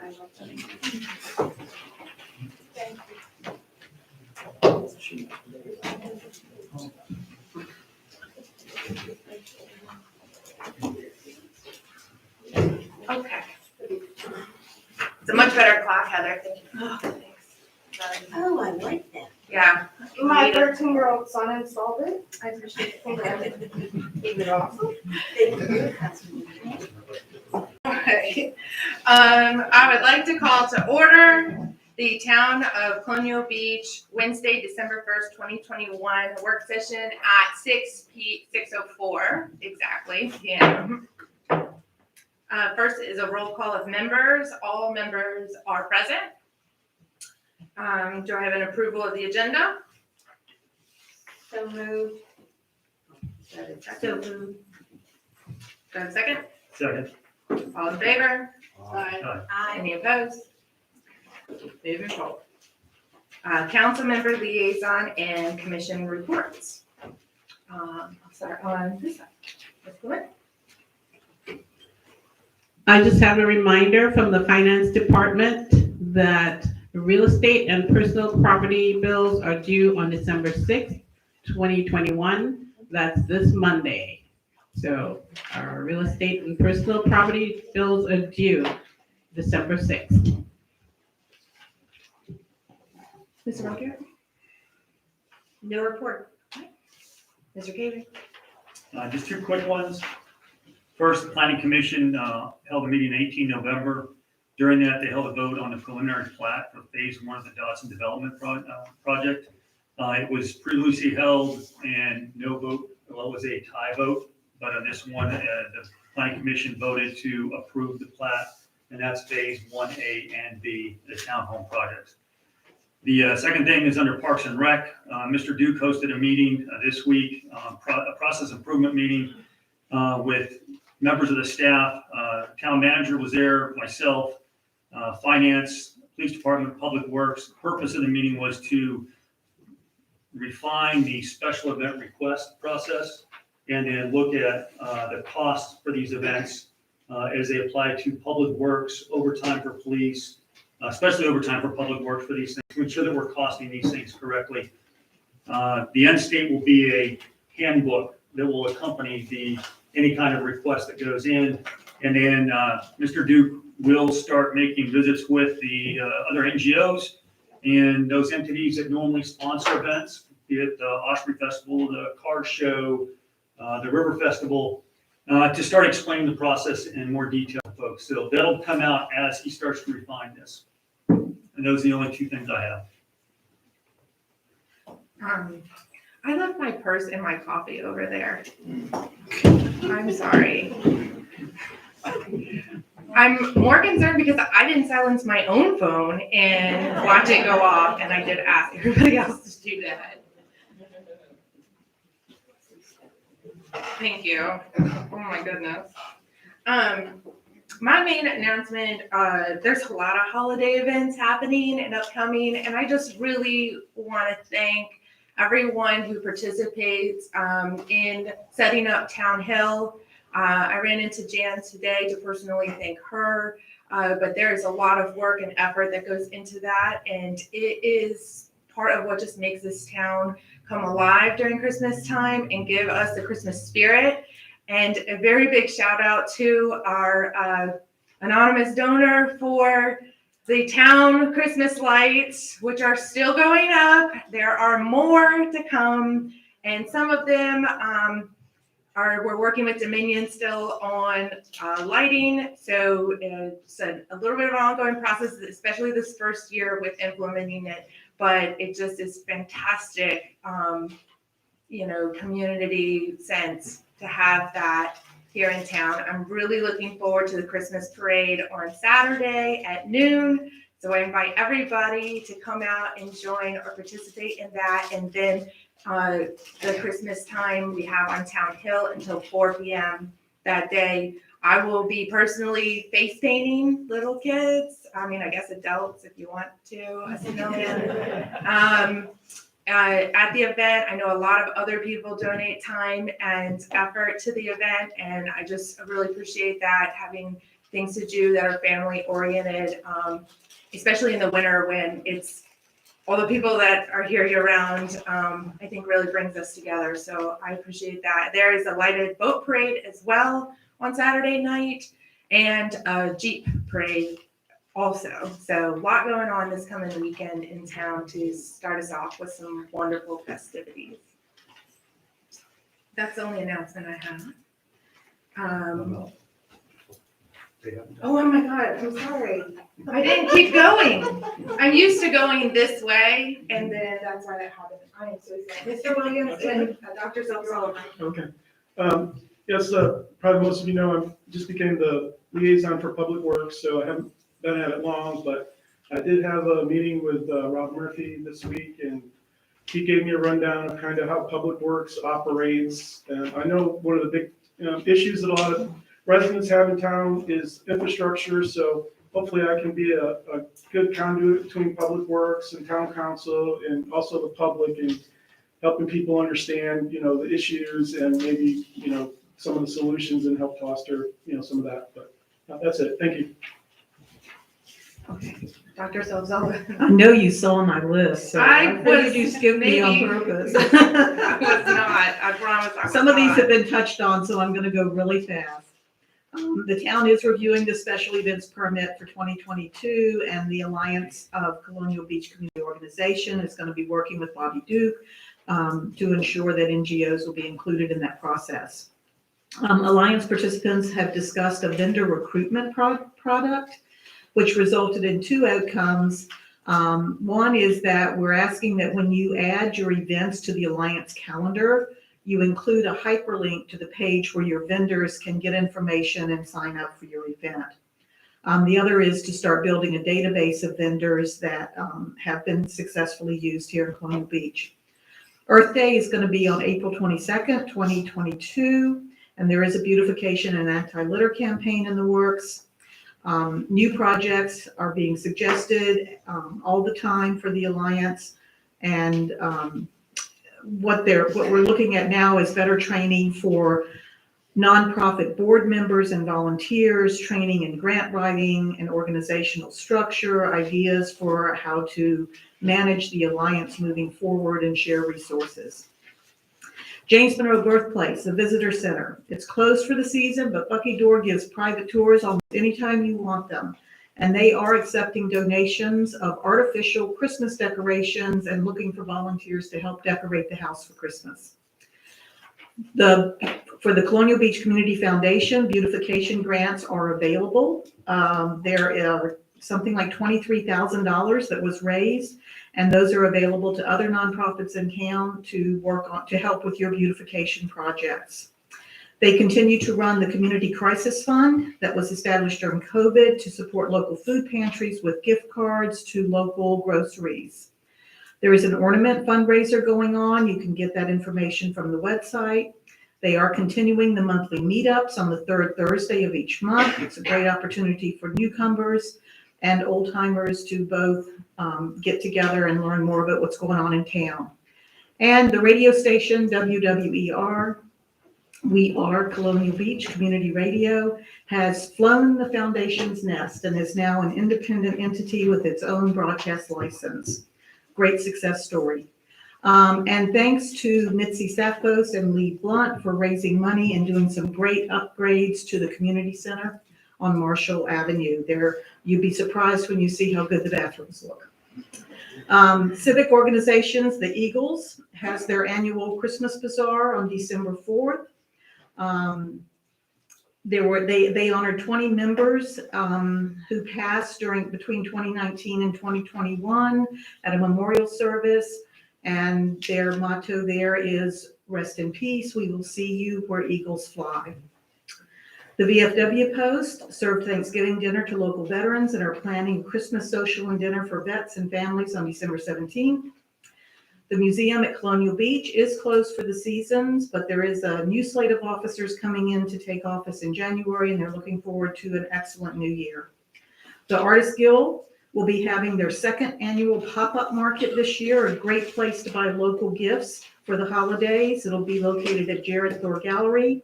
Okay. It's a much better clock, Heather. Thank you. Oh, thanks. Oh, I like that. Yeah. My 13-year-old son installed it. I appreciate it. Isn't it awesome? Thank you, Councilman. All right. I would like to call to order the Town of Colonial Beach Wednesday, December 1st, 2021 work session at 6:04 exactly p.m. First is a roll call of members. All members are present. Do I have an approval of the agenda? So moved. So moved. Do I have a second? Second. All in favor? Aye. Any opposed? Moving forward. Council member liaison and commission reports. I'll start on this side. Ms. Glenn? I just have a reminder from the finance department that real estate and personal property bills are due on December 6th, 2021. That's this Monday. So our real estate and personal property bills are due December 6th. Mr. Roger? No report. Mr. Cavey? Just two quick ones. First, the Planning Commission held a meeting 18 November. During that, they held a vote on the preliminary plat for phase 1 of the Dodson Development Project. It was pretty loosely held and no vote, well, it was a tie vote. But on this one, the Planning Commission voted to approve the plat, and that's phase 1A and B, the townhome projects. The second thing is under Parks and Rec. Mr. Duke hosted a meeting this week, a process improvement meeting with members of the staff. Town manager was there, myself, finance, police department, public works. The purpose of the meeting was to refine the special event request process and then look at the costs for these events as they apply to public works, overtime for police, especially overtime for public works for these things, to ensure that we're costing these things correctly. The end state will be a handbook that will accompany any kind of request that goes in. And then Mr. Duke will start making visits with the other NGOs and those entities that normally sponsor events, be it the Osprey Festival, the car show, the River Festival, to start explaining the process in more detail, folks. So that'll come out as he starts to refine this. And those are the only two things I have. I left my purse and my coffee over there. I'm sorry. I'm more concerned because I didn't silence my own phone and watch it go off, and I did ask everybody else to do that. Thank you. Oh my goodness. My main announcement, there's a lot of holiday events happening and upcoming, and I just really want to thank everyone who participates in setting up Town Hill. I ran into Jan today to personally thank her, but there is a lot of work and effort that goes into that, and it is part of what just makes this town come alive during Christmas time and give us the Christmas spirit. And a very big shout out to our anonymous donor for the town Christmas lights, which are still going up. There are more to come, and some of them we're working with Dominion still on lighting. So it's a little bit of an ongoing process, especially this first year with implementing it. But it just is fantastic, community sense to have that here in town. I'm really looking forward to the Christmas parade on Saturday at noon. So I invite everybody to come out and join or participate in that. And then the Christmas time we have on Town Hill until 4 p.m. that day. I will be personally face painting little kids. I mean, I guess adults if you want to, a snowman. At the event, I know a lot of other people donate time and effort to the event, and I just really appreciate that, having things to do that are family oriented, especially in the winter when it's all the people that are here year round, I think really brings us together. So I appreciate that. There is a lighted boat parade as well on Saturday night and a Jeep parade also. So a lot going on this coming weekend in town to start us off with some wonderful festivities. That's the only announcement I have. Oh my God, I'm sorry. I didn't keep going. I'm used to going this way, and then that's why that happened. I am so sorry. Mr. Williams and Dr. Sullivan. Okay. Yes, probably most of you know, I just became the liaison for Public Works, so I haven't been at it long, but I did have a meeting with Rob Murphy this week, and he gave me a rundown of kind of how Public Works operates. And I know one of the big issues that a lot of residents have in town is infrastructure, so hopefully I can be a good conduit between Public Works and Town Council and also the public, and helping people understand, the issues and maybe, some of the solutions and help foster, some of that. But that's it. Thank you. Okay, Dr. Sullivan. I know you saw my list, so I I figured was- you skipped me on maybe. purpose. I was not, I promise I was Some of these not. have been touched on, so I'm gonna go really fast. The town is reviewing the special events permit for 2022, and the Alliance of Colonial Beach Community Organization is gonna be working with Bobby Duke to ensure that NGOs will be included in that process. Alliance participants have discussed a vendor recruitment product, which resulted in two outcomes. One is that we're asking that when you add your events to the Alliance calendar, you include a hyperlink to the page where your vendors can get information and sign up for your event. The other is to start building a database of vendors that have been successfully used here in Colonial Beach. Earth Day is going to be on April 22nd, 2022, and there is a beautification and anti-litter campaign in the works. New projects are being suggested all the time for the Alliance, and what we're looking at now is better training for nonprofit board members and volunteers, training in grant writing and organizational structure, ideas for how to manage the Alliance moving forward and share resources. James Monroe Birthplace, the visitor center. It's closed for the season, but Bucky Door gives private tours almost anytime you want them. And they are accepting donations of artificial Christmas decorations and looking for volunteers to help decorate the house for Christmas. For the Colonial Beach Community Foundation, beautification grants are available. There are something like $23,000 that was raised, and those are available to other nonprofits in town to help with your beautification projects. They continue to run the Community Crisis Fund that was established during COVID to support local food pantries with gift cards to local groceries. There is an ornament fundraiser going on. You can get that information from the website. They are continuing the monthly meetups on the third Thursday of each month. It's a great opportunity for newcomers and old timers to both get together and learn more about what's going on in town. And the radio station, WWER, We Are Colonial Beach Community Radio, has flown the foundation's nest and is now an independent entity with its own broadcast license. Great success story. And thanks to Mitzi Safos and Lee Blunt for raising money and doing some great upgrades to the community center on Marshall Avenue. You'd be surprised when you see how good the bathrooms look. Civic organizations, the Eagles, has their annual Christmas Bazaar on December 4th. They honored 20 members who passed between 2019 and 2021 at a memorial service, and their motto there is "Rest in peace. We will see you where eagles fly." The VFW Post served Thanksgiving dinner to local veterans and are planning a Christmas social and dinner for vets and families on December 17th. The museum at Colonial Beach is closed for the seasons, but there is a new slate of officers coming in to take office in January, and they're looking forward to an excellent new year. The Artists Guild will be having their second annual pop-up market this year, a great place to buy local gifts for the holidays. It'll be located at Jared Thor Gallery.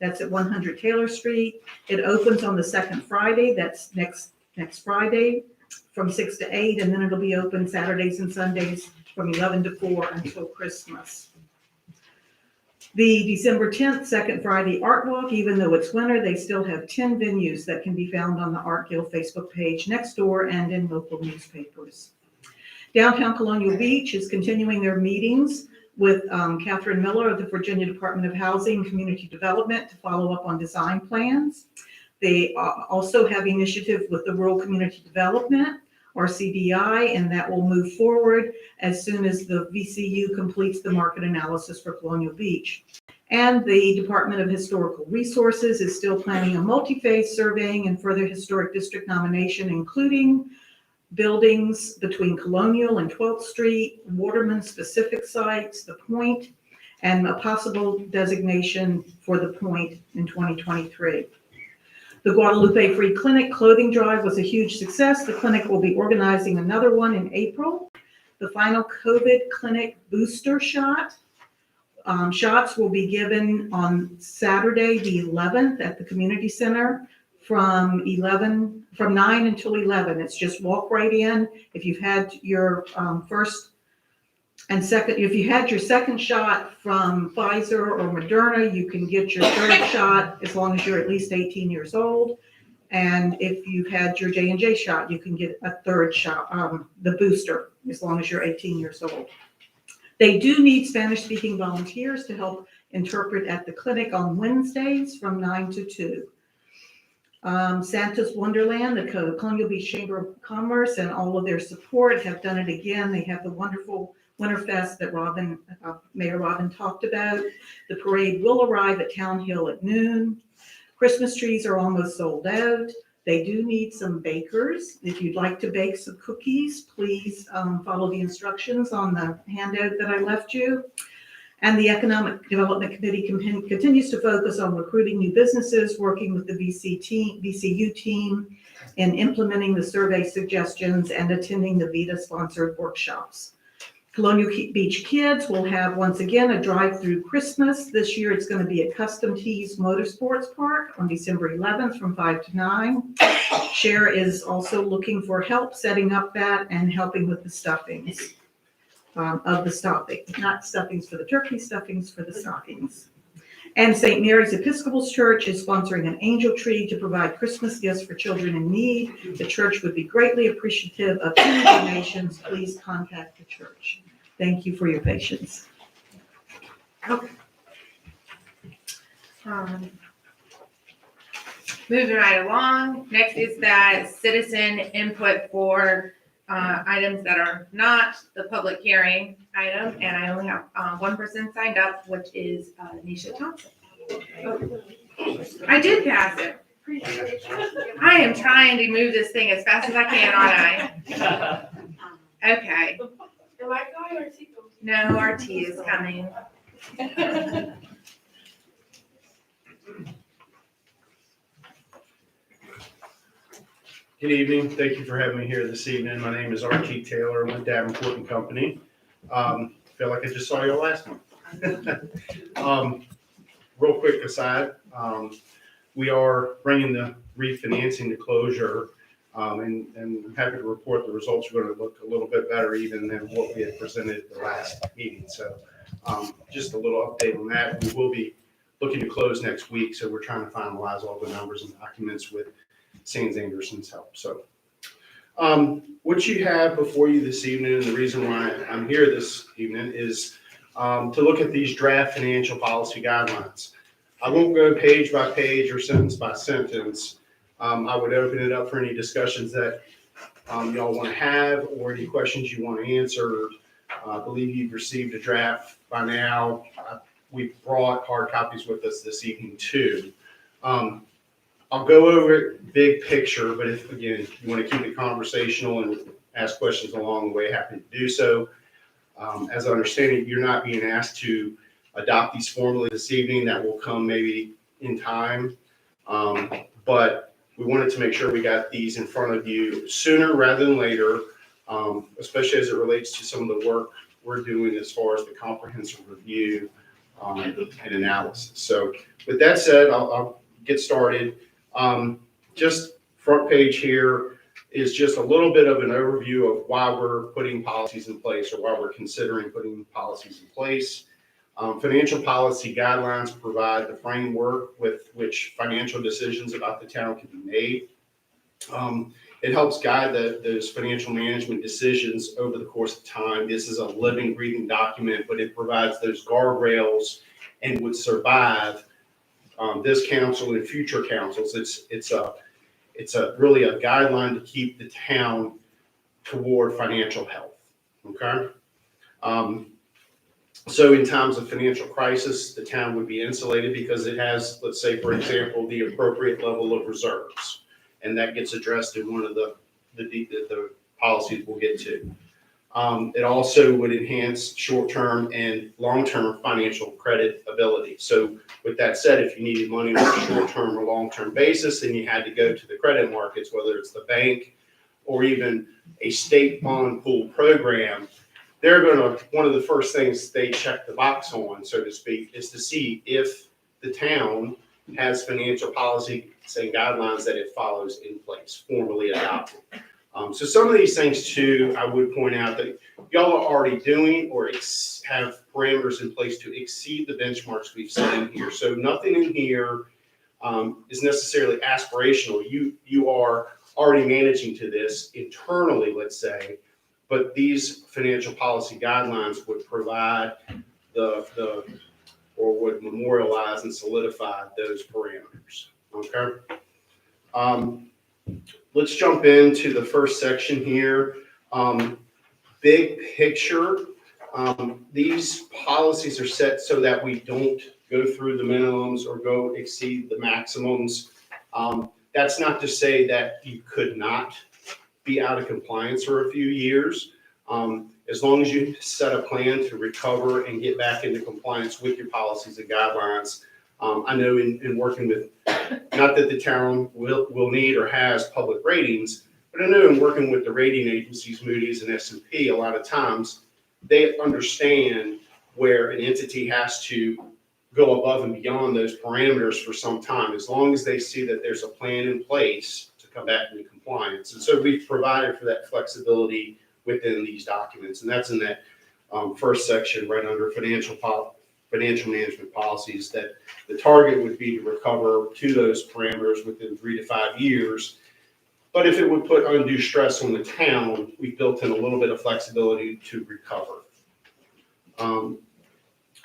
That's at 100 Taylor Street. It opens on the second Friday, that's next Friday, from 6 to 8, and then it'll be open Saturdays and Sundays from 11 to 4 until Christmas. The December 10th, second Friday Art Walk, even though it's winter, they still have 10 venues that can be found on the Art Guild Facebook page next door and in local newspapers. Downtown Colonial Beach is continuing their meetings with Catherine Miller of the Virginia Department of Housing and Community Development to follow up on design plans. They also have initiative with the Rural Community Development, or CDI, and that will move forward as soon as the VCU completes the market analysis for Colonial Beach. And the Department of Historical Resources is still planning a multi-phase surveying and further historic district nomination, including buildings between Colonial and 12th Street, Waterman-specific sites, the Point, and a possible designation for the Point in 2023. The Guadalupe Free Clinic clothing drive was a huge success. The clinic will be organizing another one in April. The final COVID clinic booster shots will be given on Saturday, the 11th at the community center from 9 until 11. It's just walk right in. If you've had your first and second, if you had your second shot from Pfizer or Moderna, you can get your third shot as long as you're at least 18 years old. And if you've had your J&J shot, you can get a third shot, the booster, as long as you're 18 years old. They do need Spanish-speaking volunteers to help interpret at the clinic on Wednesdays from 9 to 2. Santa's Wonderland, the Colonial Beach Chamber of Commerce, and all of their support have done it again. They have the wonderful Winterfest that Mayor Robin talked about. The parade will arrive at Town Hill at noon. Christmas trees are almost sold out. They do need some bakers. If you'd like to bake some cookies, please follow the instructions on the handout that I left you. And the Economic Development Committee continues to focus on recruiting new businesses, working with the VCU team in implementing the survey suggestions and attending the VITA-sponsored workshops. Colonial Beach Kids will have, once again, a drive-through Christmas. This year, it's going to be at Custom Tees Motorsports Park on December 11th from 5 to 9. Cher is also looking for help setting up that and helping with the stuffings of the stuffing. Not stuffings for the turkey, stuffings for the stockings. And St. Mary's Episcopal Church is sponsoring an angel tree to provide Christmas gifts for children in need. The church would be greatly appreciative of any donations. Please contact the church. Thank you for your patience. Okay. Moving right along, next is that citizen input for items that are not the public hearing item, and I only have one person signed up, which is Nisha Thompson. I did pass it. I am trying to move this thing as fast as I can, aren't I? Okay. Am I going or is he going? No, RT is coming. Good evening. Thank you for having me here this evening. My name is R.T. Taylor. I'm with Davenport and Company. Feel like I just saw you last month. Real quick aside, we are bringing the refinancing to closure, and I'm happy to report the results are going to look a little bit better even than what we had presented at the last meeting. So just a little update on that. We will be looking to close next week, so we're trying to finalize all the numbers and documents with Sands Anderson's help. So what you have before you this evening, and the reason why I'm here this evening is to look at these draft financial policy guidelines. I won't go page by page or sentence by sentence. I would open it up for any discussions that y'all want to have or any questions you want to answer. I believe you've received a draft by now. We've brought hard copies with us this evening too. I'll go over it big picture, but if, again, you want to keep it conversational and ask questions along the way, happy to do so. As I understand it, you're not being asked to adopt these formally this evening. That will come maybe in time. But we wanted to make sure we got these in front of you sooner rather than later, especially as it relates to some of the work we're doing as far as the comprehensive review and analysis. So with that said, I'll get started. Just front page here is just a little bit of an overview of why we're putting policies in place or why we're considering putting policies in place. Financial policy guidelines provide the framework with which financial decisions about the town can be made. It helps guide those financial management decisions over the course of time. This is a living, breathing document, but it provides those guardrails and would survive this council and future councils. It's really a guideline to keep the town toward financial health. Okay. So in times of financial crisis, the town would be insulated because it has, let's say, for example, the appropriate level of reserves. And that gets addressed in one of the policies we'll get to. It also would enhance short-term and long-term financial credit ability. So with that said, if you needed money on a short-term or long-term basis and you had to go to the credit markets, whether it's the bank or even a state bond pool program, they're going to, one of the first things they check the box on, so to speak, is to see if the town has financial policy and guidelines that it follows in place, formally adopted. So some of these things too, I would point out that y'all are already doing or have parameters in place to exceed the benchmarks we've set in here. So nothing in here is necessarily aspirational. You are already managing to this internally, let's say, but these financial policy guidelines would provide or would memorialize and solidify those parameters. Okay. Let's jump into the first section here. Big picture. These policies are set so that we don't go through the minimums or go exceed the maximums. That's not to say that you could not be out of compliance for a few years. As long as you set a plan to recover and get back into compliance with your policies and guidelines. I know in working with, not that the town will need or has public ratings, but I know in working with the rating agencies, Moody's and S&P, a lot of times they understand where an entity has to go above and beyond those parameters for some time, as long as they see that there's a plan in place to come back into compliance. And so we've provided for that flexibility within these documents. And that's in that first section right under financial management policies, that the target would be to recover to those parameters within 3 to 5 years. But if it would put undue stress on the town, we've built in a little bit of flexibility to recover.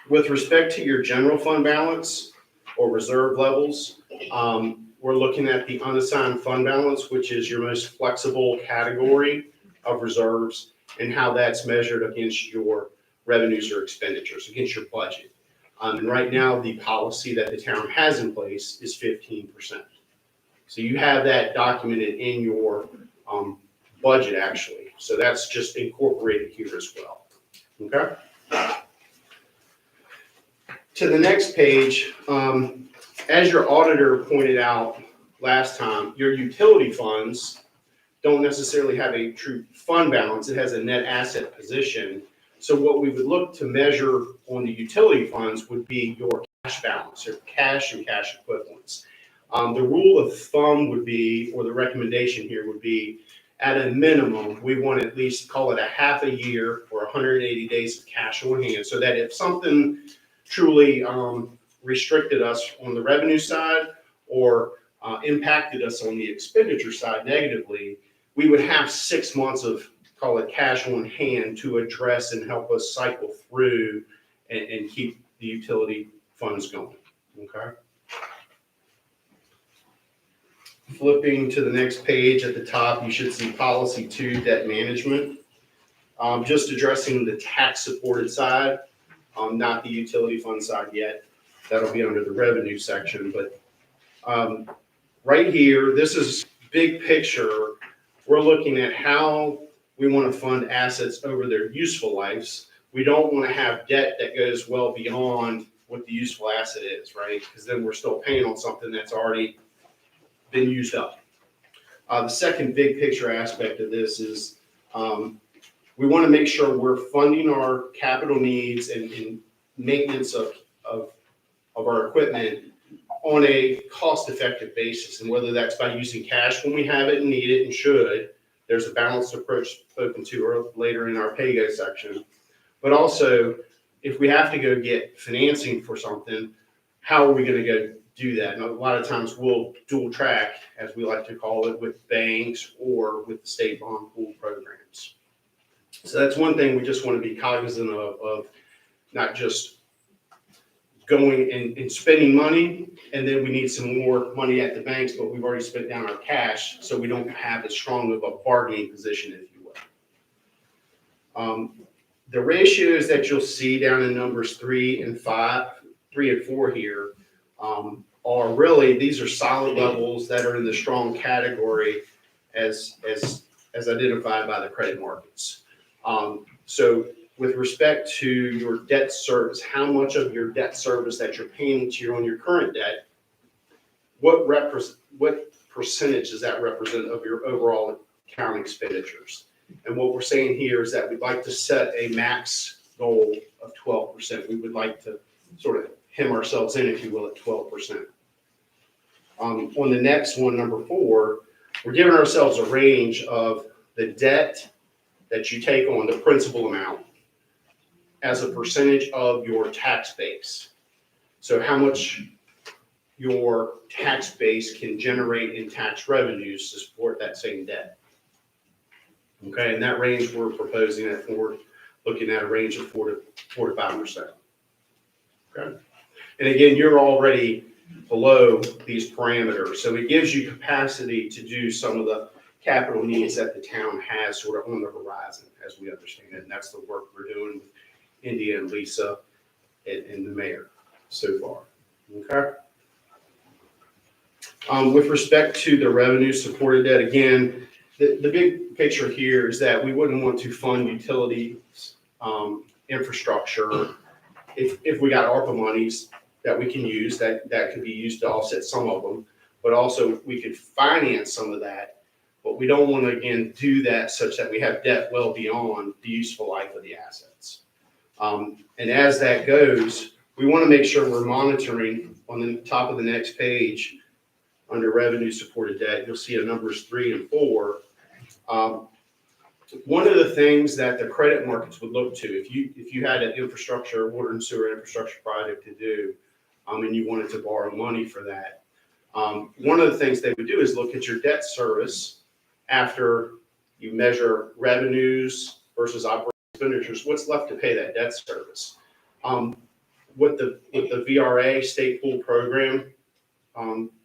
With respect to your general fund balance or reserve levels, we're looking at the unassigned fund balance, which is your most flexible category of reserves, and how that's measured against your revenues or expenditures, against your budget. And right now, the policy that the town has in place is 15%. So you have that documented in your budget, actually. So that's just incorporated here as well. Okay. To the next page, as your auditor pointed out last time, your utility funds don't necessarily have a true fund balance. It has a net asset position. So what we would look to measure on the utility funds would be your cash balance, or cash and cash equivalents. The rule of thumb would be, or the recommendation here would be, at a minimum, we want to at least call it a half a year or 180 days of cash on hand, so that if something truly restricted us on the revenue side or impacted us on the expenditure side negatively, we would have 6 months of, call it, cash on hand to address and help us cycle through and keep the utility funds going. Okay. Flipping to the next page at the top, you should see policy 2, debt management. Just addressing the tax supported side, not the utility fund side yet. That'll be under the revenue section. But right here, this is big picture. We're looking at how we want to fund assets over their useful lives. We don't want to have debt that goes well beyond what the useful asset is, right? Because then we're still paying on something that's already been used up. The second big picture aspect of this is we want to make sure we're funding our capital needs and maintenance of of our equipment on a cost-effective basis, and whether that's by using cash when we have it and need it and should. There's a balanced approach spoken to later in our pay-go section. But also, if we have to go get financing for something, how are we going to go do that? And a lot of times we'll dual track, as we like to call it, with banks or with the state bond pool programs. So that's one thing we just want to be cognizant of not just going and spending money, and then we need some more money at the banks, but we've already spent down our cash, so we don't have as strong of a bargaining position, if you will. The ratios that you'll see down in numbers 3 and 4 here are really, these are solid levels that are in the strong category as identified by the credit markets. So with respect to your debt service, how much of your debt service that you're paying on your current debt, what percentage does that represent of your overall account expenditures? And what we're saying here is that we'd like to set a max goal of 12%. We would like to sort of hem ourselves in, if you will, at 12%. On the next one, number 4, we're giving ourselves a range of the debt that you take on, the principal amount, as a percentage of your tax base. So how much your tax base can generate in tax revenues to support that same debt. Okay, and that range we're proposing looking at a range of 4 to 5%. Okay, and again, you're already below these parameters, so it gives you capacity to do some of the capital needs that the town has sort of on the horizon, as we understand it, and that's the work we're doing with India and Lisa and the mayor so far. Okay. With respect to the revenue supported debt, again, the big picture here is that we wouldn't want to fund utilities, infrastructure. If we got ARPA monies that we can use, that could be used to offset some of them, but also we could finance some of that. But we don't want to, again, do that such that we have debt well beyond the useful life of the assets. And as that goes, we want to make sure we're monitoring on the top of the next page under revenue supported debt. You'll see a numbers 3 and 4. One of the things that the credit markets would look to, if you had an infrastructure, water and sewer infrastructure project to do, and you wanted to borrow money for that, one of the things they would do is look at your debt service after you measure revenues versus operating expenditures. What's left to pay that debt service? What the VRA state pool program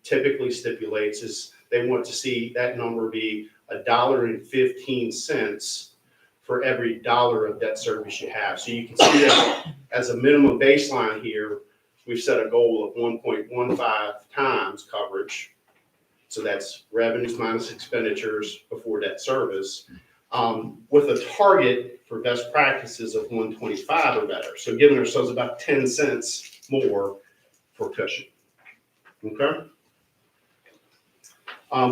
typically stipulates is they want to see that number be $1.15 for every dollar of debt service you have. So you can see that as a minimum baseline here, we've set a goal of 1.15 times coverage. So that's revenues minus expenditures before debt service, with a target for best practices of 125 or better. So giving ourselves about 10 cents more for cushion. Okay.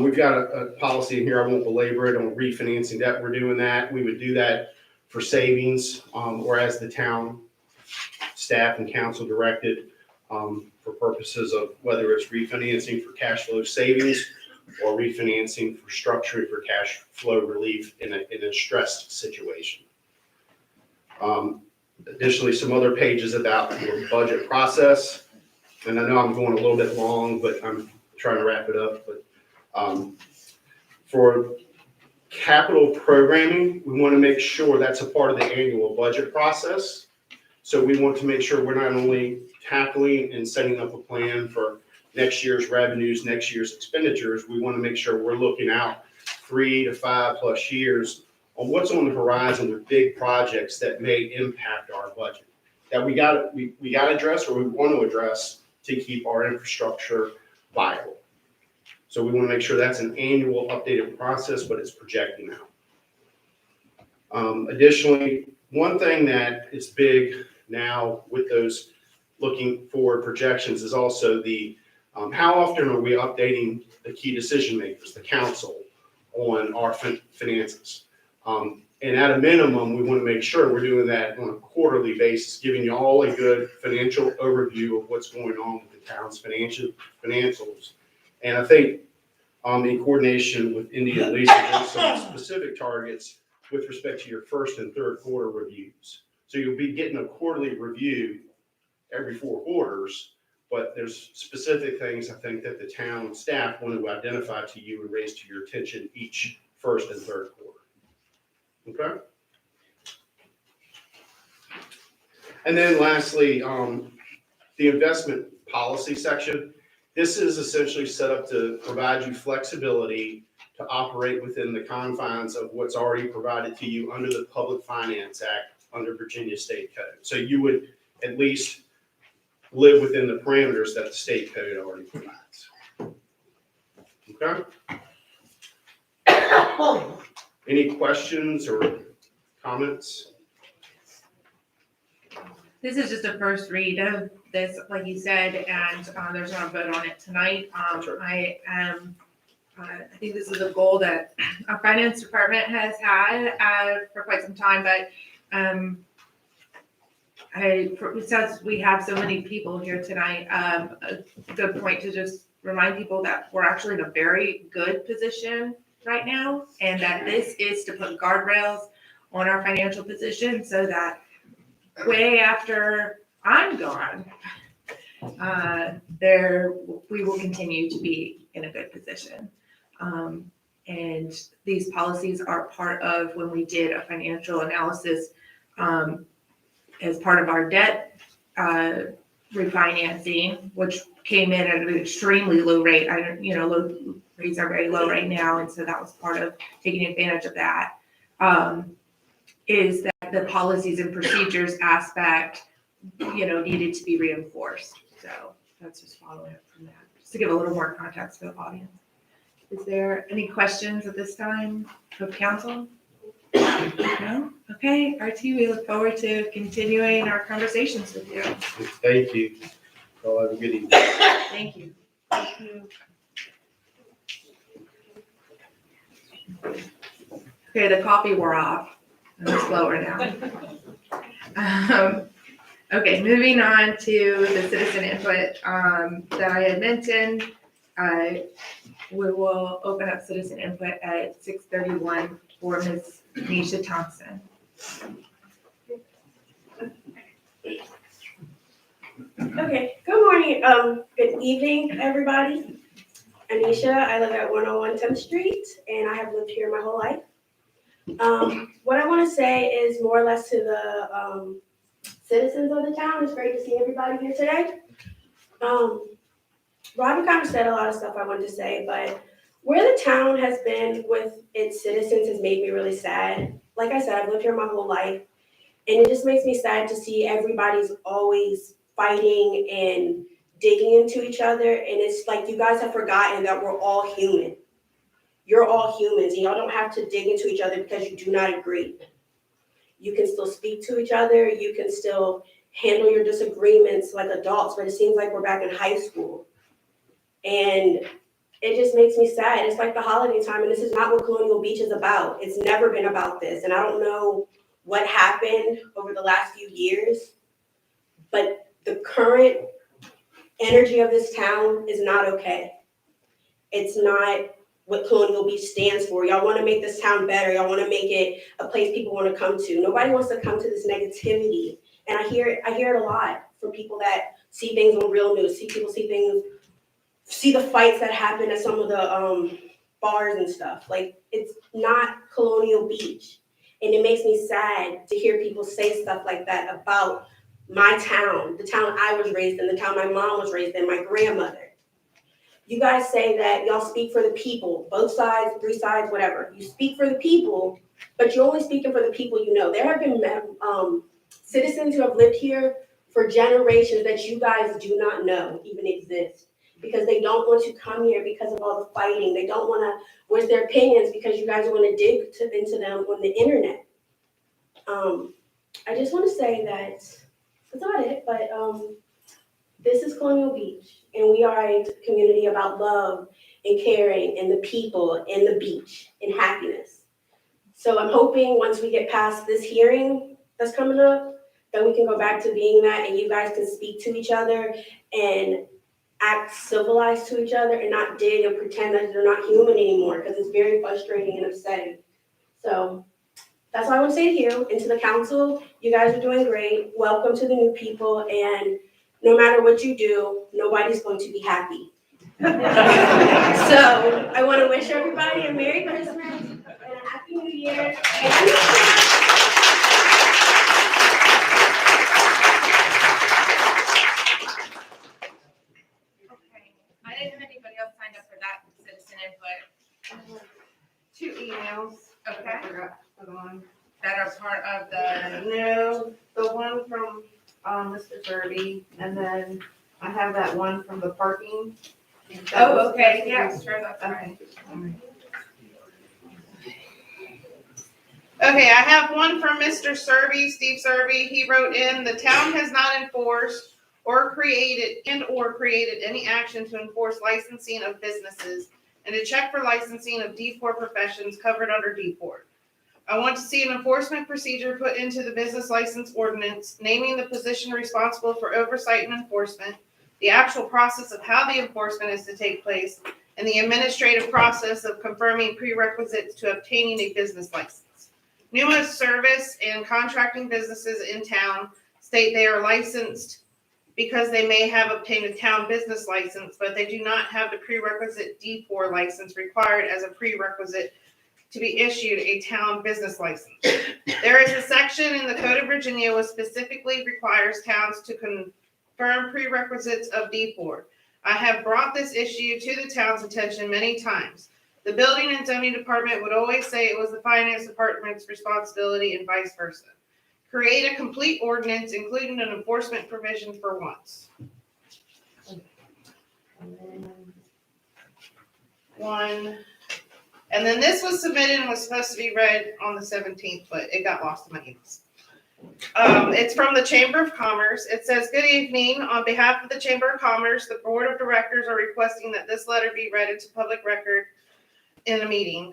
We've got a policy in here. I won't belabor it on refinancing debt. We're doing that. We would do that for savings, or as the town staff and council directed, for purposes of whether it's refinancing for cash flow savings or refinancing for structuring for cash flow relief in a stressed situation. Additionally, some other pages about your budget process. And I know I'm going a little bit long, but I'm trying to wrap it up. But for capital programming, we want to make sure that's a part of the annual budget process. So we want to make sure we're not only tackling and setting up a plan for next year's revenues, next year's expenditures, we want to make sure we're looking out 3 to 5+ years on what's on the horizon with big projects that may impact our budget that we got to address or we want to address to keep our infrastructure viable. So we want to make sure that's an annual updated process, but it's projecting out. Additionally, one thing that is big now with those looking forward projections is also the how often are we updating the key decision makers, the council, on our finances. And at a minimum, we want to make sure we're doing that on a quarterly quarterly basis, giving you all a good financial overview of what's going on with the town's financials. And I think in coordination with India and Lisa, there's some specific targets with respect to your first and third quarter reviews. So you'll be getting a quarterly review every 4 quarters, but there's specific things I think that the town staff want to identify to you and raise to your attention each first and third quarter. Okay? And then lastly, the investment policy section. This is essentially set up to provide you flexibility to operate within the confines of what's already provided to you under the Public Finance Act under Virginia State Code. So you would at least live within the parameters that the state code already provides. Okay? Any questions or comments? This is just a first read of this, like you said, and there's not a vote on it tonight. Sure. I think this is a goal that our finance department has had for quite some time, but since we have so many people here tonight, a good point to just remind people that we're actually in a very good position right now, and that this is to put guardrails on our financial position so that way after I'm gone, we will continue to be in a good position. And these policies are part of when we did a financial analysis as part of our debt refinancing, which came in at an extremely low rate. Low rates are very low right now, and so that was part of taking advantage of that. Is that the policies and procedures aspect, needed to be reinforced. So that's just following up from that, just to give a little more context to the audience. Is there any questions at this time of council? No? Okay, RT, we look forward to continuing our conversations with you. Thank you. Y'all have a good evening. Thank you. Thank you. Okay, the coffee wore off. I'm slower now. Okay, moving on to the citizen input that I had mentioned. We will open up citizen input at 6:31 for Ms. Nisha Thompson. Okay, good morning, good evening, everybody. Anisha, I live at 101 10th Street, and I have lived here my whole life. What I want to say is more or less to the citizens of the town. It's great to see everybody here today. Robin kind of said a lot of stuff I wanted to say, but where the town has been with its citizens has made me really sad. Like I said, I've lived here my whole life, and it just makes me sad to see everybody's always fighting and digging into each other, and it's like you guys have forgotten that we're all human. You're all humans, and y'all don't have to dig into each other because you do not agree. You can still speak to each other, you can still handle your disagreements like adults, but it seems like we're back in high school. And it just makes me sad. It's like the holiday time, and this is not what Colonial Beach is about. It's never been about this, and I don't know what happened over the last few years, but the current energy of this town is not okay. It's not what Colonial Beach stands for. Y'all want to make this town better. Y'all want to make it a place people want to come to. Nobody wants to come to this negativity. And I hear it a lot from people that see things on real news, see the fights that happen at some of the bars and stuff. Like, it's not Colonial Beach. And it makes me sad to hear people say stuff like that about my town, the town I was raised in, the town my mom was raised in, my grandmother. You guys say that y'all speak for the people, both sides, 3 sides, whatever. You speak for the people, but you're only speaking for the people you know. There have been citizens who have lived here for generations that you guys do not know even exist, because they don't want to come here because of all the fighting. They don't want to voice their opinions because you guys want to dig into them on the internet. I just want to say that that's not it, but this is Colonial Beach, and we are a community about love and caring and the people and the beach and happiness. So I'm hoping once we get past this hearing that's coming up, then we can go back to being that and you guys can speak to each other and act civilized to each other and not dig and pretend that they're not human anymore, because it's very frustrating and upsetting. So that's all I want to say to you and to the council. You guys are doing great. Welcome to the new people, and no matter what you do, nobody's going to be happy. So I want to wish everybody a Merry Christmas and a Happy New Year. Okay, I didn't have anybody else signed up for that citizen input. 2 emails. Okay. I forgot the other one. That are part of the, No, the one from, Mr. Zerby, and then I have that one from the parking. That was okay, supposed to yeah, be- sure, that's fine. Okay. Okay, I have one from Mr. Serby, Steve Serby. He wrote in, the town has not enforced or created any action to enforce licensing of businesses and to check for licensing of D4 professions covered under D4. I want to see an enforcement procedure put into the business license ordinance, naming the position responsible for oversight and enforcement, the actual process of how the enforcement is to take place, and the administrative process of confirming prerequisites to obtaining a business license. Numerous service and contracting businesses in town state they are licensed because they may have obtained a town business license, but they do not have the prerequisite D4 license required as a prerequisite to be issued a town business license. There is a section in the Code of Virginia which specifically requires towns to confirm prerequisites of D4. I have brought this issue to the town's attention many times. The building and zoning department would always say it was the finance department's responsibility and vice versa. Create a complete ordinance, including an enforcement provision for once. And then this was submitted and was supposed to be read on the 17th, but it got lost in my emails. It's from the Chamber of Commerce. It says, good evening. On behalf of the Chamber of Commerce, the Board of Directors are requesting that this letter be read into public record in a meeting.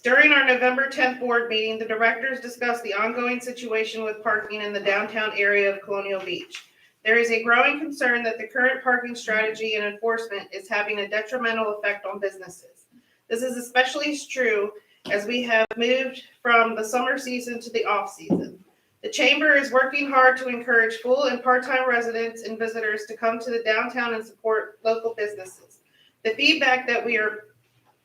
During our November 10th board meeting, the directors discussed the ongoing situation with parking in the downtown area of Colonial Beach. There is a growing concern that the current parking strategy and enforcement is having a detrimental effect on businesses. This is especially true as we have moved from the summer season to the off season. The chamber is working hard to encourage full and part-time residents and visitors to come to the downtown and support local businesses. The feedback that we are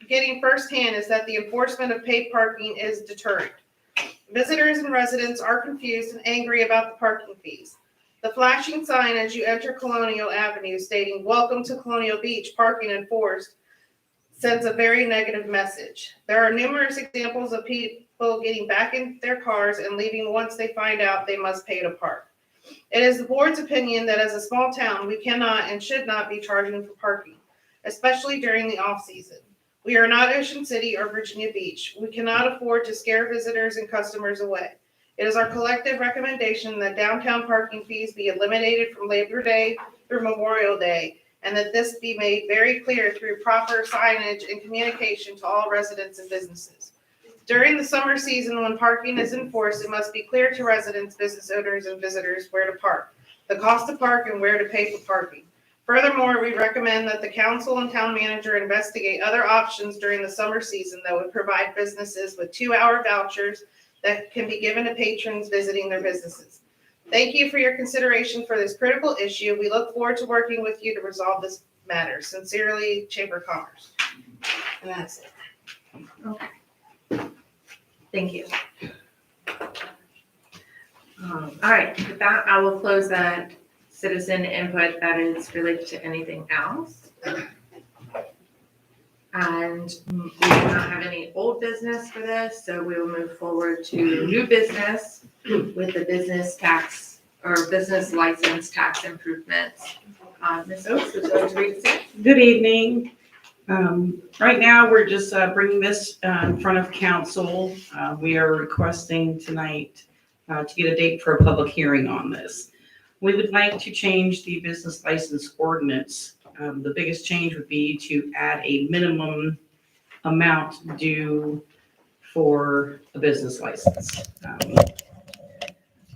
getting firsthand is that the enforcement of paid parking is deterrent. Visitors and residents are confused and angry about the parking fees. The flashing sign as you enter Colonial Avenue stating, "Welcome to Colonial Beach, parking enforced," sends a very negative message. There are numerous examples of people getting back in their cars and leaving once they find out they must pay to park. It is the board's opinion that as a small town, we cannot and should not be charging for parking, especially during the off-season. We are not Ocean City or Virginia Beach. We cannot afford to scare visitors and customers away. It is our collective recommendation that downtown parking fees be eliminated from Labor Day through Memorial Day, and that this be made very clear through proper signage and communication to all residents and businesses. During the summer season, when parking is enforced, it must be clear to residents, business owners, and visitors where to park, the cost to park, and where to pay for parking. Furthermore, we recommend that the council and town manager investigate other options during the summer season that would provide businesses with 2-hour vouchers that can be given to patrons visiting their businesses. Thank you for your consideration for this critical issue. We look forward to working with you to resolve this matter. Sincerely, Chamber of Commerce. And that's it. Thank you. All right, with that, I will close that citizen input that is related to anything else. And we do not have any old business for this, so we will move forward to new business with the business tax or business license tax improvements. Ms. Oaks, would you like to read this? Good evening. Right now, we're just bringing this in front of council. We are requesting tonight to get a date for a public hearing on this. We would like to change the business license ordinance. The biggest change would be to add a minimum amount due for a business license.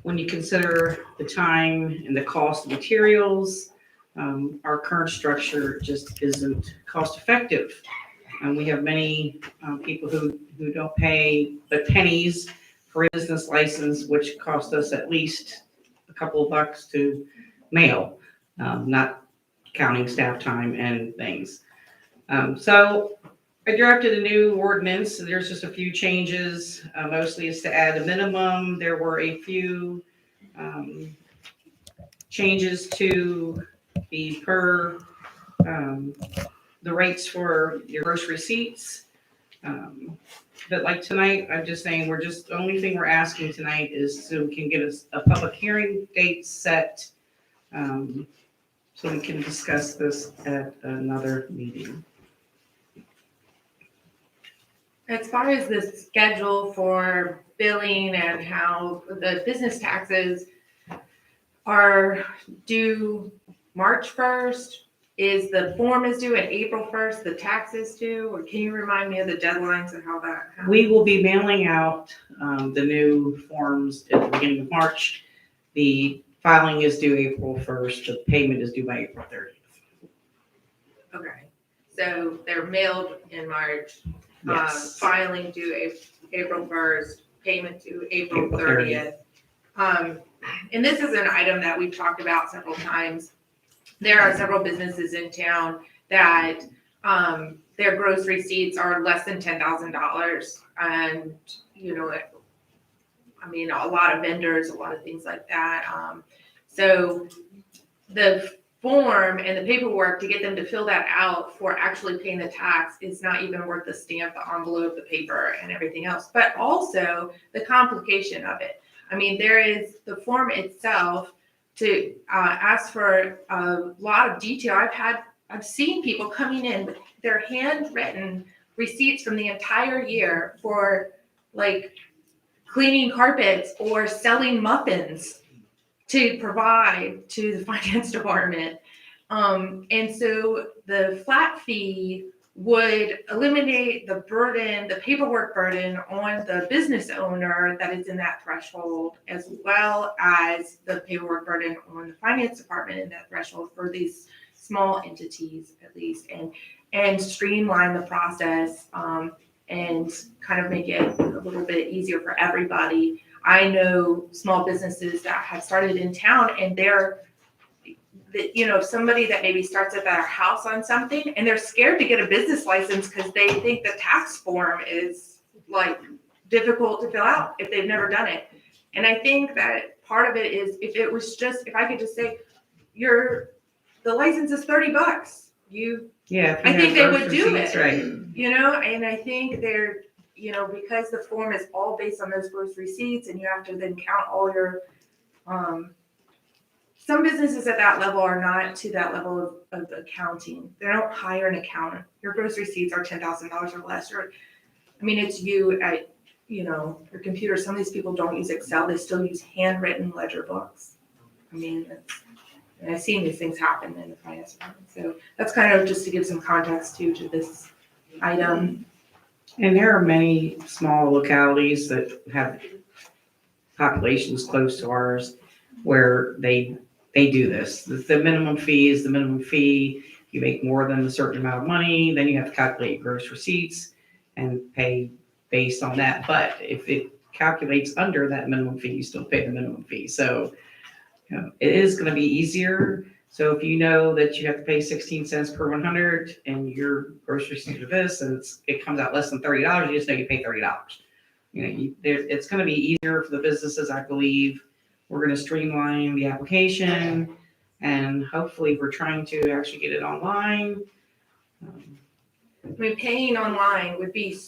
when you consider the time and the cost of materials, our current structure just isn't cost effective. And we have many people who don't pay but pennies for a business license, which cost us at least a couple of bucks to mail, not counting staff time and things. So I drafted a new ordinance. There's just a few changes. Mostly is to add a minimum. There were a few changes to the the rates for your gross receipts. But like tonight, I'm just saying, the only thing we're asking tonight is so we can get a public hearing date set, so we can discuss this at another meeting. As far as the schedule for billing and how the business taxes are due March 1st, is the form is due at April 1st, the taxes due, or can you remind me of the deadlines and how that happens? We will be mailing out the new forms at the beginning of March. The filing is due April 1st. The payment is due by April 30th. Okay, so they're mailed in March, Yes. filing due April 1st, payment due April April 30th. And this is an item that we've talked about several times. There are several businesses in town that their gross receipts are less than $10,000. And, you know, I mean, a lot of vendors, a lot of things like that. So the form and the paperwork to get them to fill that out for actually paying the tax is not even worth the stamp, the envelope, the paper, and everything else, but also the complication of it. I mean, there is the form itself to ask for a lot of detail. I've seen people coming in with their handwritten receipts from the entire year for like cleaning carpets or selling muffins to provide to the finance department. And so the flat fee would eliminate the burden, the paperwork burden on the business owner that is in that threshold, as well as the paperwork burden on the finance department in that threshold for these small entities at least, and streamline the process and kind of make it a little bit easier for everybody. I know small businesses that have started in town, and somebody that maybe starts at their house on something and they're scared to get a business license because they think the tax form is like difficult to fill out if they've never done it. And I think that part of it is if I could just say, the license is $30. I think they would do it, right? And I think they're, because the form is all based on those gross receipts and you have to then count all your, some businesses at that level are not to that level of accounting. They don't hire an accountant. Your gross receipts are $10,000 or less. It's you at, your computer. Some of these people don't use Excel. They still use handwritten ledger books. And I've seen these things happen in the finance department. So that's kind of just to give some context to this item. And there are many small localities that have populations close to ours where they do this. The minimum fee is the minimum fee. If you make more than a certain amount of money, then you have to calculate gross receipts and pay based on that. But if it calculates under that minimum fee, you still pay the minimum fee. So it is going to be easier. So if you know that you have to pay 16 cents per 100 and your gross receipts are this, and it comes out less than $30, you just know you pay $30. It's going to be easier for the businesses, I believe. We're going to streamline the application, and hopefully we're trying to actually get it online. Paying online would be,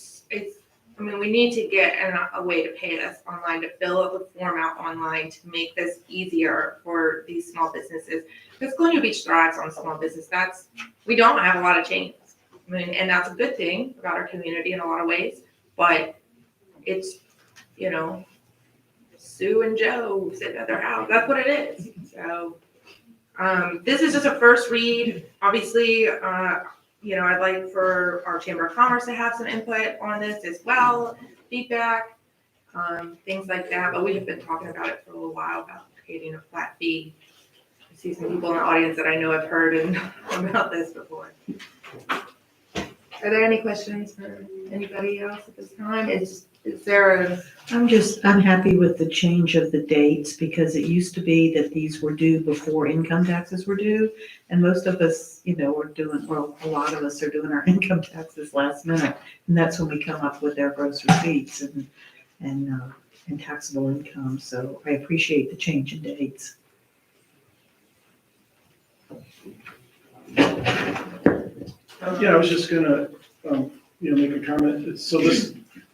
we need to get a way to pay this online, to fill out the form out online to make this easier for these small businesses. Because Colonial Beach thrives on small business. We don't have a lot of chains. And that's a good thing about our community in a lot of ways, but it's, Sue and Joe sitting at their house. That's what it is. So this is just a first read. Obviously, I'd like for our Chamber of Commerce to have some input on this as well, feedback. things like that. But we have been talking about it for a little while about creating a flat fee. I see some people in the audience that I know have heard about this before. Are there any questions for anybody else at this time? Is there a, I'm happy with the change of the dates because it used to be that these were due before income taxes were due. And most of us, you know, a lot of us are doing our income taxes last minute. And that's when we come up with our gross receipts and taxable income. So I appreciate the change in dates. Yeah, I was just gonna, make a comment. So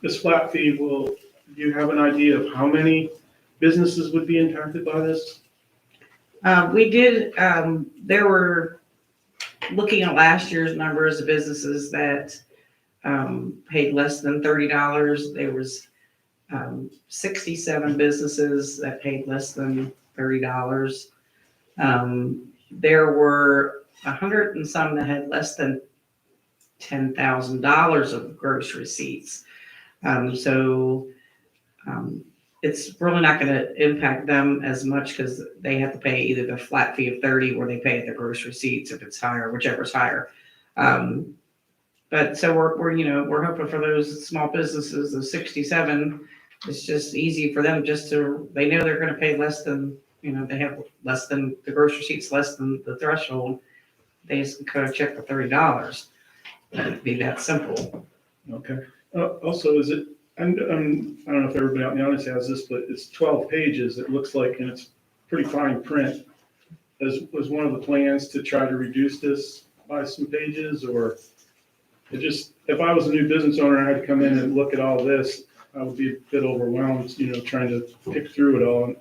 this flat fee do you have an idea of how many businesses would be impacted by this? We did, there were, looking at last year's numbers of businesses that paid less than $30. There was 67 businesses that paid less than $30. There were 100 and some that had less than $10,000 of gross receipts. It's really not going to impact them as much because they have to pay either the flat fee of 30 or they pay at the gross receipts if it's higher, whichever's higher. But so we're hoping for those small businesses, the 67, it's just easy for them they know they're going to pay less than, they have less than the gross receipts, less than the threshold. They just kind of check the $30. It'd be that simple. Okay. Also, is it, I don't know if everybody out in the audience has this, but it's 12 pages, it looks like, and it's pretty fine print. Was one of the plans to try to reduce this by some pages, or if I was a new business owner and I had to come in and look at all this, I would be a bit overwhelmed, trying to pick through it all.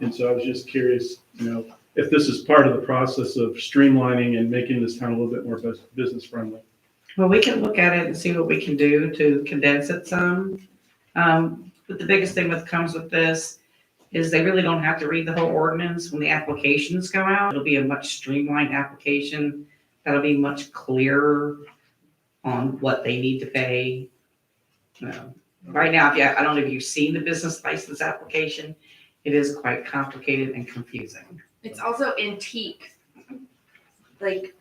And so I was just curious, if this is part of the process of streamlining and making this town a little bit more business friendly. Well, we can look at it and see what we can do to condense it some. But the biggest thing that comes with this is they really don't have to read the whole ordinance when the applications go out. It'll be a much streamlined application. That'll be much clearer on what they need to pay. Right now, I don't know if you've seen the business license application. It is quite complicated and confusing. it's also antique, like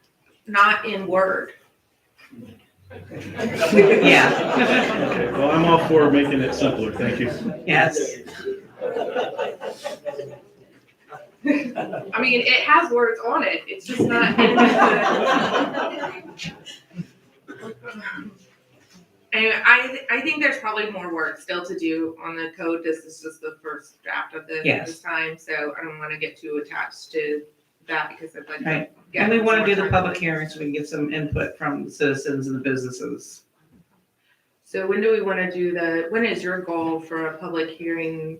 not in Word. Yeah. Okay, well, I'm all for making it simpler, thank you. Yes. I mean, it has words on it, it's just not. And I think there's probably more work still to do on the code. This is just the first draft of this Yes. this time, so I don't want to get too attached to that because I'd like to Right. get And we want to more do the time. public hearing so we can get some input from the citizens and the businesses. So when do we want to do when is your goal for a public hearing?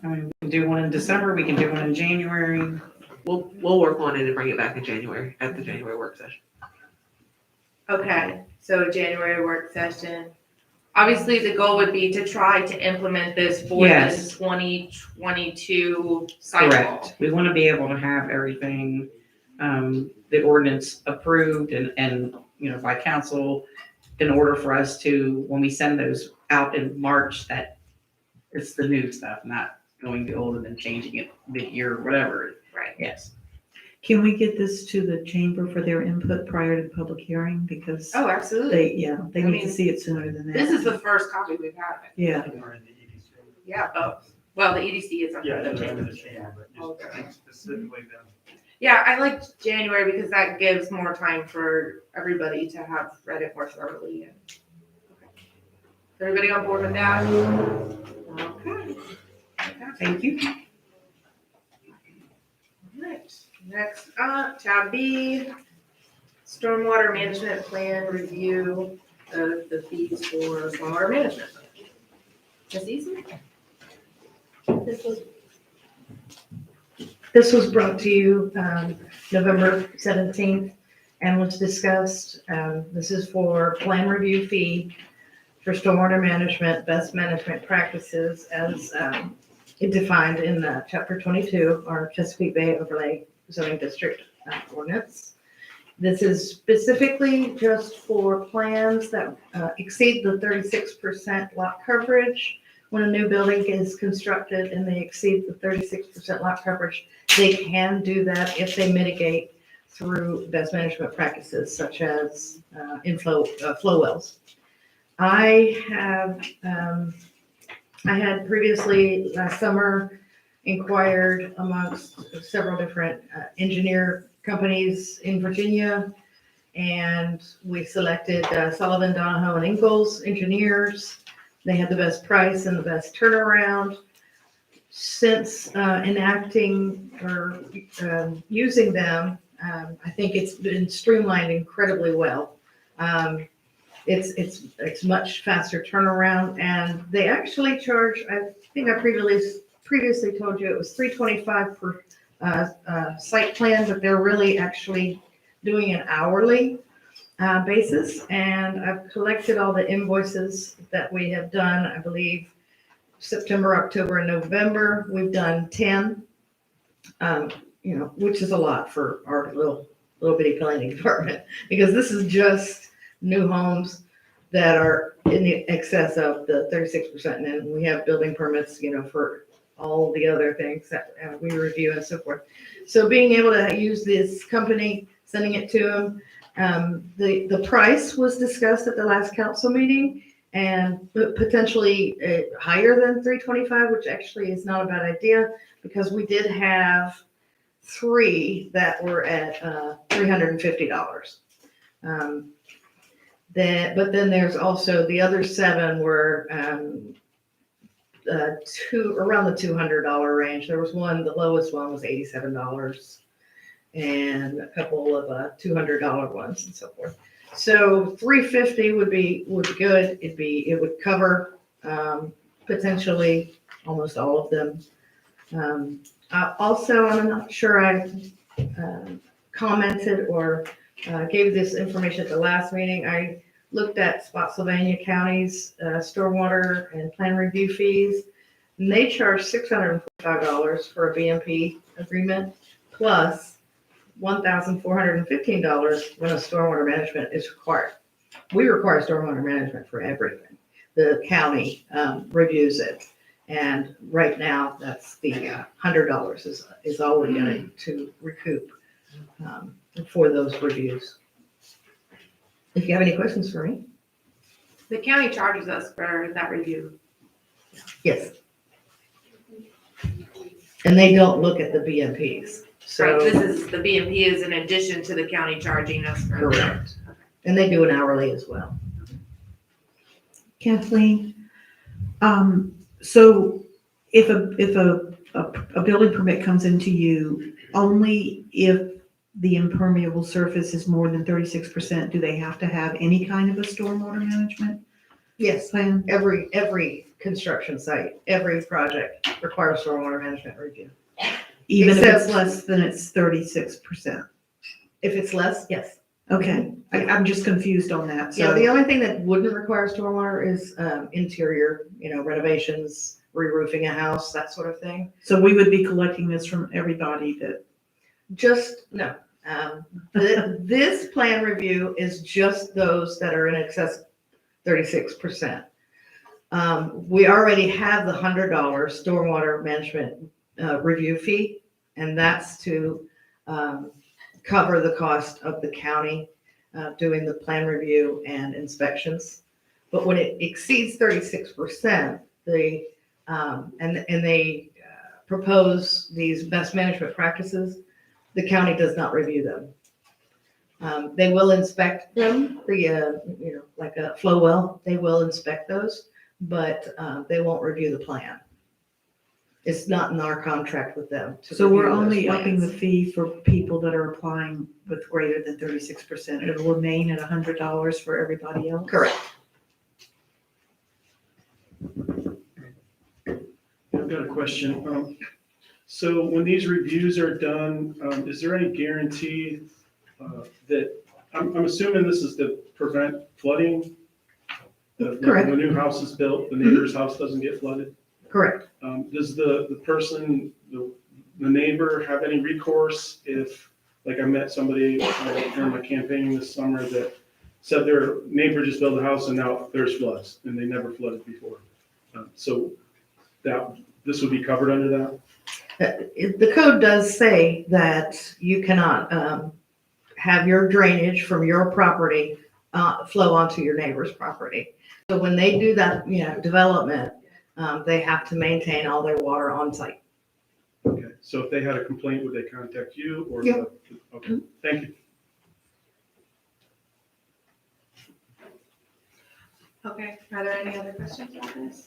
I mean, we can do one in December, we can do one in January. We'll work on it and bring it back in January, at the January work session. Okay, so January work session. Obviously, the goal would be to try to implement this for Yes. this 2022 cycle. Correct. We want to be able to have everything, the ordinance approved and, by council in order for us to, when we send those out in March, that it's the new stuff, not going to old and then changing it mid-year, whatever. Right. Yes. Can we get this to the chamber for their input prior to the public hearing? Because Oh, absolutely. they I need to mean, see it sooner than that. This is the first copy we've had of it. Yeah. Or in the EDC. Yeah, both. Well, the EDC is Yeah, under the they're chamber. under the chamber, but just specifically them. Yeah, I liked January because that gives more time for everybody to have read it more thoroughly. Is everybody on board with that? Okay. Thank you. Alright, next up, tab B, stormwater management plan review of the fees for stormwater management. Ms. Eason? This was brought to you November 17th and was discussed. This is for plan review fee for stormwater management, best management practices as defined in Chapter 22, our Chesapeake Bay Overlay Zoning District ordinance. This is specifically just for plans that exceed the 36% lot coverage. When a new building is constructed and they exceed the 36% lot coverage, they can do that if they mitigate through best management practices such as flow wells. I had previously last summer inquired amongst several different engineer companies in Virginia, and we selected Sullivan, Donahoe, and Ingalls engineers. They had the best price and the best turnaround. Since enacting or using them, I think it's been streamlined incredibly well. It's much faster turnaround, and they actually charge, I think I previously told you it was $325 per site plan, but they're really actually doing an hourly basis. And I've collected all the invoices that we have done, I believe, September, October, and November. We've done 10, which is a lot for our little bitty planning department, because this is just new homes that are in the excess of the 36%. And then we have building permits, for all the other things that we review and so forth. So being able to use this company, sending it to them, the price was discussed at the last council meeting, and potentially higher than $325, which actually is not a bad idea, because we did have 3 that were at $350. But then there's also the other 7 were around the $200 range. There was one, the lowest one was $87, and a couple of $200 ones and so forth. So $350 would be good. It would cover potentially almost all of them. Also, I'm not sure I commented or gave this information at the last meeting. I looked at Spotsylvania County's stormwater and plan review fees, and they charge $645 for a BMP agreement, plus $1,415 when a stormwater management is required. We require stormwater management for everything. The county reviews it, and right now that's the $100 is all we're going to recoup for those reviews. If you have any questions for me? The county charges us for that review. Yes. And they don't look at the BMPs. So, Right, this is, the BMP is in addition to the county charging us for. correct. And they do an hourly as well. Kathleen, so if a building permit comes into you, only if the impermeable surface is more than 36%, do they have to have any kind of a stormwater management Yes, plan? every construction site, every project requires stormwater management review. Even if it's Except- less than it's 36%? If it's less, yes. Okay, I'm just confused on that, Yeah, so. the only thing that wouldn't require stormwater is interior, renovations, re-roofing a house, that sort of thing. So we would be collecting this from everybody that, No. This plan review is just those that are in excess of 36%. We already have the $100 stormwater management review fee, and that's to cover the cost of the county doing the plan review and inspections. But when it exceeds 36%, and they propose these best management practices, the county does not review them. They will inspect them, like a flow well, they will inspect those, but they won't review the plan. It's not in our contract with them. to so we're review those only upping the plans. fee for people that are applying with greater than 36%. It'll remain at $100 for everybody else? Correct. I've got a question. So when these reviews are done, is there any guarantee that, I'm assuming this is to prevent flooding? Correct. When a new house is built, the neighbor's house doesn't get flooded? Correct. Does the person, the neighbor have any recourse if Like I met somebody during my campaigning this summer that said their neighbor just built a house and now there's floods and they never flooded before. So this would be covered under that? The code does say that you cannot have your drainage from your property flow onto your neighbor's property. So when they do that, development, they have to maintain all their water on site. Okay, so if they had a complaint, would they contact you or? Yeah. Okay, thank you. Okay, are there any other questions about this?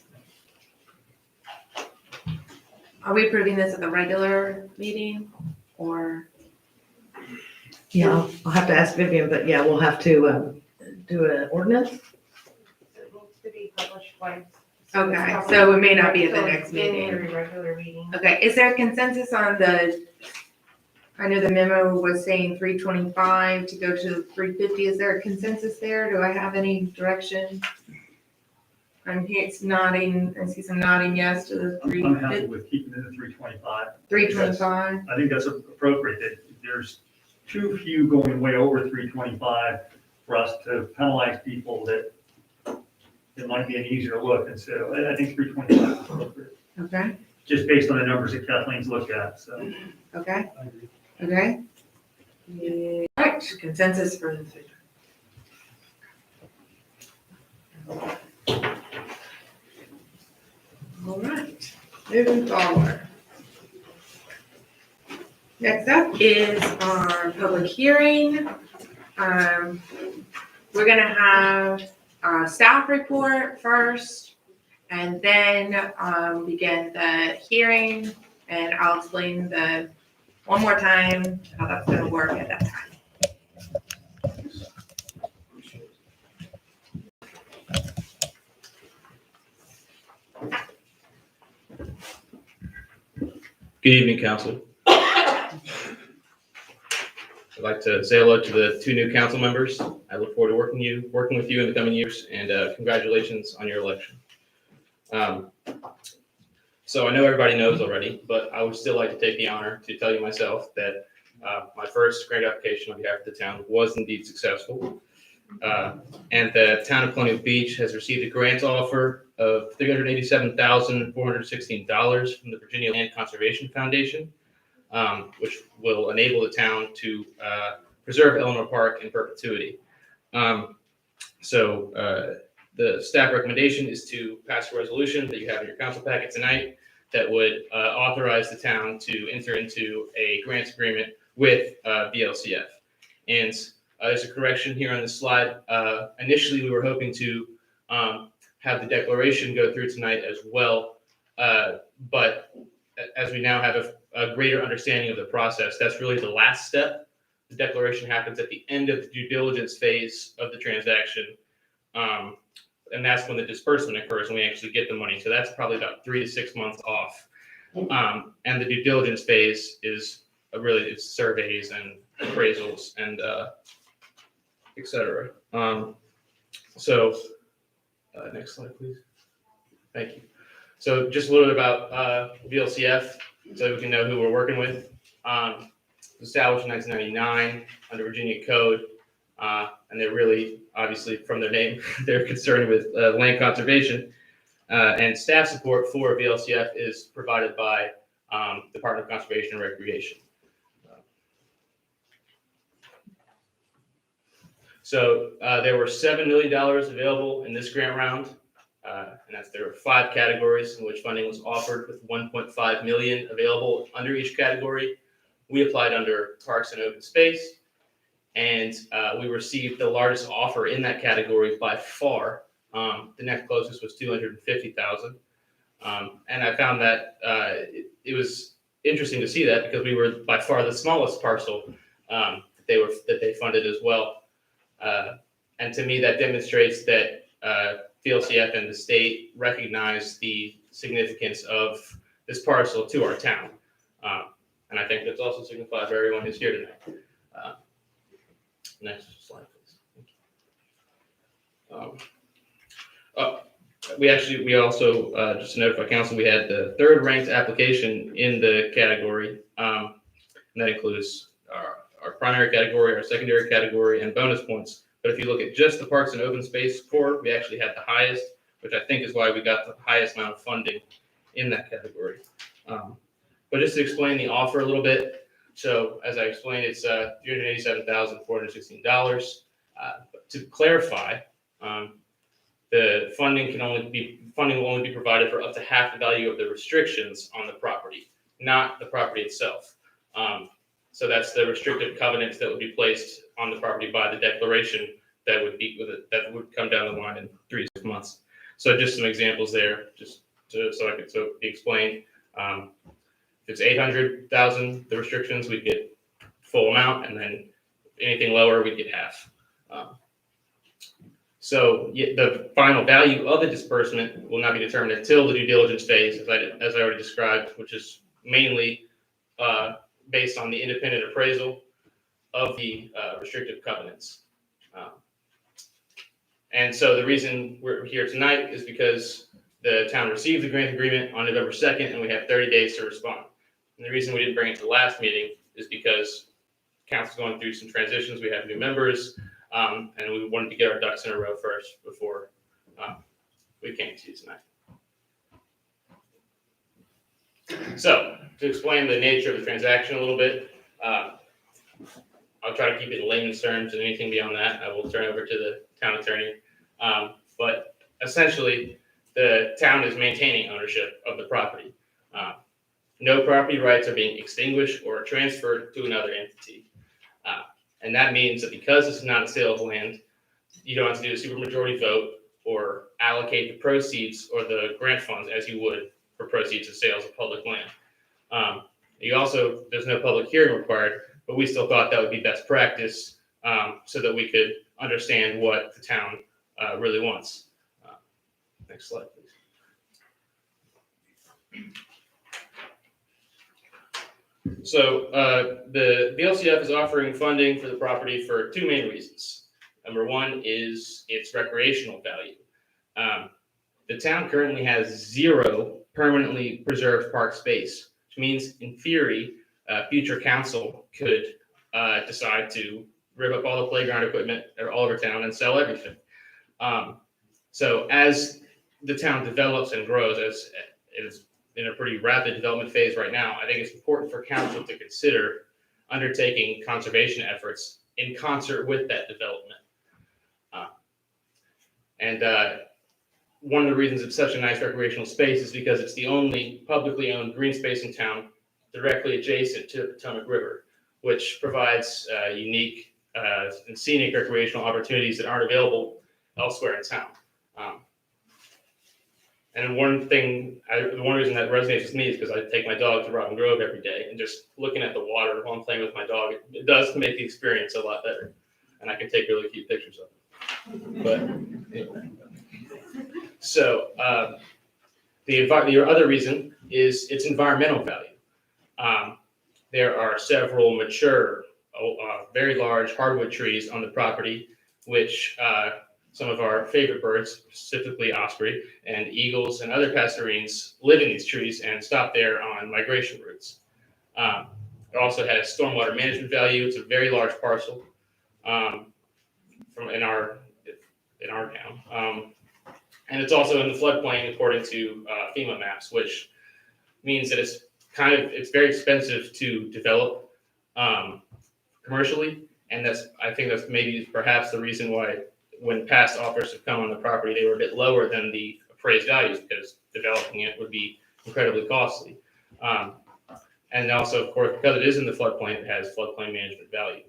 Are we approving this at the regular meeting or? Yeah, I'll have to ask Vivian, but yeah, we'll have to do an ordinance. It needs to be published twice. Okay, so it may not be at the next meeting. January regular meeting. Okay, is there consensus on I know the memo was saying 325 to go to 350. Is there a consensus there? Do I have any direction? I'm here, it's nodding, I see some nodding yes to the I'm happy 350, with keeping it at 325. 325. I think that's appropriate, that there's too few going way over 325 for us to penalize people that it might be an easier look, and so I think 325 is appropriate, Okay, just based on the numbers that Kathleen's looked at, so. okay, I agree. okay. Yeah, all right, consensus for the 325. All right, moving forward. Next up is our public hearing. We're gonna have a staff report first, and then begin the hearing, and I'll explain one more time how that's gonna work at that time. Good evening, council. I'd like to say hello to the two new council members. I look forward to working with you in the coming years, and congratulations on your election. So I know everybody knows already, but I would still like to take the honor to tell you myself that my first grant application on behalf of the town was indeed successful. And the town of Colonial Beach has received a grant offer of $387,416 from the Virginia Land Conservation Foundation, which will enable the town to preserve Eleanor Park in perpetuity. So the staff recommendation is to pass a resolution that you have in your council packet tonight that would authorize the town to enter into a grant agreement with VLCF. And there's a correction here on the slide. Initially, we were hoping to have the declaration go through tonight as well. But as we now have a greater understanding of the process, that's really the last step. The declaration happens at the end of the due diligence phase of the transaction. And that's when the disbursement occurs and we actually get the money. So that's probably about 3 to 6 months off. And the due diligence phase is it's surveys and appraisals and et cetera. Next slide, please. Thank you. So just a little bit about VLCF, so we can know who we're working with. Established in 1999 under Virginia Code, and they're really, obviously, from their name, they're concerned with land conservation. And staff support for VLCF is provided by Department of Conservation and Recreation. So there were $7 million available in this grant round, and there were 5 categories in which funding was offered, with $1.5 million available under each category. We applied under Parks and Open Space, and we received the largest offer in that category by far. The next closest was $250,000, and I found that it was interesting to see that because we were by far the smallest parcel that they funded as well. And to me, that demonstrates that VLCF and the state recognize the significance of this parcel to our town. And I think that's also signified for everyone who's here tonight. Next slide, please. We also, just to notify council, we had the 3rd ranked application in the category. And that includes our primary category, our secondary category, and bonus points. But if you look at just the Parks and Open Space Corps, we actually had the highest, which I think is why we got the highest amount of funding in that category. But just to explain the offer a little bit, so as I explained, it's $387,416. To clarify, the funding will only be provided for up to half the value of the restrictions on the property, not the property itself. So that's the restrictive covenants that would be placed on the property by the declaration that would come down the line in 3 months. So just some examples there, so it could be explained. If it's 800,000, the restrictions, we'd get full amount, and then anything lower, we'd get half. So the final value of the disbursement will not be determined until the due diligence phase, as I already described, which is mainly based on the independent appraisal of the restrictive covenants. And so the reason we're here tonight is because the town received the grant agreement on November 2nd, and we have 30 days to respond. And the reason we didn't bring it to the last meeting is because council's going through some transitions. We have new members, and we wanted to get our ducks in a row first before we came to you tonight. So to explain the nature of the transaction a little bit, I'll try to keep it in layman's terms, and anything beyond that, I will turn over to the town attorney. But essentially, the town is maintaining ownership of the property. No property rights are being extinguished or transferred to another entity. And that means that because this is not a sale of land, you don't have to do a supermajority vote or allocate the proceeds or the grant funds as you would for proceeds of sales of public land. There's no public hearing required, but we still thought that would be best practice so that we could understand what the town really wants. Next slide, please. So the BLCF is offering funding for the property for two main reasons. Number one is its recreational value. The town currently has 0 permanently preserved park space, which means in theory, future council could decide to rip up all the playground equipment all over town and sell everything. So as the town develops and grows, as it is in a pretty rapid development phase right now, I think it's important for council to consider undertaking conservation efforts in concert with that development. One of the reasons it's such a nice recreational space is because it's the only publicly owned green space in town directly adjacent to the Potomac River, which provides unique and scenic recreational opportunities that aren't available elsewhere in town. And one reason that resonates with me is because I take my dog to Robin Grove every day, and just looking at the water while I'm playing with my dog, it does make the experience a lot better. And I can take really cute pictures of it. But anyway. So the other reason is its environmental value. There are several mature, very large hardwood trees on the property, which some of our favorite birds, specifically osprey and eagles and other passerines, live in these trees and stop there on migration routes. It also has stormwater management value. It's a very large parcel in our town. And it's also in the floodplain according to FEMA maps, which means that it's very expensive to develop commercially. And I think that's maybe perhaps the reason why when past offers have come on the property, they were a bit lower than the appraised values because developing it would be incredibly costly. And also, of course, because it is in the floodplain, it has floodplain management value.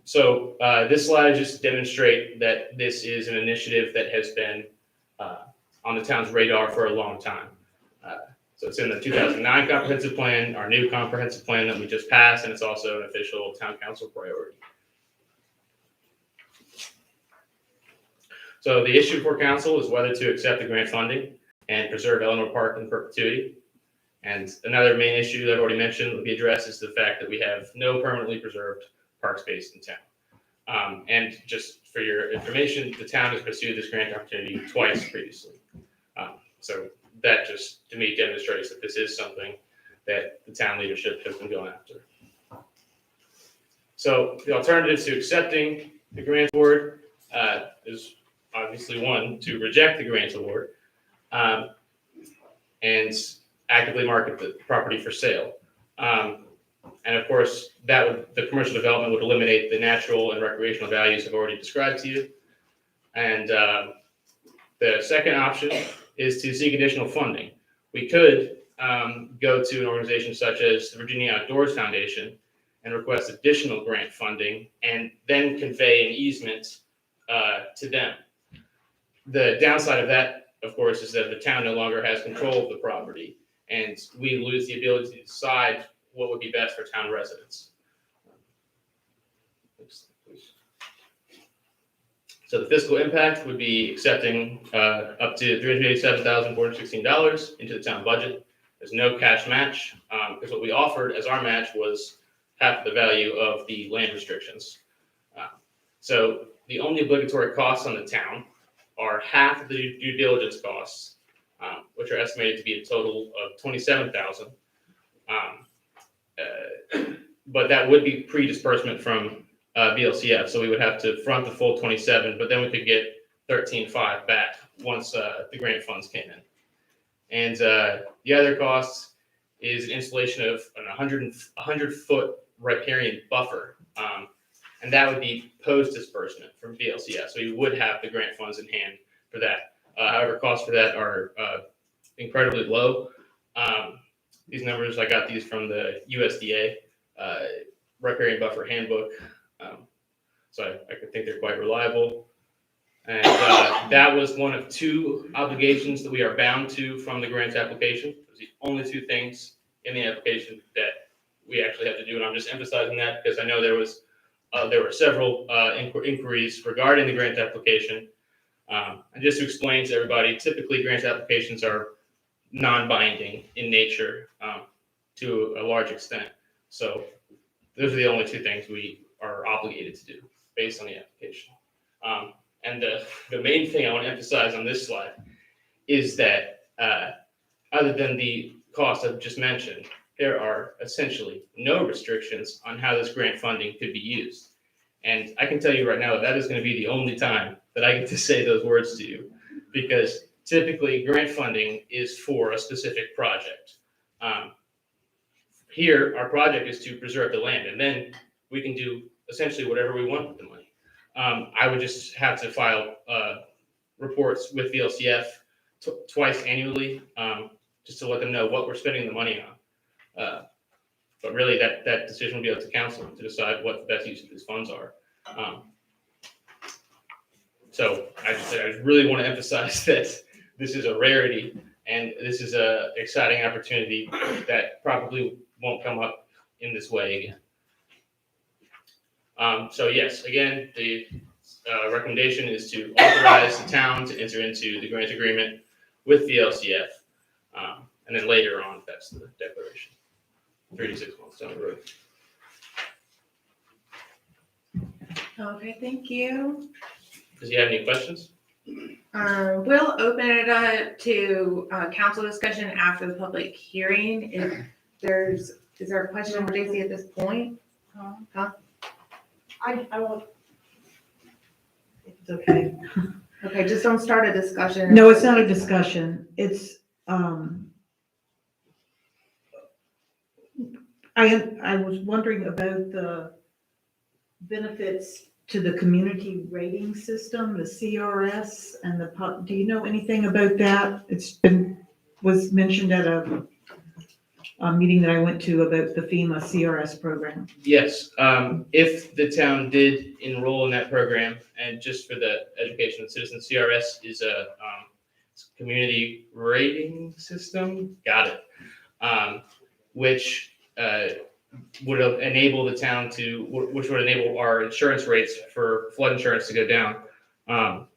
So this slide just demonstrates that this is an initiative that has been on the town's radar for a long time. So it's in the 2009 comprehensive plan, our new comprehensive plan that we just passed, and it's also an official town council priority. So the issue for council is whether to accept the grant funding and preserve Eleanor Park in perpetuity. And another main issue that I've already mentioned would be addressed is the fact that we have no permanently preserved park space in town. And just for your information, the town has pursued this grant opportunity twice previously. So that just, to me, demonstrates that this is something that the town leadership has been going after. So the alternatives to accepting the grant award is obviously one, to reject the grant award and actively market the property for sale. And of course, the commercial development would eliminate the natural and recreational values I've already described to you. And the second option is to seek additional funding. We could go to an organization such as the Virginia Outdoors Foundation and request additional grant funding and then convey an easement to them. The downside of that, of course, is that the town no longer has control of the property, and we lose the ability to decide what would be best for town residents. So the fiscal impact would be accepting up to $387,416 into the town budget. There's no cash match, because what we offered as our match was half the value of the land restrictions. So the only obligatory costs on the town are half of the due diligence costs, which are estimated to be a total of $27,000. But that would be pre-disbursement from VLCF, so we would have to front the full 27, but then we could get 13.5 back once the grant funds came in. And the other cost is an installation of an 100-foot riparian buffer, and that would be post-disbursement from VLCF, so you would have the grant funds in hand for that. However, costs for that are incredibly low. These numbers, I got these from the USDA Riparian Buffer Handbook, so I could think they're quite reliable. And that was one of two obligations that we are bound to from the grant application. Those are the only two things in the application that we actually have to do, and I'm just emphasizing that because I know there were several inquiries regarding the grant application. And just to explain to everybody, typically grant applications are non-binding in nature to a large extent. So those are the only two things we are obligated to do based on the application. And the main thing I want to emphasize on this slide is that other than the cost I've just mentioned, there are essentially no restrictions on how this grant funding could be used. And I can tell you right now that is going to be the only time that I get to say those words to you, because typically grant funding is for a specific project. Here, our project is to preserve the land, and then we can do essentially whatever we want with the money. I would just have to file reports with VLCF twice annually, just to let them know what we're spending the money on. But really, that decision will be up to council to decide what the best use of these funds are. So I just really want to emphasize that this is a rarity, and this is an exciting opportunity that probably won't come up in this way again. So yes, again, the recommendation is to authorize the town to enter into the grant agreement with the LCF. And then later on, that's the declaration, 3 to 6 months down the road. Okay, thank you. Does he have any questions? We'll open it up to council discussion after the public hearing. If is there a question for Daisy at this point? Huh? I won't. It's okay. Okay, just don't start a discussion. No, it's not a discussion. It's, I was wondering about the benefits to the community rating system, the CRS and do you know anything about that? Was mentioned at a meeting that I went to about the FEMA CRS program. Yes, if the town did enroll in that program, and just for the education of citizens, CRS is a community rating system, got it, which would enable the town which would enable our insurance rates for flood insurance to go down.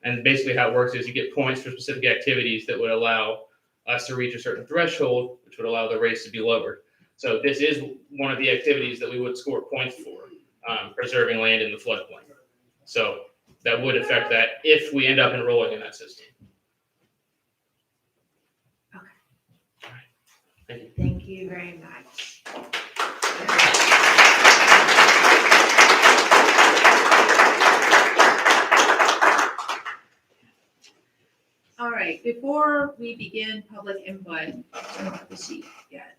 And basically how it works is you get points for specific activities that would allow us to reach a certain threshold, which would allow the rates to be lowered. So this is one of the activities that we would score points for, preserving land in the floodplain. So that would affect that if we end up enrolling in that system. Okay. All right. Thank you. Thank Thank you very much. All right, before we begin public input, I don't have the sheet yet.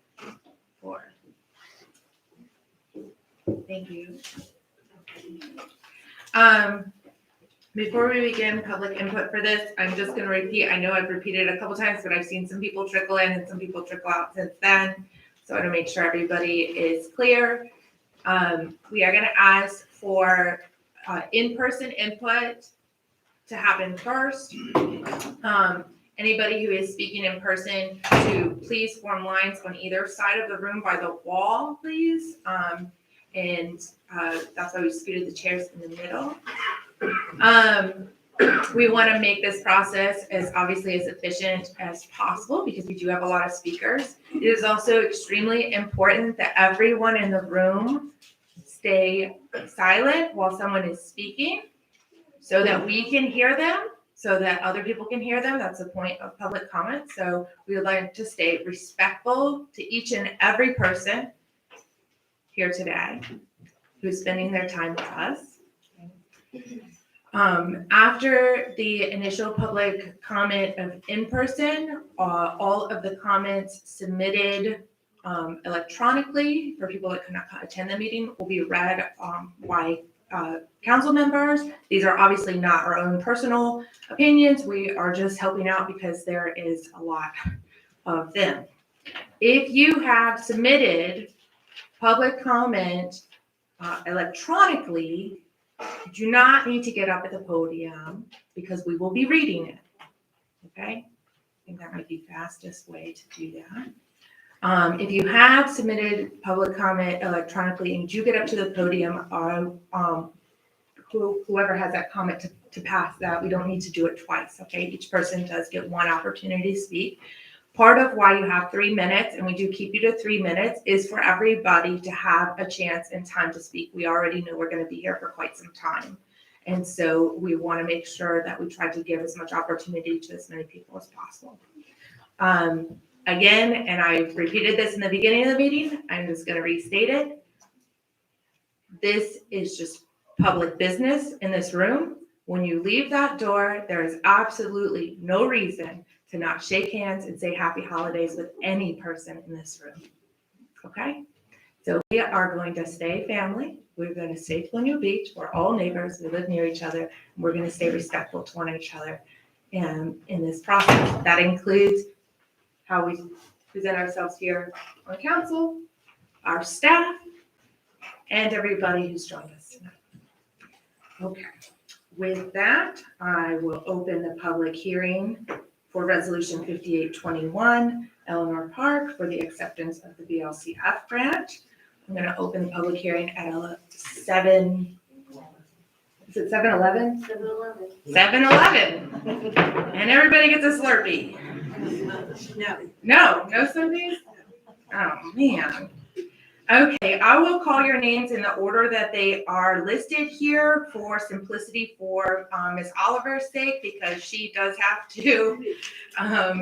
Thank you. Before we begin public input for this, I'm just gonna repeat, I know I've repeated it a couple times, but I've seen some people trickle in and some people trickle out since then. So I wanna make sure everybody is clear. We are gonna ask for in-person input to happen first. Anybody who is speaking in person to please form lines on either side of the room by the wall, please. That's why we scooted the chairs in the middle. We want to make this process as obviously as efficient as possible because we do have a lot of speakers. It is also extremely important that everyone in the room stay silent while someone is speaking so that we can hear them, so that other people can hear them. That's the point of public comment. So we would like to stay respectful to each and every person here today who's spending their time with us. After the initial public comment of in-person, all of the comments submitted electronically for people that could not attend the meeting will be read by council members. These are obviously not our own personal opinions. We are just helping out because there is a lot of them. If you have submitted public comment electronically, you do not need to get up at the podium because we will be reading it. Okay? I think that might be the fastest way to do that. If you have submitted public comment electronically and you do get up to the podium, whoever has that comment to pass that, we don't need to do it twice. Okay? Each person does get one opportunity to speak. Part of why you have 3 minutes, and we do keep you to 3 minutes, is for everybody to have a chance and time to speak. We already know we're going to be here for quite some time. And so we want to make sure that we try to give as much opportunity to as many people as possible. Again, and I repeated this in the beginning of the meeting, I'm just going to restate it. This is just public business in this room. When you leave that door, there is absolutely no reason to not shake hands and say happy holidays with any person in this room. Okay? So we are going to stay family. We're going to stay Colonial Beach. We're all neighbors. We live near each other. And we're going to stay respectful to one another in this process. That includes how we present ourselves here on council, our staff, and everybody who's joined us tonight. Okay. With that, I will open the public hearing for Resolution 5821, Eleanor Park, for the acceptance of the BLCF grant. I'm going to open the public hearing at 7:11? 7:11. And everybody gets a Slurpee. No Slurpees? Oh, man. Okay, I will call your names in the order that they are listed here for simplicity for Ms. Oliver's sake, because she does have to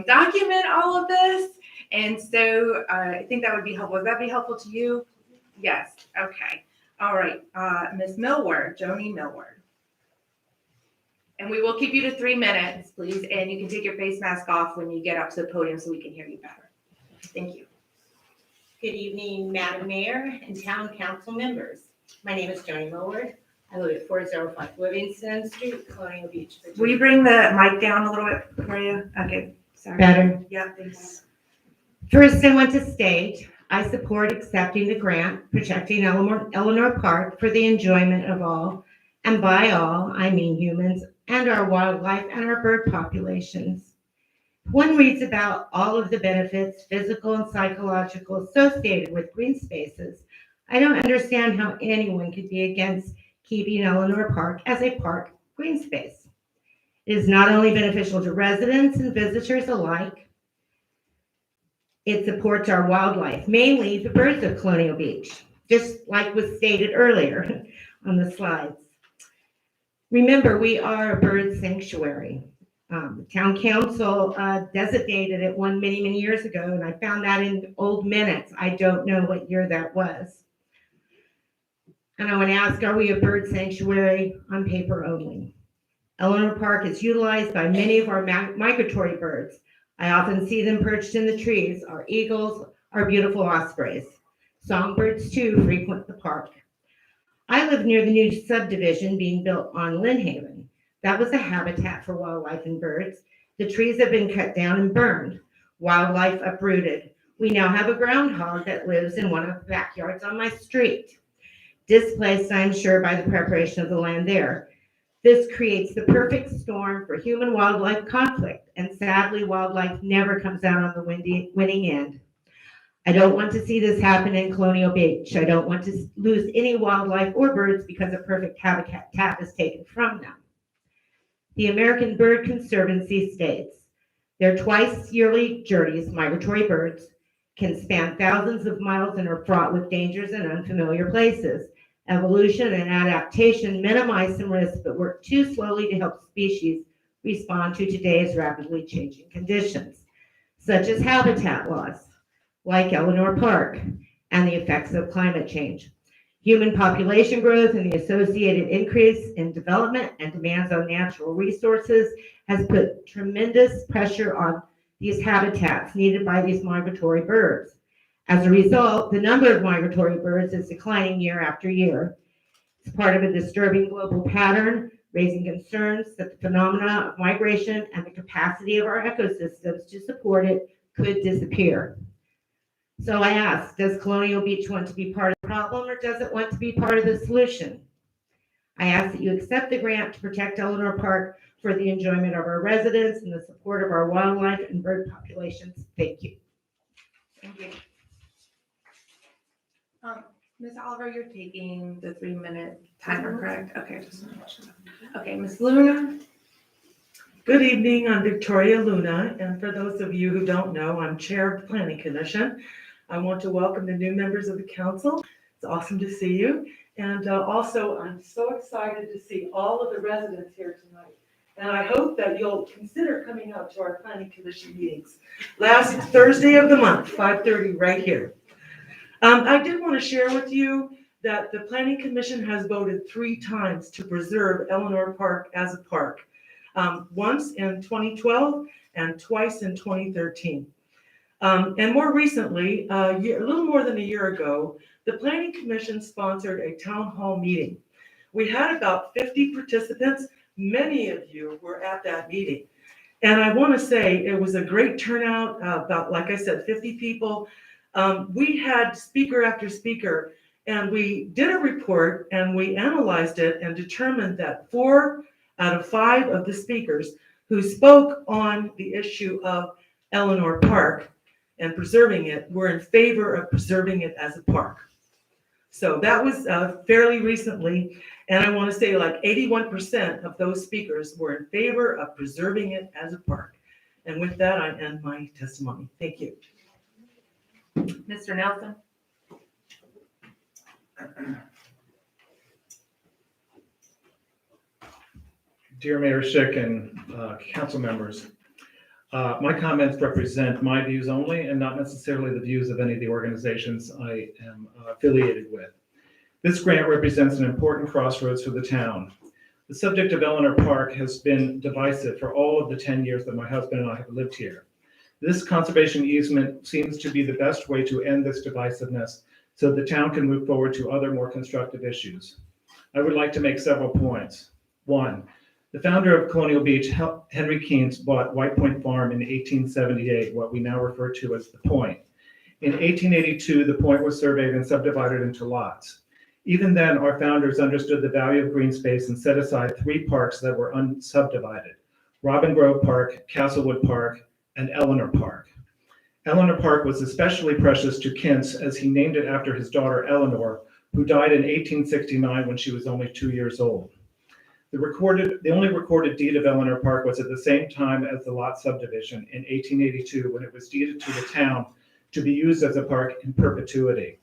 document all of this. And so I think that would be helpful. Would that be helpful to you? Yes, okay. All right, Ms. Millward, Joni Millward. And we will keep you to 3 minutes, please, and you can take your face mask off when you get up to the podium so we can hear you better. Thank you. Good evening, Madam Mayor and Town Council members. My name is Joni Millward. I live at 405 Livingston Street, Colonial Beach, Virginia. Will you bring the mic down a little bit for you? Okay, sorry. Better? Yeah, thanks. First, I want to state, I support accepting the grant protecting Eleanor Park for the enjoyment of all, and by all, I mean humans and our wildlife and our bird populations. One reads about all of the benefits, physical and psychological, associated with green spaces. I don't understand how anyone could be against keeping Eleanor Park as a park green space. It is not only beneficial to residents and visitors alike, it supports our wildlife, mainly the birds of Colonial Beach, just like was stated earlier on the slides. Remember, we are a bird sanctuary. The town council designated it one many, many years ago, and I found that in old minutes. I don't know what year that was. And I want to ask, are we a bird sanctuary on paper only? Eleanor Park is utilized by many of our migratory birds. I often see them perched in the trees, our eagles, our beautiful ospreys. Songbirds too frequent the park. I live near the new subdivision being built on Lynn Haven. That was a habitat for wildlife and birds. The trees have been cut down and burned, wildlife uprooted. We now have a groundhog that lives in one of the backyards on my street. Displaced, I'm sure, by the preparation of the land there. This creates the perfect storm for human-wildlife conflict, and sadly, wildlife never comes out on the winning end. I don't want to see this happen in Colonial Beach. I don't want to lose any wildlife or birds because a perfect habitat is taken from them. The American Bird Conservancy states, their twice yearly journeys, migratory birds, can span thousands of miles and are fraught with dangers in unfamiliar places. Evolution and adaptation minimize some risks, but work too slowly to help species respond to today's rapidly changing conditions, such as habitat loss, like Eleanor Park, and the effects of climate change. Human population growth and the associated increase in development and demands on natural resources has put tremendous pressure on these habitats needed by these migratory birds. As a result, the number of migratory birds is declining year after year. It's part of a disturbing global pattern, raising concerns that the phenomena of migration and the capacity of our ecosystems to support it could disappear. So I ask, does Colonial Beach want to be part of the problem, or does it want to be part of the solution? I ask that you accept the grant to protect Eleanor Park for the enjoyment of our residents and the support of our wildlife and bird populations. Thank you. Thank you. Ms. Oliver, you're taking the 3-minute timer, correct? Okay, just wanna make sure. Okay, Ms. Luna? Good evening, I'm Victoria Luna, and for those of you who don't know, I'm Chair of the Planning Commission. I want to welcome the new members of the council. It's awesome to see you. And also, I'm so excited to see all of the residents here tonight. And I hope that you'll consider coming out to our Planning Commission meetings. Last Thursday of the month, 5:30, right here. I did want to share with you that the Planning Commission has voted 3 times to preserve Eleanor Park as a park. Once in 2012 and twice in 2013. And more recently, a little more than a year ago, the Planning Commission sponsored a town hall meeting. We had about 50 participants. Many of you were at that meeting. And I want to say it was a great turnout, about, like I said, 50 people. We had speaker after speaker, and we did a report and we analyzed it and determined that 4 out of 5 of the speakers who spoke on the issue of Eleanor Park and preserving it were in favor of preserving it as a park. So that was fairly recently, and I want to say like 81% of those speakers were in favor of preserving it as a park. And with that, I end my testimony. Thank you. Mr. Nelson? Dear Mayor Schick and council members, my comments represent my views only and not necessarily the views of any of the organizations I am affiliated with. This grant represents an important crossroads for the town. The subject of Eleanor Park has been divisive for all of the 10 years that my husband and I have lived here. This conservation easement seems to be the best way to end this divisiveness so the town can move forward to other more constructive issues. I would like to make several points. 1, the founder of Colonial Beach, Henry Keynes, bought White Point Farm in 1878, what we now refer to as the Point. In 1882, the Point was surveyed and subdivided into lots. Even then, our founders understood the value of green space and set aside 3 parks that were unsubdivided: Robin Grove Park, Castlewood Park, and Eleanor Park. Eleanor Park was especially precious to Keynes as he named it after his daughter Eleanor, who died in 1869 when she was only 2 years old. The only recorded deed of Eleanor Park was at the same time as the lot subdivision in 1882, when it was deeded to the town to be used as a park in perpetuity.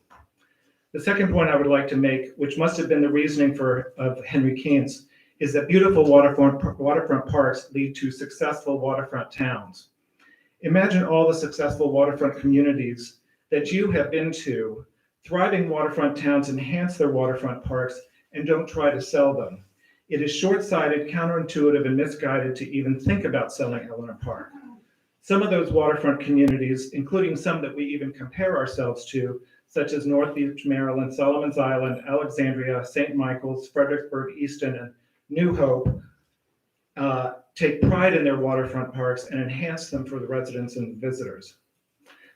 The second point I would like to make, which must have been the reasoning of Henry Keynes, is that beautiful waterfront parks lead to successful waterfront towns. Imagine all the successful waterfront communities that you have been to. Thriving waterfront towns enhance their waterfront parks and don't try to sell them. It is short-sighted, counterintuitive, and misguided to even think about selling Eleanor Park. Some of those waterfront communities, including some that we even compare ourselves to, such as North Beach, Maryland, Solomon's Island, Alexandria, St. Michael's, Fredericksburg, Easton, and New Hope, take pride in their waterfront parks and enhance them for the residents and visitors.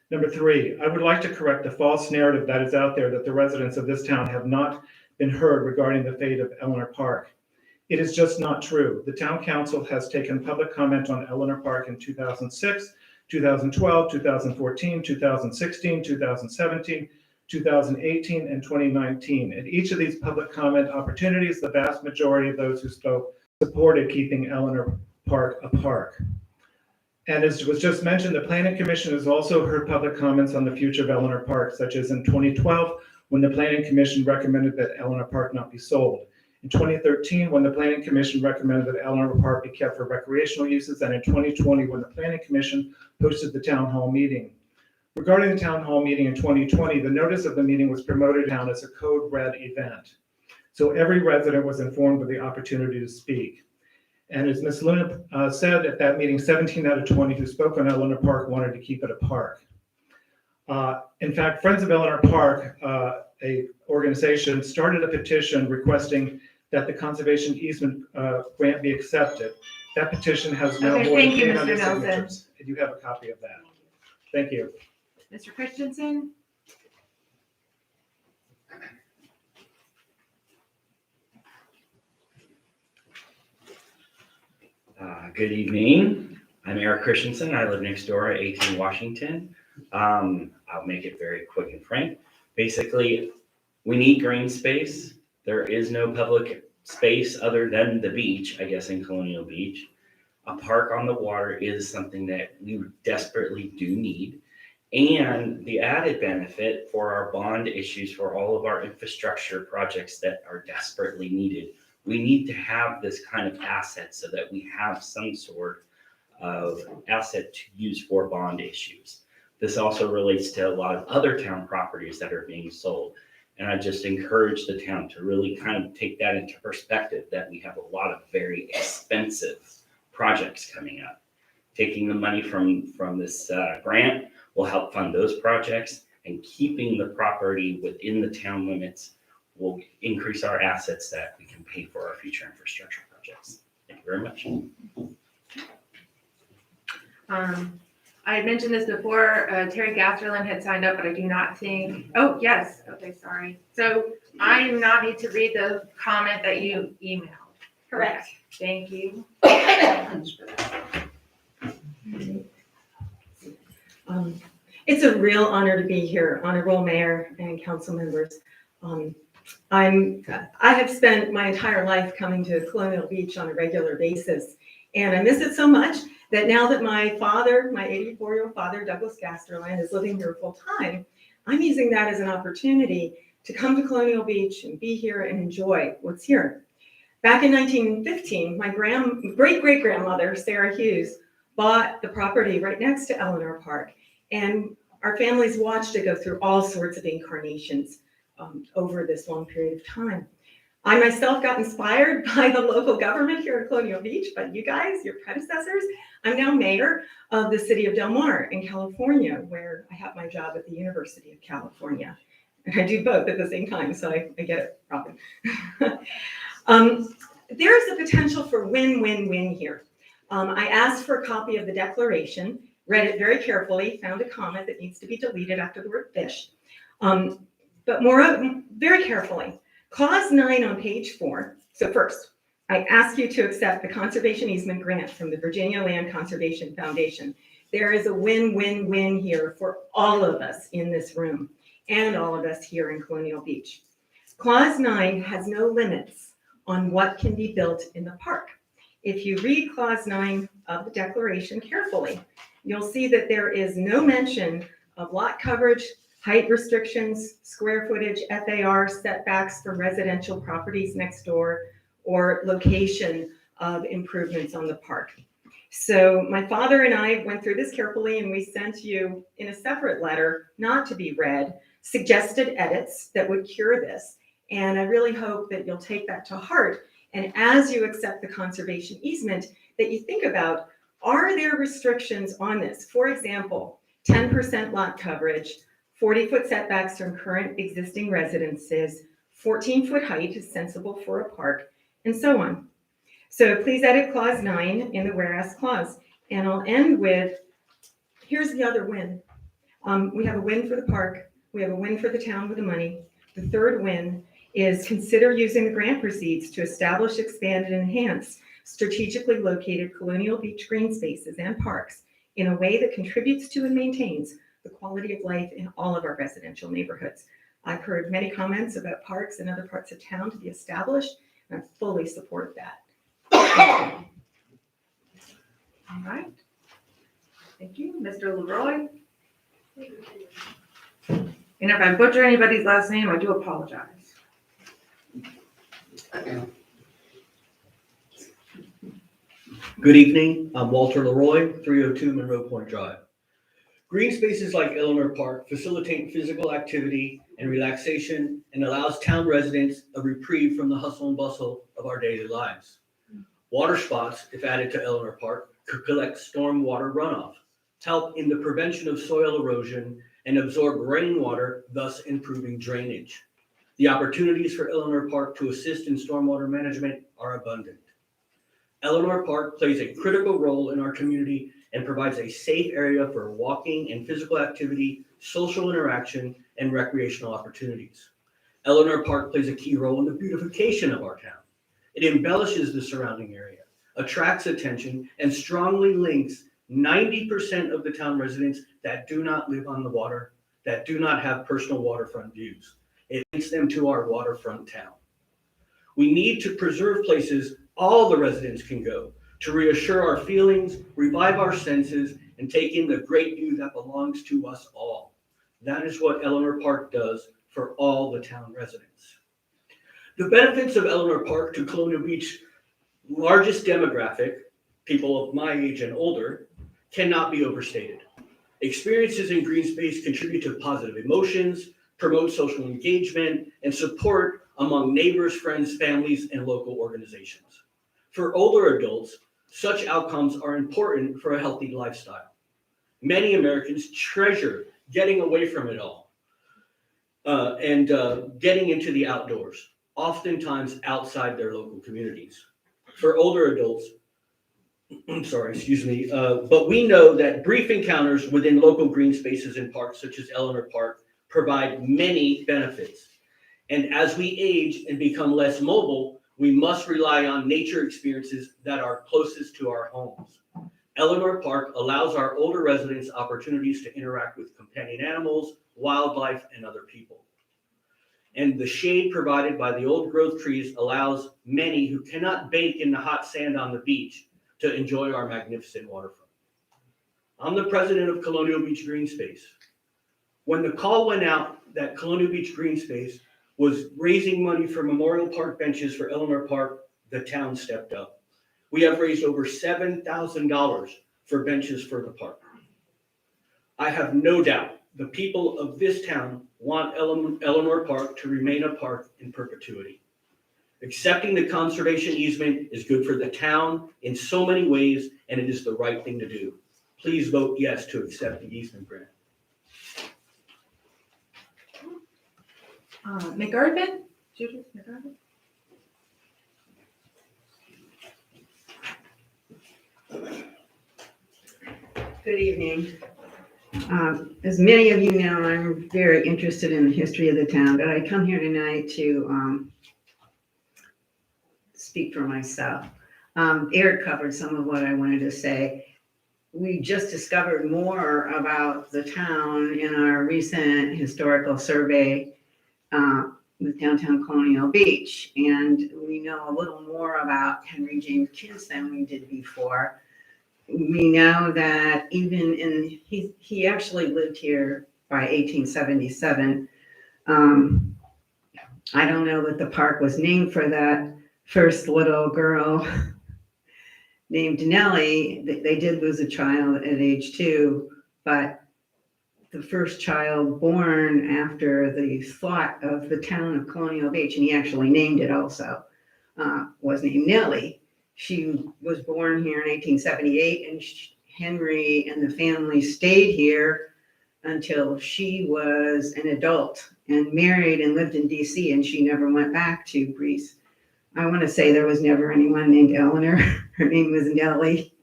Number 3, I would like to correct the false narrative that is out there that the residents of this town have not been heard regarding the fate of Eleanor Park. It is just not true. The town council has taken public comment on Eleanor Park in 2006, 2012, 2014, 2016, 2017, 2018, and 2019. At each of these public comment opportunities, the vast majority of those who spoke supported keeping Eleanor Park a park. And as was just mentioned, the Planning Commission has also heard public comments on the future of Eleanor Park, such as in 2012, when the Planning Commission recommended that Eleanor Park not be sold. In 2013, when the Planning Commission recommended that Eleanor Park be kept for recreational uses, and in 2020, when the Planning Commission hosted the town hall meeting. Regarding the town hall meeting in 2020, the notice of the meeting was promoted down as a code red event. So every resident was informed of the opportunity to speak. And as Ms. Luna said at that meeting, 17 out of 20 who spoke on Eleanor Park wanted to keep it a park. In fact, Friends of Eleanor Park, a organization, started a petition requesting that the conservation easement grant be accepted. That petition has now Okay, more than thank you, Mr. 300 Nelson. signatures. And you have a copy of that. Thank you. Mr. Christensen? Good evening. I'm Eric Christensen. I live next door at 18 Washington. I'll make it very quick and frank. Basically, we need green space. There is no public space other than the beach, I guess, in Colonial Beach. A park on the water is something that we desperately do need. And the added benefit for our bond issues for all of our infrastructure projects that are desperately needed. We need to have this kind of asset so that we have some sort of asset to use for bond issues. This also relates to a lot of other town properties that are being sold. And I just encourage the town to really kind of take that into perspective, that we have a lot of very expensive projects coming up. Taking the money from this grant will help fund those projects, and keeping the property within the town limits will increase our assets that we can pay for our future infrastructure projects. Thank you very much. I had mentioned this before, Terry Gasterlin had signed up, but I do not think, oh, yes, okay, sorry. So I do not need to read the comment that you emailed. Correct. Thank you. It's a real honor to be here, Honorable Mayor and council members. I have spent my entire life coming to Colonial Beach on a regular basis, and I miss it so much that now that my father, my 84-year-old father, Douglas Gasterland, is living here full time, I'm using that as an opportunity to come to Colonial Beach and be here and enjoy what's here. Back in 1915, my great-great-grandmother, Sarah Hughes, bought the property right next to Eleanor Park, and our families watched it go through all sorts of incarnations over this long period of time. I myself got inspired by the local government here in Colonial Beach, but you guys, your predecessors. I'm now mayor of the city of Del Mar in California, where I have my job at the University of California. And I do both at the same time, so I get it, Robin. There is a potential for win-win-win here. I asked for a copy of the declaration, read it very carefully, found a comment that needs to be deleted after the word fish. But very carefully. Clause 9 on page 4. So first, I ask you to accept the conservation easement grant from the Virginia Land Conservation Foundation. There is a win-win-win here for all of us in this room and all of us here in Colonial Beach. Clause 9 has no limits on what can be built in the park. If you read clause 9 of the declaration carefully, you'll see that there is no mention of lot coverage, height restrictions, square footage, FAR setbacks for residential properties next door, or location of improvements on the park. So my father and I went through this carefully, and we sent you in a separate letter, not to be read, suggested edits that would cure this. And I really hope that you'll take that to heart. And as you accept the conservation easement, that you think about, are there restrictions on this? For example, 10% lot coverage, 40-foot setbacks from current existing residences, 14-foot height is sensible for a park, and so on. So please edit clause 9 in the whereas clause. And I'll end with, here's the other win. We have a win for the park. We have a win for the town with the money. The third win is consider using the grant proceeds to establish, expand, and enhance strategically located Colonial Beach green spaces and parks in a way that contributes to and maintains the quality of life in all of our residential neighborhoods. I've heard many comments about parks in other parts of town to be established, and I fully support that. All right. Thank you. Mr. Leroy? And if I butcher anybody's last name, I do apologize. Good evening, I'm Walter Leroy, 302 Monroe Point Drive. Green spaces like Eleanor Park facilitate physical activity and relaxation and allows town residents a reprieve from the hustle and bustle of our daily lives. Water spots, if added to Eleanor Park, could collect stormwater runoff, help in the prevention of soil erosion, and absorb rainwater, thus improving drainage. The opportunities for Eleanor Park to assist in stormwater management are abundant. Eleanor Park plays a critical role in our community and provides a safe area for walking and physical activity, social interaction, and recreational opportunities. Eleanor Park plays a key role in the beautification of our town. It embellishes the surrounding area, attracts attention, and strongly links 90% of the town residents that do not live on the water, that do not have personal waterfront views. It links them to our waterfront town. We need to preserve places all the residents can go to reassure our feelings, revive our senses, and take in the great view that belongs to us all. That is what Eleanor Park does for all the town residents. The benefits of Eleanor Park to Colonial Beach largest demographic, people of my age and older, cannot be overstated. Experiences in green space contribute to positive emotions, promote social engagement, and support among neighbors, friends, families, and local organizations. For older adults, such outcomes are important for a healthy lifestyle. Many Americans treasure getting away from it all and getting into the outdoors, oftentimes outside their local communities. For older adults, but we know that brief encounters within local green spaces and parks such as Eleanor Park provide many benefits. And as we age and become less mobile, we must rely on nature experiences that are closest to our homes. Eleanor Park allows our older residents opportunities to interact with companion animals, wildlife, and other people. And the shade provided by the old growth trees allows many who cannot bake in the hot sand on the beach to enjoy our magnificent waterfront. I'm the president of Colonial Beach Green Space. When the call went out that Colonial Beach Green Space was raising money for Memorial Park benches for Eleanor Park, the town stepped up. We have raised over $7,000 for benches for the park. I have no doubt the people of this town want Eleanor Park to remain a park in perpetuity. Accepting the conservation easement is good for the town in so many ways, and it is the right thing to do. Please vote yes to accept the easement grant. McGarvin? Judith McGarvin? Good evening. As many of you know, I'm very interested in the history of the town, but I come here tonight to speak for myself. Eric covered some of what I wanted to say. We just discovered more about the town in our recent historical survey with downtown Colonial Beach, and we know a little more about Henry James Kiss than we did before. We know that even in, he actually lived here by 1877. I don't know that the park was named for that first little girl named Nellie. They did lose a child at age 2, but the first child born after the thought of the town of Colonial Beach, and he actually named it also, was named Nellie. She was born here in 1878, and Henry and the family stayed here until she was an adult and married and lived in DC, and she never went back to Greece. I want to say there was never anyone named Eleanor. Her name was Nellie.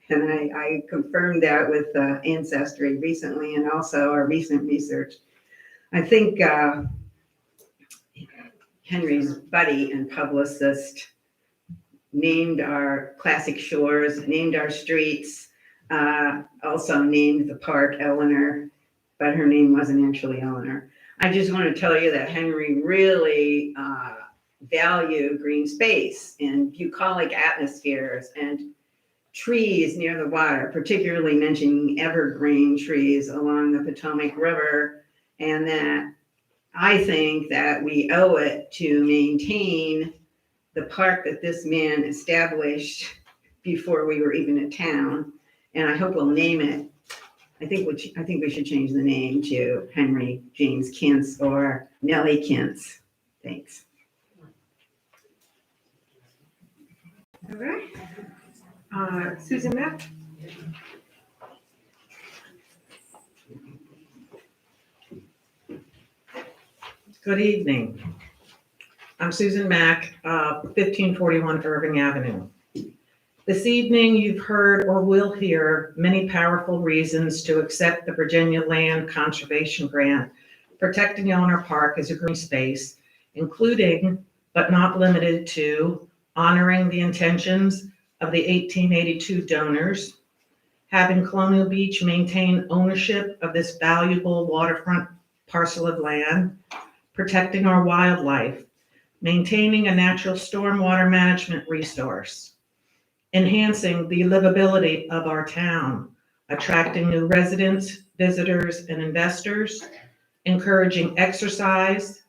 And I confirmed that with Ancestry recently and also our recent research. I think Henry's buddy and publicist named our classic shores, named our streets, also named the park Eleanor, but her name wasn't actually Eleanor. I just want to tell you that Henry really valued green space and bucolic atmospheres and trees near the water, particularly mentioning evergreen trees along the Potomac River, and that I think that we owe it to maintain the park that this man established before we were even a town, and I hope we'll name it. I think we should change the name to Henry James Kintz or Nellie Kintz. Thanks. All right. Susan Mack. Good evening. I'm Susan Mack, 1541 Irving Avenue. This evening, you've heard or will hear many powerful reasons to accept the Virginia Land Conservation Grant, protecting Eleanor Park as a green space, including, but not limited to, honoring the intentions of the 1882 donors, having Colonial Beach maintain ownership of this valuable waterfront parcel of land, protecting our wildlife, maintaining a natural stormwater management resource, enhancing the livability of our town, attracting new residents, visitors, and investors, encouraging exercise,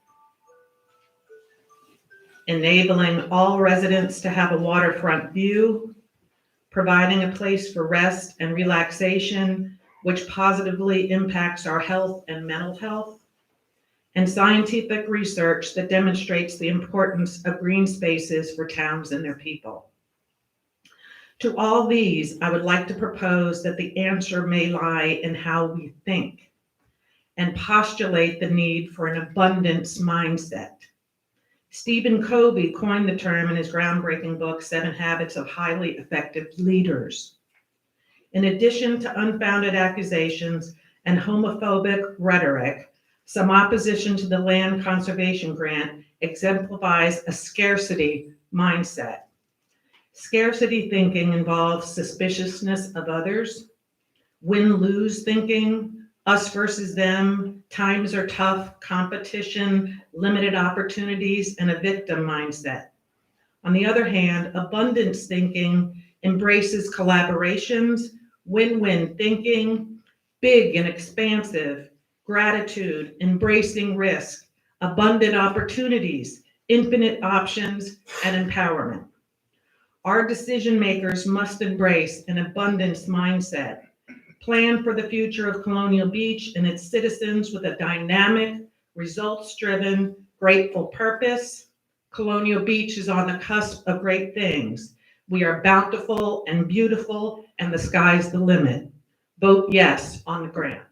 enabling all residents to have a waterfront view, providing a place for rest and relaxation, which positively impacts our health and mental health, and scientific research that demonstrates the importance of green spaces for towns and their people. To all these, I would like to propose that the answer may lie in how we think and postulate the need for an abundance mindset. Stephen Covey coined the term in his groundbreaking book, 7 Habits of Highly Effective Leaders. In addition to unfounded accusations and homophobic rhetoric, some opposition to the Land Conservation Grant exemplifies a scarcity mindset. Scarcity thinking involves suspiciousness of others, win-lose thinking, us versus them, times are tough, competition, limited opportunities, and a victim mindset. On the other hand, abundance thinking embraces collaborations, win-win thinking, big and expansive, gratitude, embracing risk, abundant opportunities, infinite options, and empowerment. Our decision makers must embrace an abundance mindset, plan for the future of Colonial Beach and its citizens with a dynamic, results-driven, grateful purpose. Colonial Beach is on the cusp of great things. We are bountiful and beautiful, and the sky's the limit. Vote yes on the grant.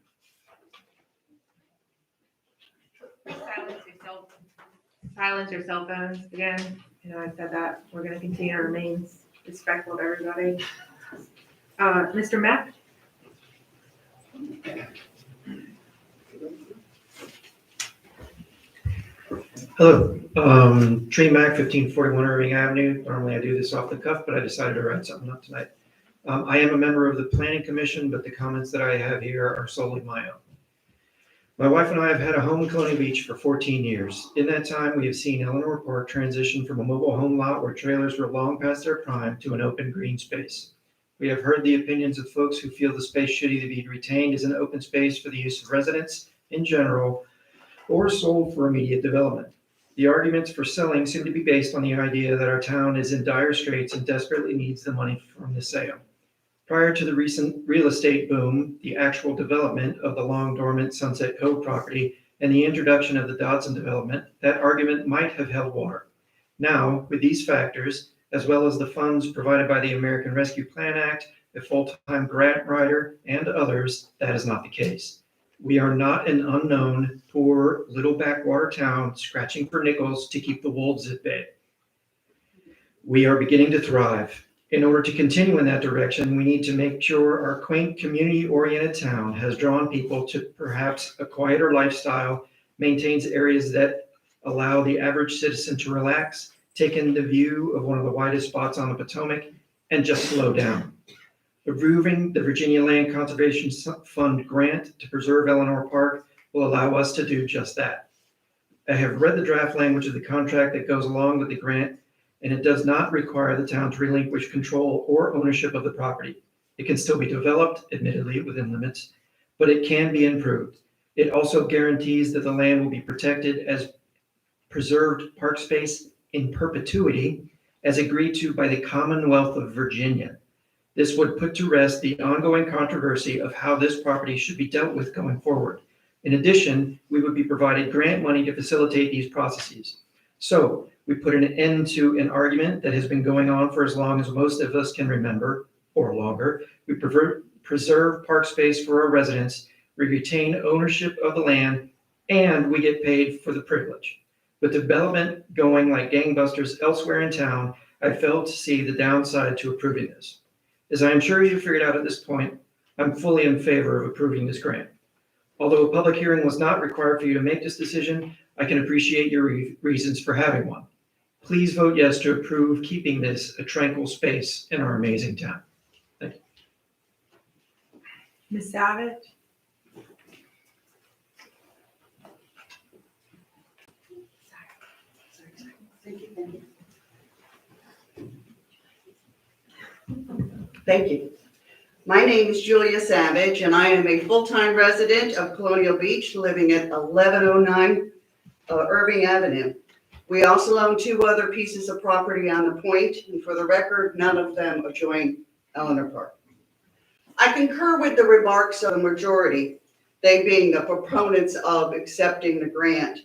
Silence your cell phones again. You know, I said that. We're going to continue to remain respectful of everybody. Mr. Mack? Hello, Trey Mack, 1541 Irving Avenue. Normally I do this off the cuff, but I decided to write something up tonight. I am a member of the Planning Commission, but the comments that I have here are solely my own. My wife and I have had a home in Colonial Beach for 14 years. In that time, we have seen Eleanor Park transition from a mobile home lot where trailers were long past their prime to an open green space. We have heard the opinions of folks who feel the space should either be retained as an open space for the use of residents in general or sold for immediate development. The arguments for selling seem to be based on the idea that our town is in dire straits and desperately needs the money from the sale. Prior to the recent real estate boom, the actual development of the long dormant Sunset Cove property, and the introduction of the Dodson development, that argument might have held water. Now, with these factors, as well as the funds provided by the American Rescue Plan Act, a full-time grant writer, and others, that is not the case. We are not an unknown, poor, little backwater town scratching for nickels to keep the wolves at bay. We are beginning to thrive. In order to continue in that direction, we need to make sure our quaint, community-oriented town has drawn people to perhaps a quieter lifestyle, maintains areas that allow the average citizen to relax, take in the view of one of the widest spots on the Potomac, and just slow down. Approving the Virginia Land Conservation Fund grant to preserve Eleanor Park will allow us to do just that. I have read the draft language of the contract that goes along with the grant, and it does not require the town to relinquish control or ownership of the property. It can still be developed, admittedly within limits, but it can be improved. It also guarantees that the land will be protected as preserved park space in perpetuity, as agreed to by the Commonwealth of Virginia. This would put to rest the ongoing controversy of how this property should be dealt with going forward. In addition, we would be provided grant money to facilitate these processes. So we put an end to an argument that has been going on for as long as most of us can remember, or longer. We preserve park space for our residents, we retain ownership of the land, and we get paid for the privilege. With development going like gangbusters elsewhere in town, I failed to see the downside to approving this. As I am sure you've figured out at this point, I'm fully in favor of approving this grant. Although a public hearing was not required for you to make this decision, I can appreciate your reasons for having one. Please vote yes to approve keeping this a tranquil space in our amazing town. Thank you. Ms. Savage? Thank you. My name is Julia Savage, and I am a full-time resident of Colonial Beach, living at 1109 Irving Avenue. We also own 2 other pieces of property on the point, and for the record, none of them adjoin Eleanor Park. I concur with the remarks of the majority, they being the proponents of accepting the grant,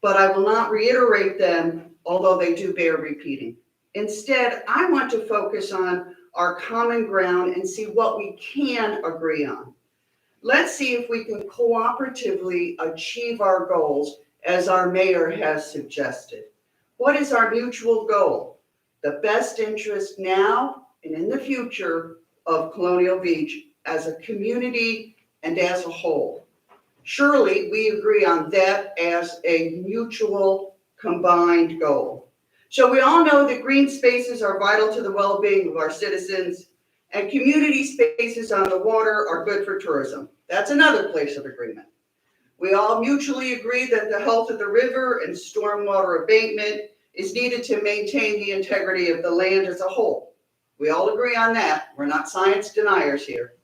but I will not reiterate them, although they do bear repeating. Instead, I want to focus on our common ground and see what we can agree on. Let's see if we can cooperatively achieve our goals as our mayor has suggested. What is our mutual goal? The best interest now and in the future of Colonial Beach as a community and as a whole. Surely we agree on that as a mutual combined goal. So we all know that green spaces are vital to the well-being of our citizens, and community spaces on the water are good for tourism. That's another place of agreement. We all mutually agree that the health of the river and stormwater abatement is needed to maintain the integrity of the land as a whole. We all agree on that. We're not science deniers here.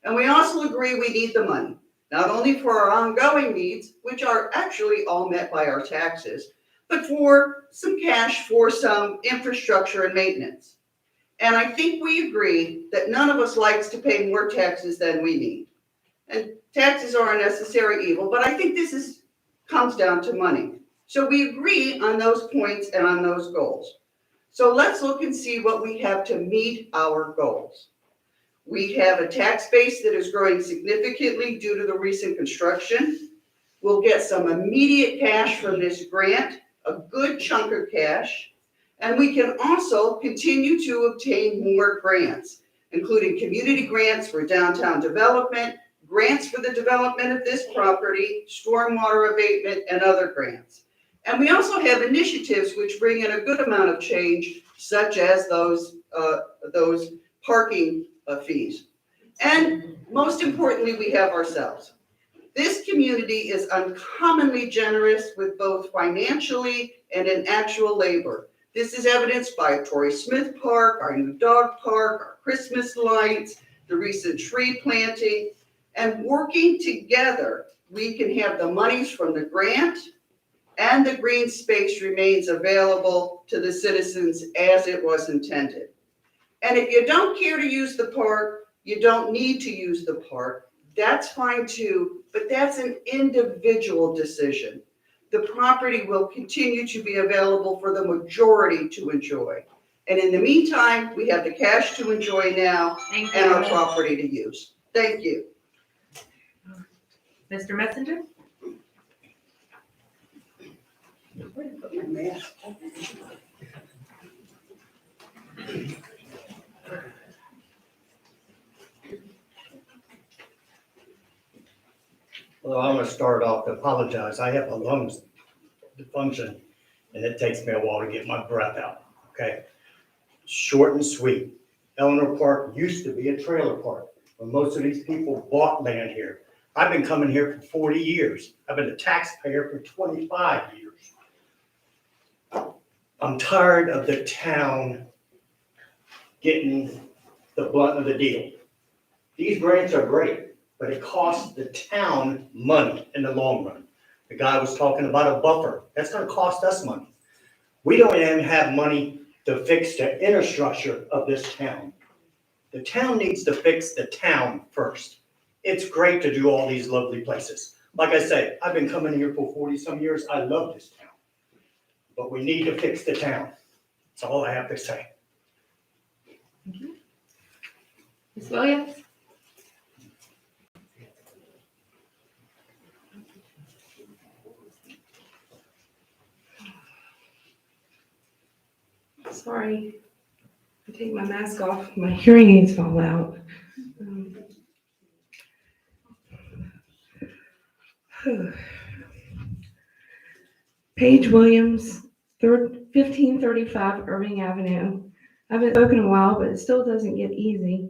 And we also agree we need the money, not only for our ongoing needs, which are actually all met by our taxes, but for some cash for some infrastructure and maintenance. And I think we agree that none of us likes to pay more taxes than we need. And taxes are a necessary evil, but I think this comes down to money. So we agree on those points and on those goals. So let's look and see what we have to meet our goals. We have a tax base that is growing significantly due to the recent construction. We'll get some immediate cash from this grant, a good chunk of cash, and we can also continue to obtain more grants, including community grants for downtown development, grants for the development of this property, stormwater abatement, and other grants. And we also have initiatives which bring in a good amount of change, such as those parking fees. And most importantly, we have ourselves. This community is uncommonly generous with both financially and in actual labor. This is evidenced by Torrey Smith Park, our new dog park, our Christmas lights, the recent tree planting, and working together, we can have the monies from the grant, and the green space remains available to the citizens as it was intended. And if you don't care to use the park, you don't need to use the park, that's fine too, but that's an individual decision. The property will continue to be available for the majority to enjoy. And in the meantime, we have the cash to enjoy now Thank and our you. property to use. Thank you. Mr. Messenger? Where did I put my mask? Well, I'm gonna start off, to apologize, I have a lungs dysfunction, and it takes me a while to get my breath out, okay? Short and sweet. Eleanor Park used to be a trailer park, when most of these people bought land here. I've been coming here for 40 years. I've been a taxpayer for 25 years. I'm tired of the town getting the blunt of the deal. These grants are great, but it costs the town money in the long run. The guy was talking about a buffer. That's gonna cost us money. We don't even have money to fix the infrastructure of this town. The town needs to fix the town first. It's great to do all these lovely places. Like I say, I've been coming here for 40-some years. I love this town. But we need to fix the town. That's all I have to say. Ms. Williams? Sorry, I take my mask off, my hearing aids fall out. Paige Williams, 1535 Irving Avenue. I haven't spoken in a while, but it still doesn't get easy.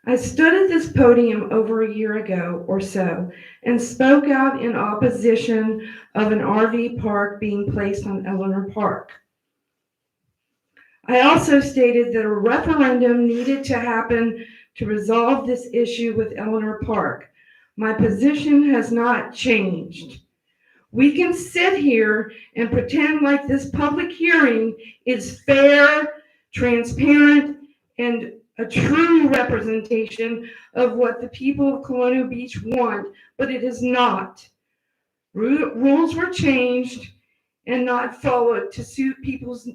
I stood at this podium over a year ago or so and spoke out in opposition of an RV park being placed on Eleanor Park. I also stated that a referendum needed to happen to resolve this issue with Eleanor Park. My position has not changed. We can sit here and pretend like this public hearing is fair, transparent, and a true representation of what the people of Colonial Beach want, but it is not. Rules were changed and not followed to suit people's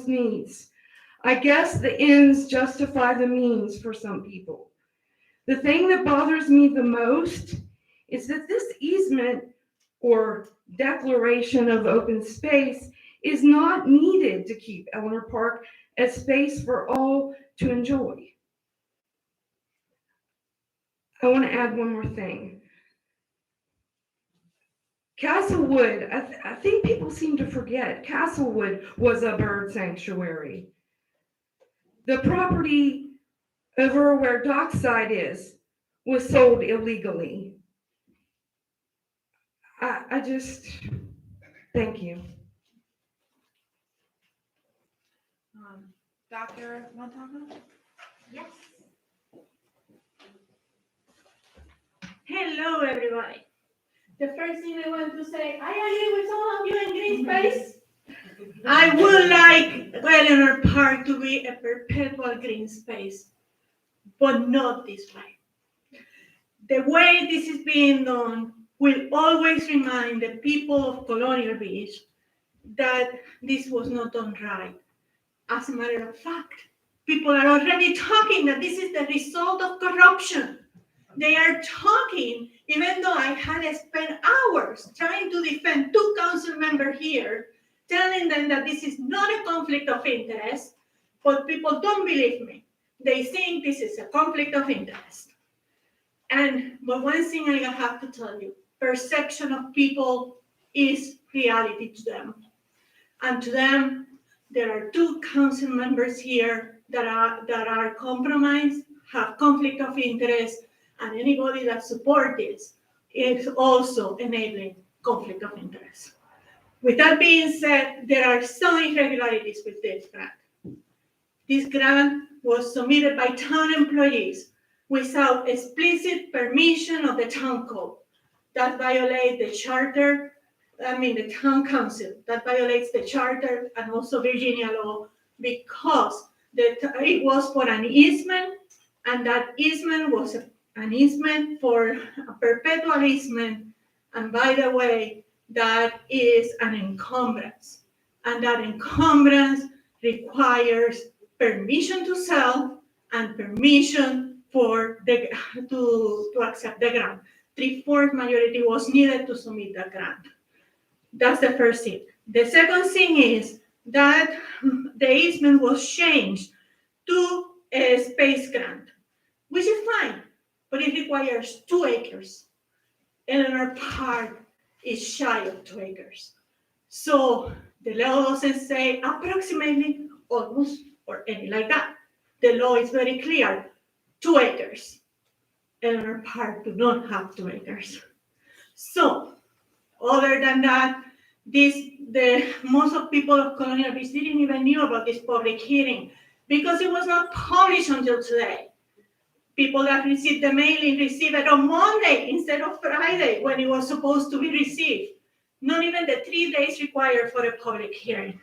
needs. I guess the ends justify the means for some people. The thing that bothers me the most is that this easement or declaration of open space is not needed to keep Eleanor Park a space for all to enjoy. I want to add one more thing. Castlewood, I think people seem to forget, Castlewood was a bird sanctuary. The property over where Dockside is was sold illegally. I just, thank you. Dr. Montalvo? Yes. Hello, everybody. The first thing I want to say, I agree with all of you in green space. I would like Eleanor Park to be a perpetual green space, but not this way. The way this is being done will always remind the people of Colonial Beach that this was not done right. As a matter of fact, people are already talking that this is the result of corruption. They are talking, even though I had spent hours trying to defend 2 council members here, telling them that this is not a conflict of interest, but people don't believe me. They think this is a conflict of interest. But one thing I have to tell you, perception of people is reality to them. And to them, there are 2 council members here that are compromised, have conflict of interest, and anybody that supports this is also enabling conflict of interest. With that being said, there are some irregularities with this grant. This grant was submitted by town employees without explicit permission of the town code. That violates the charter, the town council, that violates the charter and also Virginia law because it was for an easement, and that easement was an easement for a perpetual easement. And by the way, that is an encumbrance, and that encumbrance requires permission to sell and permission for to accept the grant. 3/4 majority was needed to submit the grant. That's the first thing. The second thing is that the easement was changed to a space grant, which is fine, but it requires 2 acres. Eleanor Park is shy of 2 acres. So the law doesn't say approximately, almost, or anything like that. The law is very clear, 2 acres. Eleanor Park do not have 2 acres. So other than that, most of people of Colonial Beach didn't even knew about this public hearing because it was not published until today. People that received the mailing received it on Monday instead of Friday when it was supposed to be received. Not even the 3 days required for a public hearing.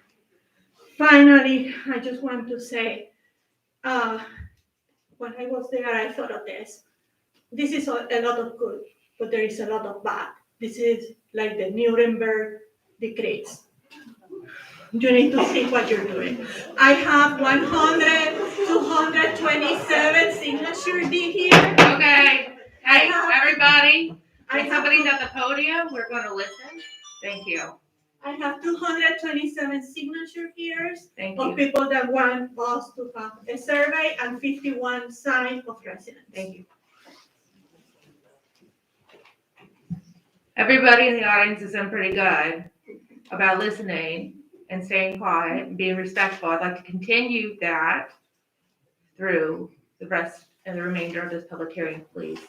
Finally, I just want to say, when I was there, I thought of this. This is a lot of good, but there is a lot of bad. This is like the Nuremberg decrees. You need to see what you're doing. I have 227 signatures here. Okay, hey, everybody, I if somebody's at the podium, we're gonna listen. Thank you. I have 227 signature here Thank of you. people that want us to have a survey and 51 signs of residents. Thank you. Everybody in the audience has been pretty good about listening and staying quiet and being respectful. I'd like to continue that through the rest and the remainder of this public hearing, please.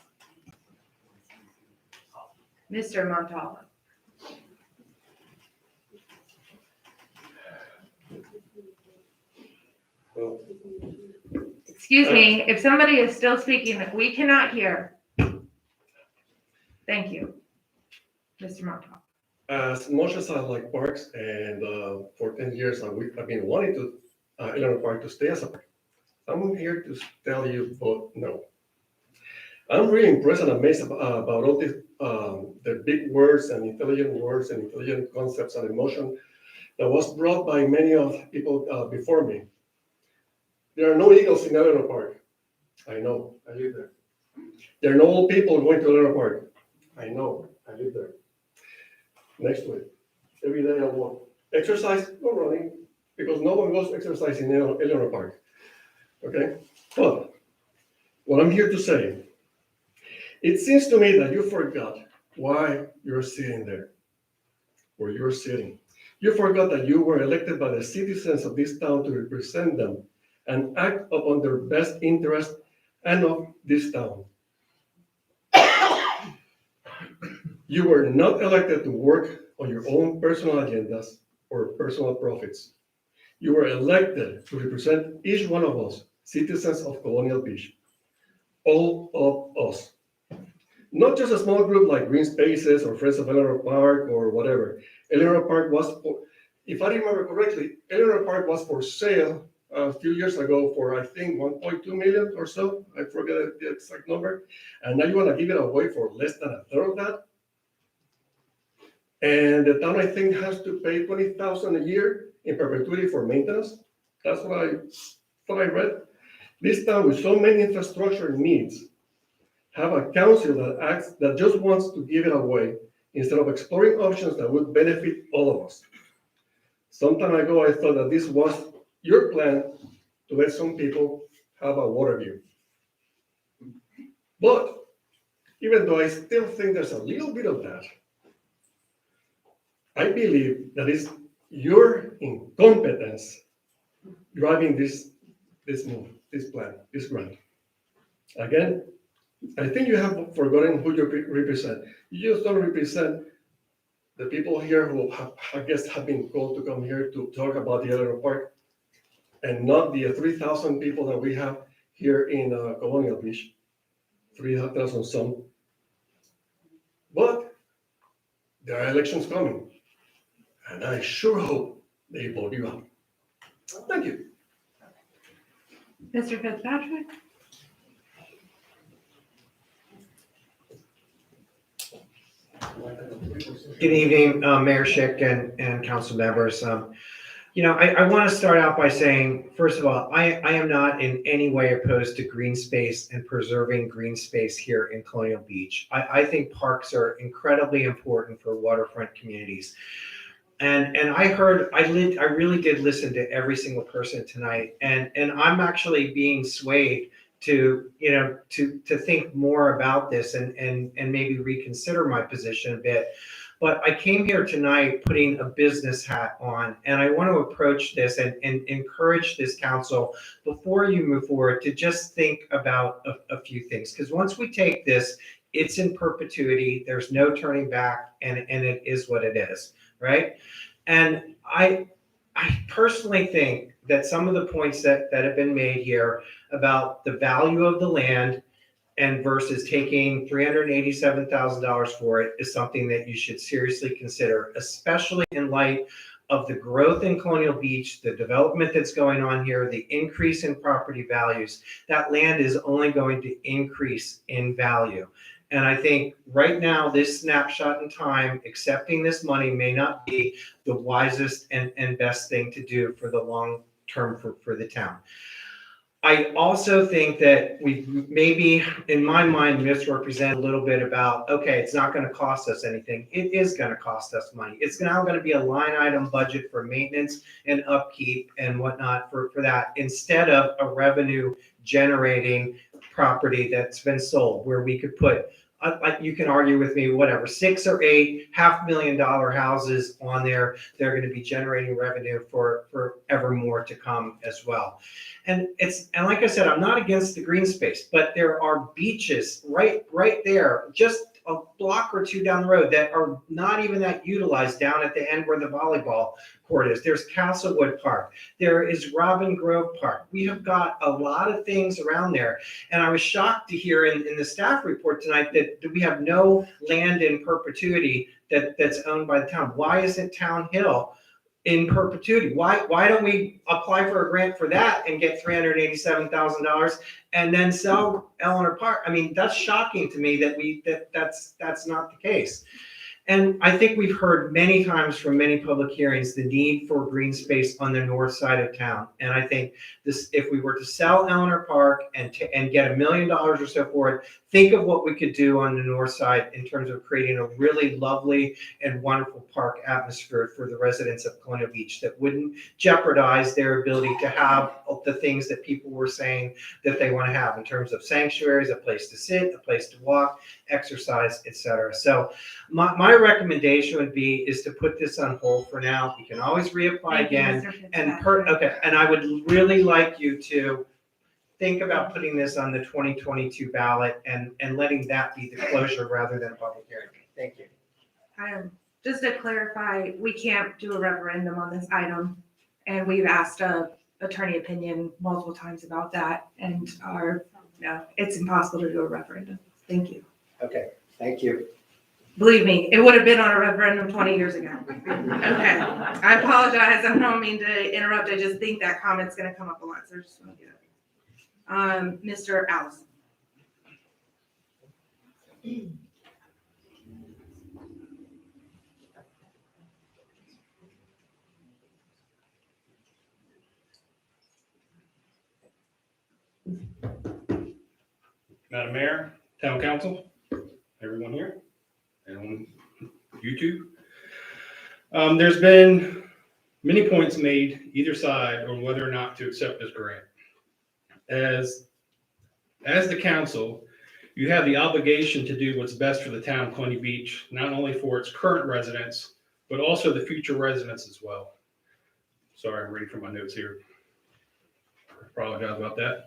Mr. Montalvo. Excuse me, if somebody is still speaking, we cannot hear. Thank you. Mr. Montalvo. As much as I like parks, and for 10 years I've been wanting to Eleanor Park to stay as a park. I'm here to tell you both no. I'm really impressed and amazed about all this, the big words and intelligent concepts and emotion that was brought by many of people before me. There are no eagles in Eleanor Park. I know, I live there. There are no old people going to Eleanor Park. I know, I live there. Next to it. Every day I walk. Exercise, no running, because no one goes exercising in Eleanor Park. Okay? But what I'm here to say, it seems to me that you forgot why you're sitting there, where you're sitting. You forgot that you were elected by the citizens of this town to represent them and act upon their best interest and of this town. You were not elected to work on your own personal agendas or personal profits. You were elected to represent each one of us, citizens of Colonial Beach, all of us. Not just a small group like Green Spaces or Friends of Eleanor Park or whatever. Eleanor Park was, if I remember correctly, Eleanor Park was for sale a few years ago for, I think, 1.2 million or so. I forget the exact number. And now you want to give it away for less than a third of that? And the town, I think, has to pay $20,000 a year in perpetuity for maintenance. That's what I read. This town with so many infrastructure needs have a council that just wants to give it away instead of exploring options that would benefit all of us. Some time ago, I thought that this was your plan to let some people have a water view. But even though I still think there's a little bit of that, I believe that it's your incompetence driving this move, this plan, this grant. Again, I think you have forgotten who you represent. You just don't represent the people here who I guess have been called to come here to talk about the Eleanor Park, and not the 3,000 people that we have here in Colonial Beach. 3,000 some. But there are elections coming, and I sure hope they vote you out. Thank you. Mr. Fitzpatrick? Good evening, Mayor Schick and council members. I want to start out by saying, first of all, I am not in any way opposed to green space and preserving green space here in Colonial Beach. I think parks are incredibly important for waterfront communities. And I really did listen to every single person tonight, and I'm actually being swayed to think more about this and maybe reconsider my position a bit. But I came here tonight putting a business hat on, and I want to approach this and encourage this council before you move forward to just think about a few things. Because once we take this, it's in perpetuity, there's no turning back, and it is what it is, right? And I personally think that some of the points that have been made here about the value of the land and versus taking $387,000 for it is something that you should seriously consider, especially in light of the growth in Colonial Beach, the development that's going on here, the increase in property values. That land is only going to increase in value. And I think right now, this snapshot in time, accepting this money may not be the wisest and best thing to do for the long term for the town. I also think that we maybe, in my mind, misrepresent a little bit about, okay, it's not going to cost us anything. It is going to cost us money. It's now going to be a line item budget for maintenance and upkeep and whatnot for that, instead of a revenue generating property that's been sold where we could put, you can argue with me, whatever, 6 or 8 $500,000 houses on there. They're going to be generating revenue for ever more to come as well. And like I said, I'm not against the green space, but there are beaches right there, just a block or two down the road, that are not even that utilized down at the end where the volleyball court is. There's Castlewood Park. There is Robin Grove Park. We have got a lot of things around there. And I was shocked to hear in the staff report tonight that we have no land in perpetuity that's owned by the town. Why isn't Town Hill in perpetuity? Why don't we apply for a grant for that and get $387,000 and then sell Eleanor Park? I mean, that's shocking to me that's not the case. And I think we've heard many times from many public hearings the need for green space on the north side of town. And I think this, if we were to sell Eleanor Park and get $1 million or so for it, think of what we could do on the north side in terms of creating a really lovely and wonderful park atmosphere for the residents of Colonial Beach that wouldn't jeopardize their ability to have the things that people were saying that they want to have in terms of sanctuaries, a place to sit, a place to walk, exercise, etc. So my recommendation would be is to put this on hold for now. You can always reapply again. And I would really like you to think about putting this on the 2022 ballot and letting that be the closure rather than a public hearing. Thank you. Just to clarify, we can't do a referendum on this item, and we've asked a attorney opinion multiple times about that, and it's impossible to do a referendum. Thank you. Okay, thank you. Believe me, it would have been on a referendum 20 years ago. Okay, I apologize. I don't mean to interrupt. I just think that comment's going to come up a lot, so I just want to get it. Mr. Allison. Madam Mayor, Town Council, everyone here, and on YouTube. There's been many points made either side on whether or not to accept this grant. As the council, you have the obligation to do what's best for the town of Colonial Beach, not only for its current residents, but also the future residents as well. Sorry, I'm reading from my notes here. I apologize about that.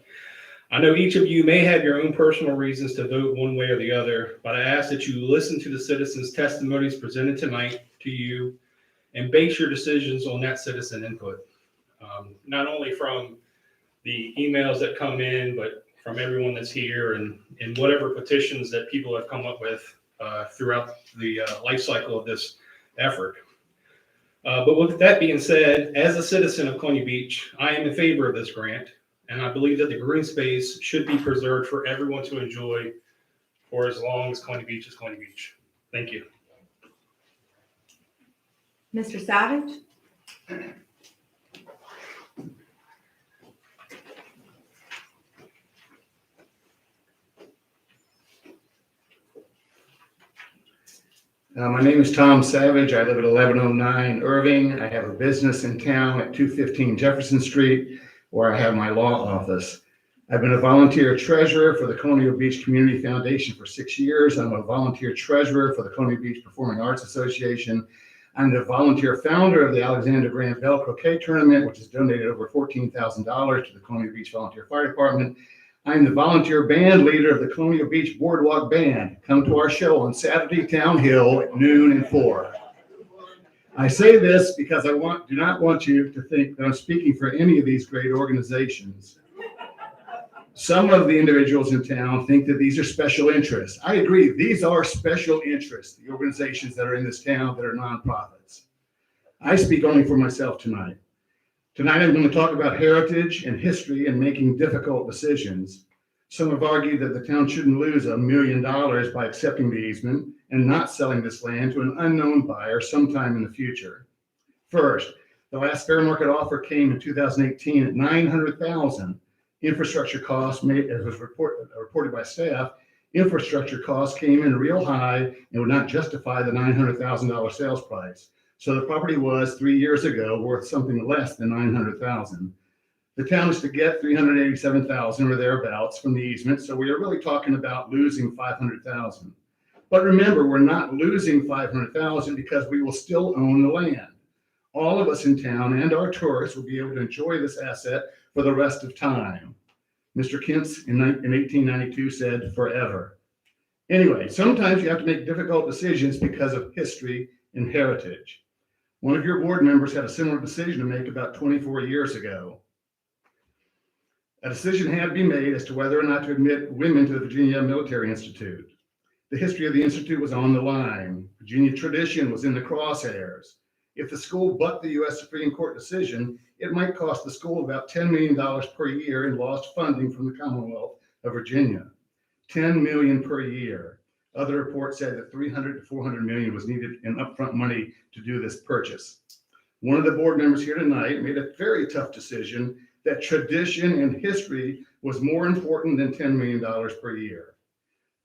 I know each of you may have your own personal reasons to vote one way or the other, but I ask that you listen to the citizens' testimonies presented tonight to you and base your decisions on that citizen input. Not only from the emails that come in, but from everyone that's here and whatever petitions that people have come up with throughout the life cycle of this effort. But with that being said, as a citizen of Colonial Beach, I am in favor of this grant, and I believe that the green space should be preserved for everyone to enjoy for as long as Colonial Beach is Colonial Beach. Thank you. Mr. Savage? My name is Tom Savage. I live at 1109 Irving. I have a business in town at 215 Jefferson Street, where I have my law office. I've been a volunteer treasurer for the Colonial Beach Community Foundation for 6 years. I'm a volunteer treasurer for the Colonial Beach Performing Arts Association. I'm the volunteer founder of the Alexander Graham Bell Croquet Tournament, which has donated over $14,000 to the Colonial Beach Volunteer Fire Department. I'm the volunteer band leader of the Colonial Beach Boardwalk Band. Come to our show on Saturday, Town Hill at noon and 4. I say this because I do not want you to think that I'm speaking for any of these great organizations. Some of the individuals in town think that these are special interests. I agree, these are special interests, the organizations that are in this town that are nonprofits. I speak only for myself tonight. Tonight I'm going to talk about heritage and history and making difficult decisions. Some have argued that the town shouldn't lose $1 million by accepting the easement and not selling this land to an unknown buyer sometime in the future. First, the last fair market offer came in 2018 at $900,000. Infrastructure costs, as was reported by staff, infrastructure costs came in real high and would not justify the $900,000 sales price. So the property was 3 years ago worth something less than $900,000. The town is to get $387,000 or thereabouts from the easement, so we are really talking about losing $500,000. But remember, we're not losing $500,000 because we will still own the land. All of us in town and our tourists will be able to enjoy this asset for the rest of time. Mr. Kintz in 1892 said, forever. Anyway, sometimes you have to make difficult decisions because of history and heritage. One of your board members had a similar decision to make about 24 years ago. A decision had to be made as to whether or not to admit women to the Virginia Military Institute. The history of the Institute was on the line. Virginia tradition was in the crosshairs. If the school bucked the U.S. Supreme Court decision, it might cost the school about $10 million per year in lost funding from the Commonwealth of Virginia. $10 million per year. Other reports said that $300 to $400 million was needed in upfront money to do this purchase. One of the board members here tonight made a very tough decision that tradition and history was more important than $10 million per year.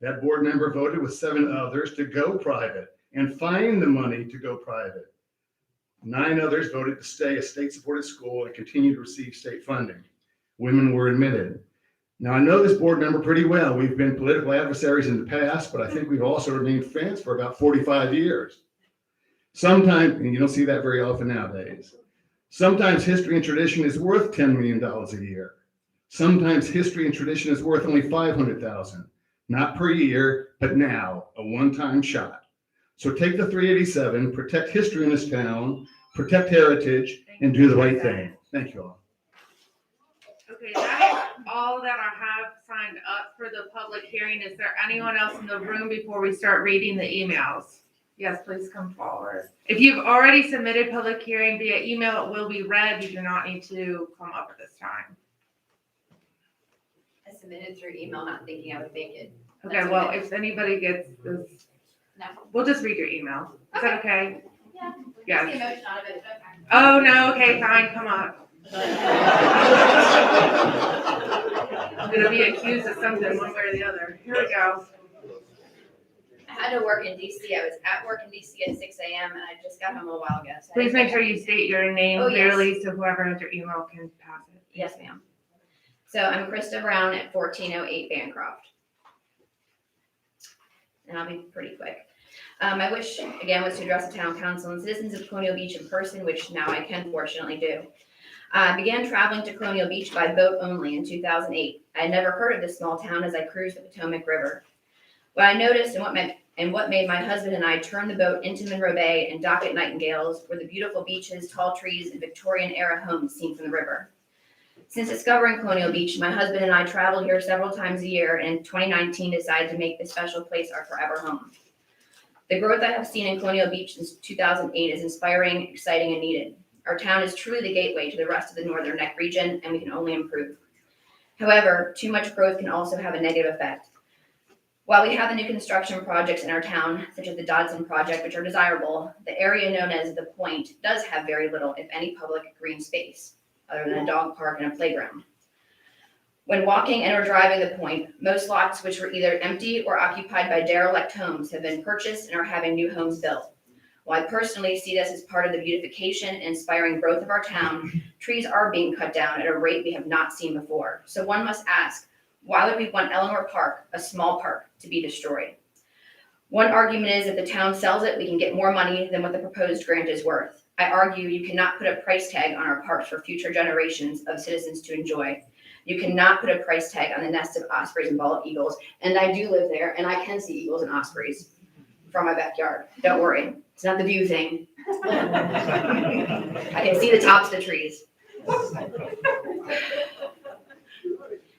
That board member voted with 7 others to go private and find the money to go private. 9 others voted to stay a state-supported school and continue to receive state funding. Women were admitted. Now, I know this board member pretty well. We've been political adversaries in the past, but I think we've also remained friends for about 45 years. Sometimes, and you don't see that very often nowadays, sometimes history and tradition is worth $10 million a year. Sometimes history and tradition is worth only $500,000, not per year, but now, a one-time shot. So take the 387, protect history in this town, protect heritage, and do the right thing. Thank you all. Okay, that is all that I have signed up for the public hearing. Is there anyone else in the room before we start reading the emails? Yes, please come forward. If you've already submitted public hearing via email, it will be read. You do not need to come up at this time. I submitted through email, not thinking I would make it. Okay, That's well, okay. if anybody gets this, No. we'll just read your email. Is that okay? Yeah. Yes. The emotion out of it, but okay. Oh, no, okay, fine, come up. I'm gonna be accused of something one way or the other. Here we go. I had to work in DC. I was at work in DC at 6 a.m. and I just got home a while ago. So I Please didn't make get sure back. you state your name Oh, yes. clearly so whoever has your email can pass it. Yes, ma'am. So I'm Krista Brown at 1408 Bancroft. And I'll be pretty quick. My wish, again, was to address the town council and citizens of Colonial Beach in person, which now I can fortunately do. I began traveling to Colonial Beach by boat only in 2008. I had never heard of this small town as I cruised the Potomac River. What I noticed and what made my husband and I turn the boat into Monroe Bay and dock at Nightingales were the beautiful beaches, tall trees, and Victorian-era homes seen from the river. Since discovering Colonial Beach, my husband and I travel here several times a year, and in 2019 decided to make this special place our forever home. The growth I have seen in Colonial Beach since 2008 is inspiring, exciting, and needed. Our town is truly the gateway to the rest of the Northern Neck region, and we can only improve. However, too much growth can also have a negative effect. While we have the new construction projects in our town, such as the Dodson project, which are desirable, the area known as The Point does have very little, if any, public green space, other than a dog park and a playground. When walking and or driving The Point, most lots which were either empty or occupied by derelict homes have been purchased and are having new homes built. While I personally see this as part of the beautification and inspiring growth of our town, trees are being cut down at a rate we have not seen before. So one must ask, why would we want Eleanor Park, a small park, to be destroyed? One argument is if the town sells it, we can get more money than what the proposed grant is worth. I argue you cannot put a price tag on our parks for future generations of citizens to enjoy. You cannot put a price tag on the nests of ospreys and bald eagles. And I do live there, and I can see eagles and ospreys from my backyard. Don't worry, it's not the view thing. I can see the tops of the trees.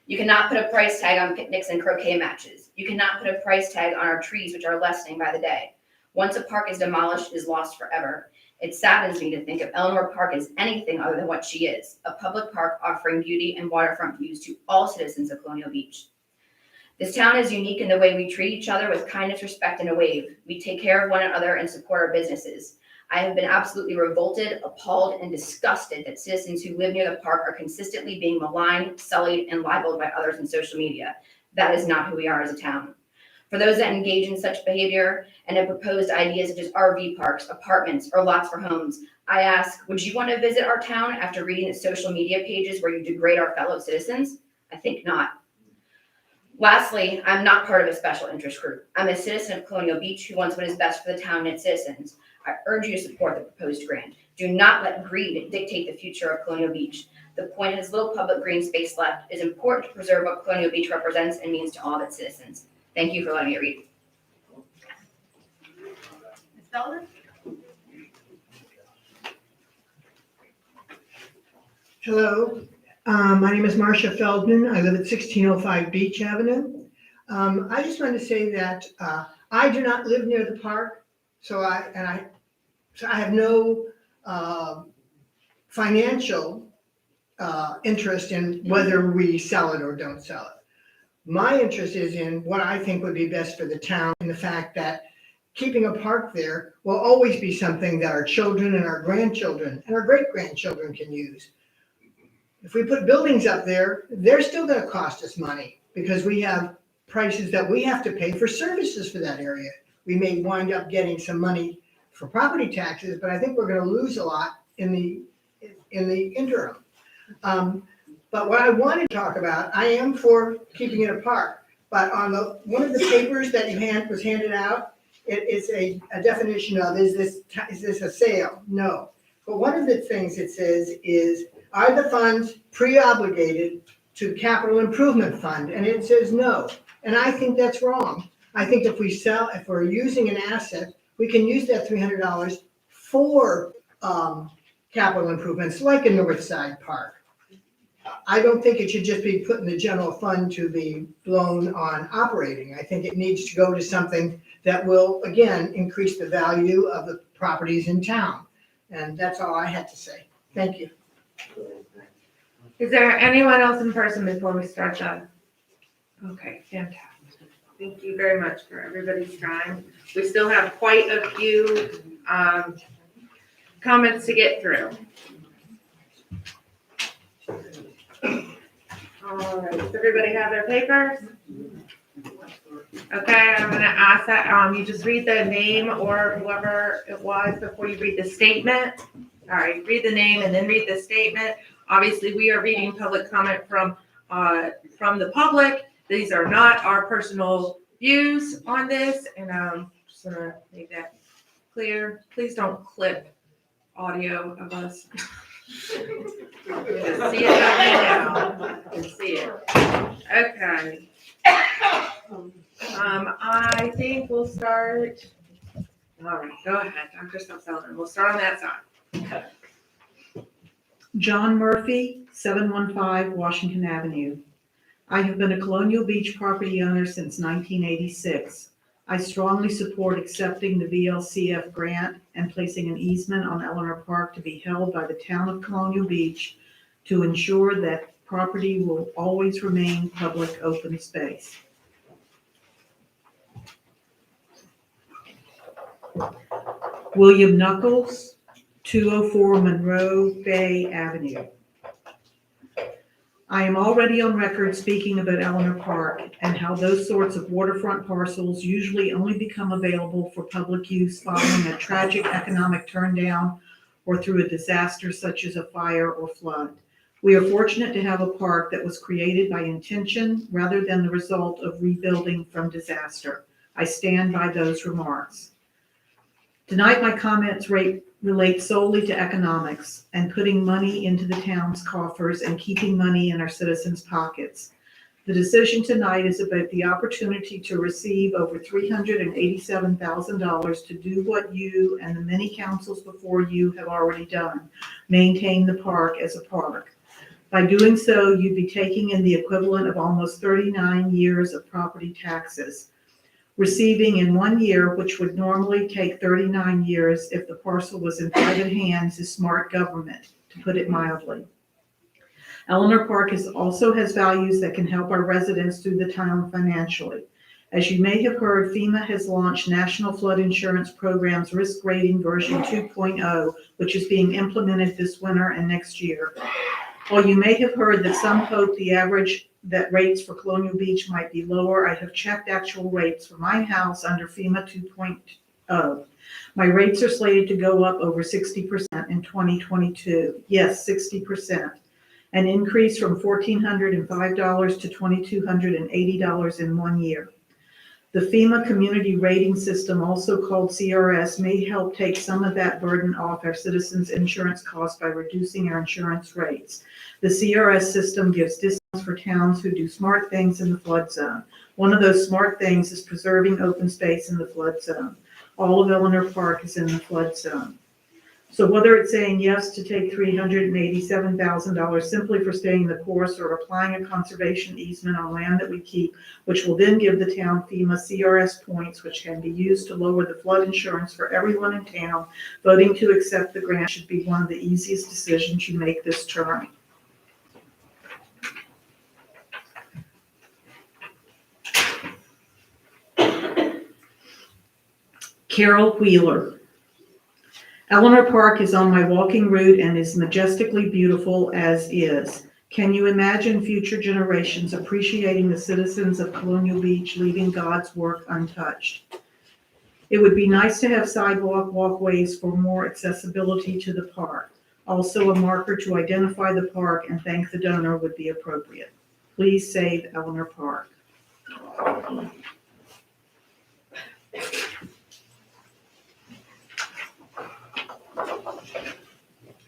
You cannot put a price tag on picnics and croquet matches. You cannot put a price tag on our trees, which are lessening by the day. Once a park is demolished, it is lost forever. It saddens me to think of Eleanor Park as anything other than what she is, a public park offering beauty and waterfront views to all citizens of Colonial Beach. This town is unique in the way we treat each other with kindness, respect, and a wave. We take care of one another and support our businesses. I have been absolutely revolted, appalled, and disgusted that citizens who live near the park are consistently being maligned, sullied, and libeled by others in social media. That is not who we are as a town. For those that engage in such behavior and have proposed ideas such as RV parks, apartments, or lots for homes, I ask, would you want to visit our town after reading the social media pages where you degrade our fellow citizens? I think not. Lastly, I'm not part of a special interest group. I'm a citizen of Colonial Beach who wants what is best for the town and its citizens. I urge you to support the proposed grant. Do not let greed dictate the future of Colonial Beach. The Point has little public green space left. It is important to preserve what Colonial Beach represents and means to all of its citizens. Thank you for letting me read. Ms. Feldman? Hello, my name is Marcia Feldman. I live at 1605 Beach Avenue. I just wanted to say that I do not live near the park, so I have no financial interest in whether we sell it or don't sell it. My interest is in what I think would be best for the town and the fact that keeping a park there will always be something that our children and our grandchildren and our great-grandchildren can use. If we put buildings up there, they're still going to cost us money because we have prices that we have to pay for services for that area. We may wind up getting some money for property taxes, but I think we're going to lose a lot in the interim. But what I want to talk about, I am for keeping it a park, but on one of the papers that was handed out, it is a definition of, is this a sale? No. But one of the things it says is, are the funds pre-obligated to capital improvement fund? And it says no. And I think that's wrong. I think if we're using an asset, we can use that $300 for capital improvements like a Northside Park. I don't think it should just be put in the general fund to be blown on operating. I think it needs to go to something that will, again, increase the value of the properties in town. And that's all I had to say. Thank you. Is there anyone else in person before we start that? Okay, fantastic. Thank you very much for everybody's time. We still have quite a few comments to get through. All right, does everybody have their papers? Okay, I'm gonna ask that you just read the name or whoever it was before you read the statement. All right, read the name and then read the statement. Obviously, we are reading public comment from the public. These are not our personal views on this, and I'm just gonna make that clear. Please don't clip audio of us. Just see it now. See it. Okay. I think we'll start. All right, go ahead, Dr. Sullivan. We'll start on that side. John Murphy, 715 Washington Avenue. I have been a Colonial Beach property owner since 1986. I strongly support accepting the VLCF grant and placing an easement on Eleanor Park to be held by the town of Colonial Beach to ensure that property will always remain public open space. William Knuckles, 204 Monroe Bay Avenue. I am already on record speaking about Eleanor Park and how those sorts of waterfront parcels usually only become available for public use following a tragic economic turndown or through a disaster such as a fire or flood. We are fortunate to have a park that was created by intention rather than the result of rebuilding from disaster. I stand by those remarks. Tonight, my comments relate solely to economics and putting money into the town's coffers and keeping money in our citizens' pockets. The decision tonight is about the opportunity to receive over $387,000 to do what you and the many councils before you have already done, maintain the park as a park. By doing so, you'd be taking in the equivalent of almost 39 years of property taxes, receiving in 1 year, which would normally take 39 years if the parcel was in private hands, is smart government, to put it mildly. Eleanor Park also has values that can help our residents through the town financially. As you may have heard, FEMA has launched National Flood Insurance Program's Risk Rating version 2.0, which is being implemented this winter and next year. While you may have heard that some hope the average that rates for Colonial Beach might be lower, I have checked actual rates for my house under FEMA 2.0. My rates are slated to go up over 60% in 2022. Yes, 60%. An increase from $1,405 to $2,280 in 1 year. The FEMA Community Rating System, also called CRS, may help take some of that burden off our citizens' insurance costs by reducing our insurance rates. The CRS system gives discounts for towns who do smart things in the flood zone. One of those smart things is preserving open space in the flood zone. All of Eleanor Park is in the flood zone. So whether it's saying yes to take $387,000 simply for staying the course or applying a conservation easement on land that we keep, which will then give the town FEMA CRS points, which can be used to lower the flood insurance for everyone in town, voting to accept the grant should be one of the easiest decisions you make this term. Carol Wheeler. Eleanor Park is on my walking route and is majestically beautiful as is. Can you imagine future generations appreciating the citizens of Colonial Beach leaving God's work untouched? It would be nice to have sidewalk walkways for more accessibility to the park. Also, a marker to identify the park and thank the donor would be appropriate. Please save Eleanor Park.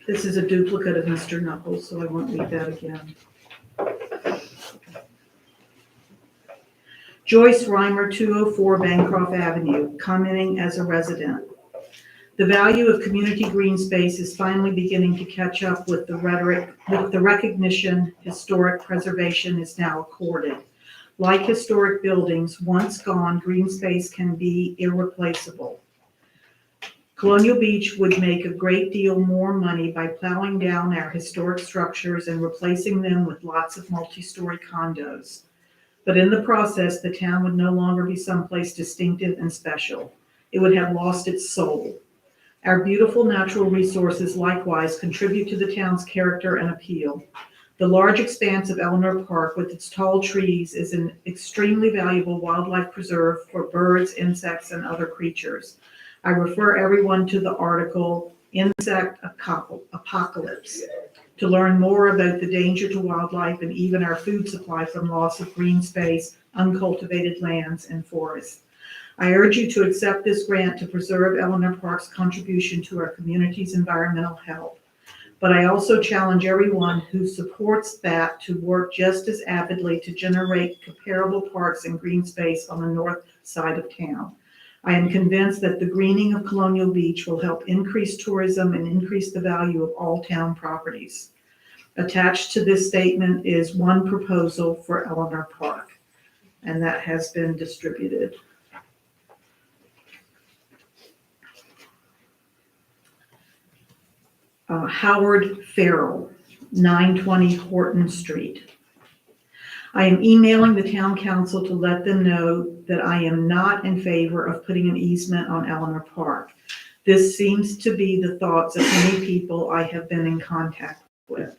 This is a duplicate of Mr. Knuckles, so I won't read that again. Joyce Reimer, 204 Bancroft Avenue, commenting as a resident. The value of community green space is finally beginning to catch up with the recognition historic preservation is now accorded. Like historic buildings, once gone, green space can be irreplaceable. Colonial Beach would make a great deal more money by plowing down our historic structures and replacing them with lots of multi-story condos. But in the process, the town would no longer be someplace distinctive and special. It would have lost its soul. Our beautiful natural resources likewise contribute to the town's character and appeal. The large expanse of Eleanor Park with its tall trees is an extremely valuable wildlife preserve for birds, insects, and other creatures. I refer everyone to the article Insect Apocalypse to learn more about the danger to wildlife and even our food supply from loss of green space, uncultivated lands, and forests. I urge you to accept this grant to preserve Eleanor Park's contribution to our community's environmental health. But I also challenge everyone who supports that to work just as avidly to generate comparable parks and green space on the north side of town. I am convinced that the greening of Colonial Beach will help increase tourism and increase the value of all town properties. Attached to this statement is one proposal for Eleanor Park, and that has been distributed. Howard Farrell, 920 Horton Street. I am emailing the town council to let them know that I am not in favor of putting an easement on Eleanor Park. This seems to be the thoughts of many people I have been in contact with.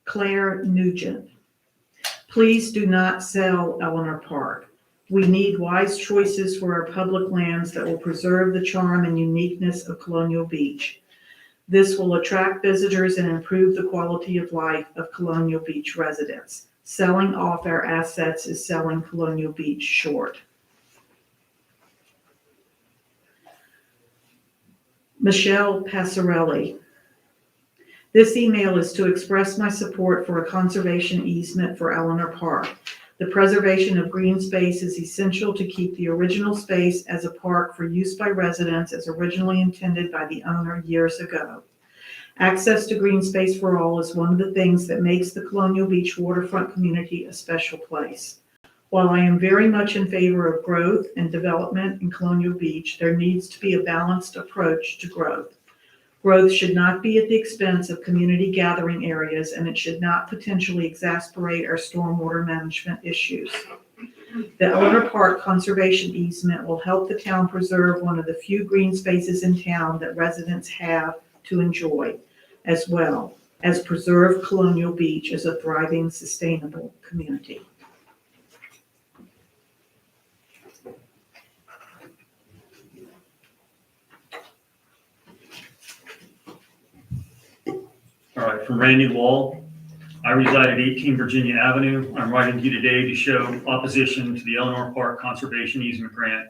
Claire Nugent. Please do not sell Eleanor Park. We need wise choices for our public lands that will preserve the charm and uniqueness of Colonial Beach. This will attract visitors and improve the quality of life of Colonial Beach residents. Selling off our assets is selling Colonial Beach short. Michelle Passarelli. This email is to express my support for a conservation easement for Eleanor Park. The preservation of green space is essential to keep the original space as a park for use by residents as originally intended by the owner years ago. Access to green space for all is one of the things that makes the Colonial Beach waterfront community a special place. While I am very much in favor of growth and development in Colonial Beach, there needs to be a balanced approach to growth. Growth should not be at the expense of community gathering areas, and it should not potentially exacerbate our stormwater management issues. The Eleanor Park conservation easement will help the town preserve one of the few green spaces in town that residents have to enjoy, as well as preserve Colonial Beach as a thriving, sustainable community. All right, from Randy Wall. I reside at 18 Virginia Avenue. I'm writing to you today to show opposition to the Eleanor Park Conservation Easement Grant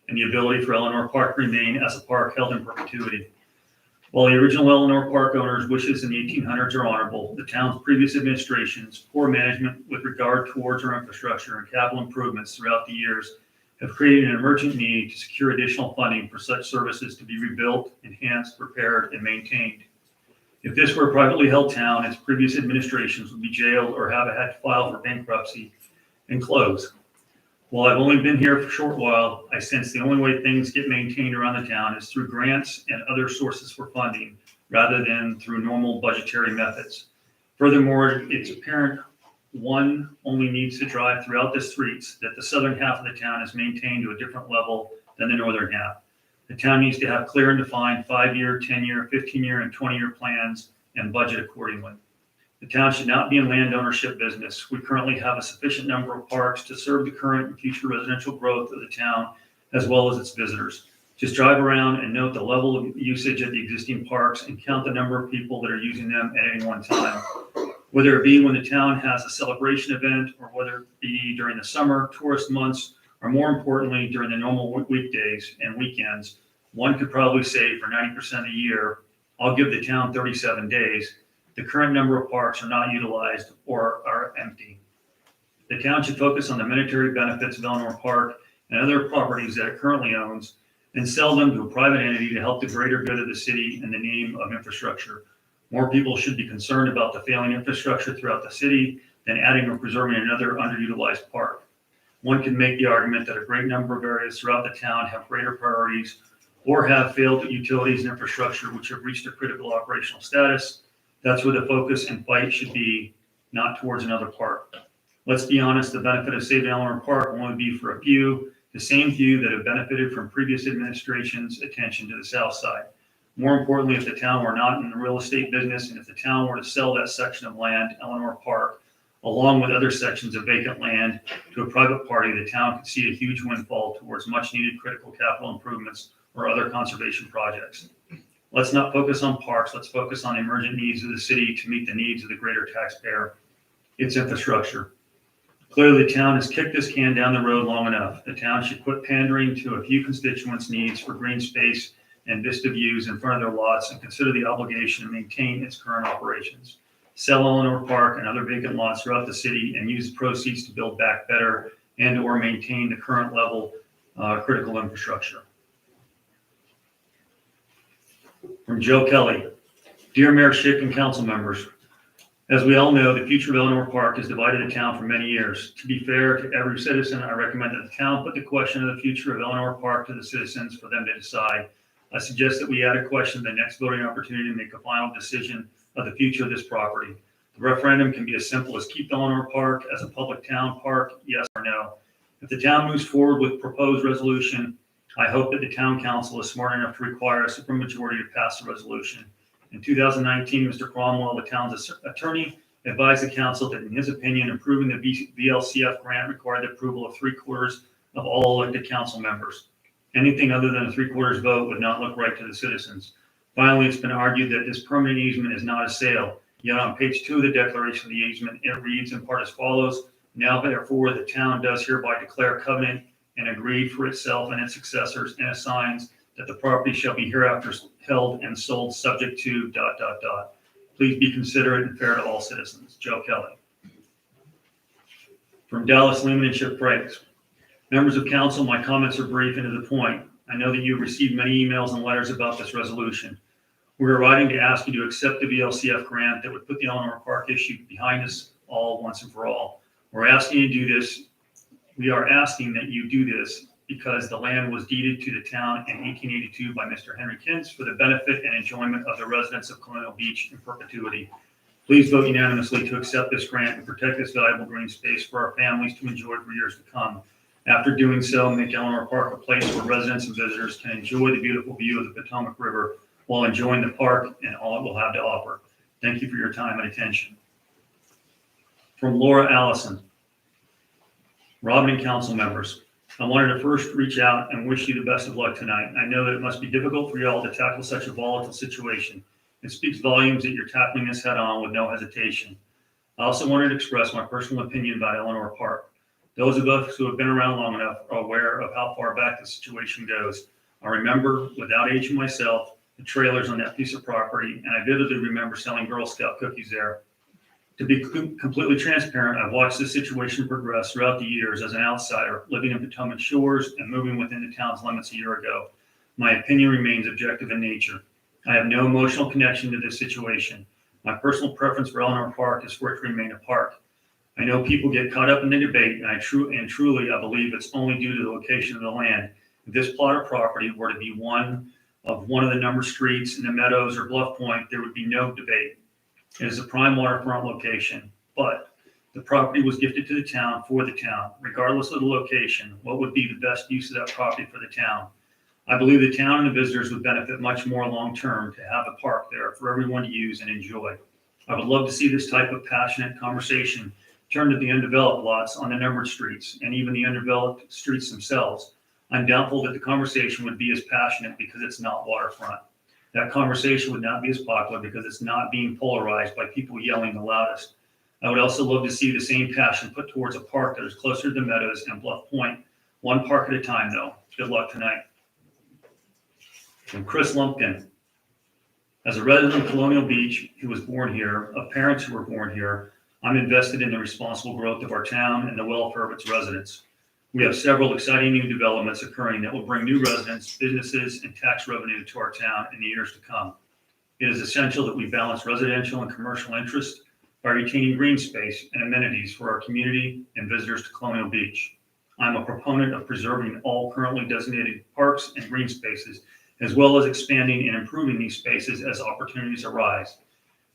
and the ability for Eleanor Park to remain as a park held in perpetuity. While the original Eleanor Park owner's wishes in the 1800s are honorable, the town's previous administration's poor management with regard towards our infrastructure and capital improvements throughout the years have created an emergent need to secure additional funding for such services to be rebuilt, enhanced, repaired, and maintained. If this were a privately held town, its previous administrations would be jailed or have had to file for bankruptcy and close. While I've only been here for a short while, I sense the only way things get maintained around the town is through grants and other sources for funding, rather than through normal budgetary methods. Furthermore, it's apparent one only needs to drive throughout the streets that the southern half of the town is maintained to a different level than the northern half. The town needs to have clear and defined 5-year, 10-year, 15-year, and 20-year plans and budget accordingly. The town should not be in land ownership business. We currently have a sufficient number of parks to serve the current and future residential growth of the town, as well as its visitors. Just drive around and note the level of usage at the existing parks and count the number of people that are using them at any one time. Whether it be when the town has a celebration event, or whether it be during the summer, tourist months, or more importantly, during the normal weekdays and weekends, one could probably say for 90% of the year, I'll give the town 37 days, the current number of parks are not utilized or are empty. The town should focus on the monetary benefits of Eleanor Park and other properties that it currently owns and sell them to a private entity to help the greater good of the city in the name of infrastructure. More people should be concerned about the failing infrastructure throughout the city than adding or preserving another underutilized park. One can make the argument that a great number of areas throughout the town have greater priorities or have failed utilities and infrastructure which have reached a critical operational status. That's where the focus and fight should be, not towards another park. Let's be honest, the benefit of saving Eleanor Park will only be for a few, the same few that have benefited from previous administration's attention to the south side. More importantly, if the town were not in the real estate business and if the town were to sell that section of land, Eleanor Park, along with other sections of vacant land to a private party, the town could see a huge windfall towards much needed critical capital improvements or other conservation projects. Let's not focus on parks, let's focus on the emergent needs of the city to meet the needs of the greater taxpayer, its infrastructure. Clearly, the town has kicked this can down the road long enough. The town should quit pandering to a few constituents' needs for green space and vista views in front of their lots and consider the obligation to maintain its current operations. Sell Eleanor Park and other vacant lots throughout the city and use the proceeds to build back better and or maintain the current level critical infrastructure. From Joe Kelly. Dear Mayor Schick and council members, as we all know, the future of Eleanor Park has divided the town for many years. To be fair to every citizen, I recommend that the town put the question of the future of Eleanor Park to the citizens for them to decide. I suggest that we add a question to the next voting opportunity to make a final decision of the future of this property. The referendum can be as simple as keep Eleanor Park as a public town park, yes or no. If the town moves forward with proposed resolution, I hope that the town council is smart enough to require a supermajority to pass the resolution. In 2019, Mr. Cromwell, the town's attorney, advised the council that in his opinion, approving the VLCF grant required the approval of 3/4 of all elected council members. Anything other than a 3/4 vote would not look right to the citizens. Finally, it's been argued that this permanent easement is not a sale. Yet on page 2 of the declaration of the easement, it reads in part as follows: now therefore the town does hereby declare covenant and agree for itself and its successors, and assigns that the property shall be hereafter held and sold subject to ... Please be considerate and fair to all citizens. Joe Kelly. From Dallas Lehman and Chip Frakes. Members of council, my comments are brief and to the point. I know that you've received many emails and letters about this resolution. We are writing to ask you to accept the VLCF grant that would put the Eleanor Park issue behind us all once and for all. We're asking you to do this. We are asking that you do this because the land was deeded to the town in 1882 by Mr. Henry Kintz for the benefit and enjoyment of the residents of Colonial Beach in perpetuity. Please vote unanimously to accept this grant and protect this valuable green space for our families to enjoy for years to come. After doing so, make Eleanor Park a place where residents and visitors can enjoy the beautiful view of the Potomac River while enjoying the park and all it will have to offer. Thank you for your time and attention. From Laura Allison. Robin and council members, I wanted to first reach out and wish you the best of luck tonight. I know that it must be difficult for you all to tackle such a volatile situation. It speaks volumes that you're tackling this head on with no hesitation. I also wanted to express my personal opinion about Eleanor Park. Those of us who have been around long enough are aware of how far back the situation goes. I remember, without aging myself, the trailers on that piece of property, and I vividly remember selling Girl Scout cookies there. To be completely transparent, I've watched this situation progress throughout the years as an outsider, living in Potomac Shores and moving within the town's limits a year ago. My opinion remains objective in nature. I have no emotional connection to this situation. My personal preference for Eleanor Park is for it to remain a park. I know people get caught up in the debate, and truly I believe it's only due to the location of the land. If this plot of property were to be one of the numbered streets in the Meadows or Bluff Point, there would be no debate. It is a prime waterfront location, but the property was gifted to the town for the town. Regardless of the location, what would be the best use of that property for the town? I believe the town and the visitors would benefit much more long-term to have a park there for everyone to use and enjoy. I would love to see this type of passionate conversation turn to the undeveloped lots on the numbered streets and even the undeveloped streets themselves. I'm doubtful that the conversation would be as passionate because it's not waterfront. That conversation would not be as popular because it's not being polarized by people yelling the loudest. I would also love to see the same passion put towards a park that is closer to the Meadows and Bluff Point. One park at a time, though. Good luck tonight. From Chris Lumpkin. As a resident of Colonial Beach who was born here, of parents who were born here, I'm invested in the responsible growth of our town and the welfare of its residents. We have several exciting new developments occurring that will bring new residents, businesses, and tax revenue to our town in the years to come. It is essential that we balance residential and commercial interests by retaining green space and amenities for our community and visitors to Colonial Beach. I'm a proponent of preserving all currently designated parks and green spaces, as well as expanding and improving these spaces as opportunities arise.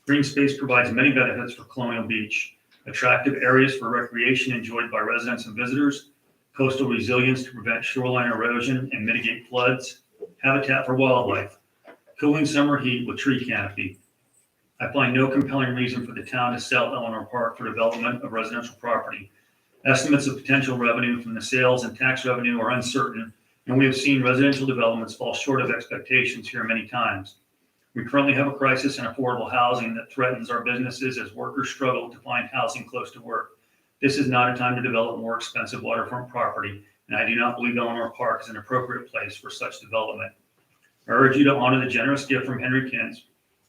Green space provides many benefits for Colonial Beach: attractive areas for recreation enjoyed by residents and visitors, coastal resilience to prevent shoreline erosion and mitigate floods, habitat for wildlife, cooling summer heat with tree canopy. I find no compelling reason for the town to sell Eleanor Park for development of residential property. Estimates of potential revenue from the sales and tax revenue are uncertain, and we have seen residential developments fall short of expectations here many times. We currently have a crisis in affordable housing that threatens our businesses as workers struggle to find housing close to work. This is not a time to develop more expensive waterfront property, and I do not believe Eleanor Park is an appropriate place for such development. I urge you to honor the generous gift from Henry Kintz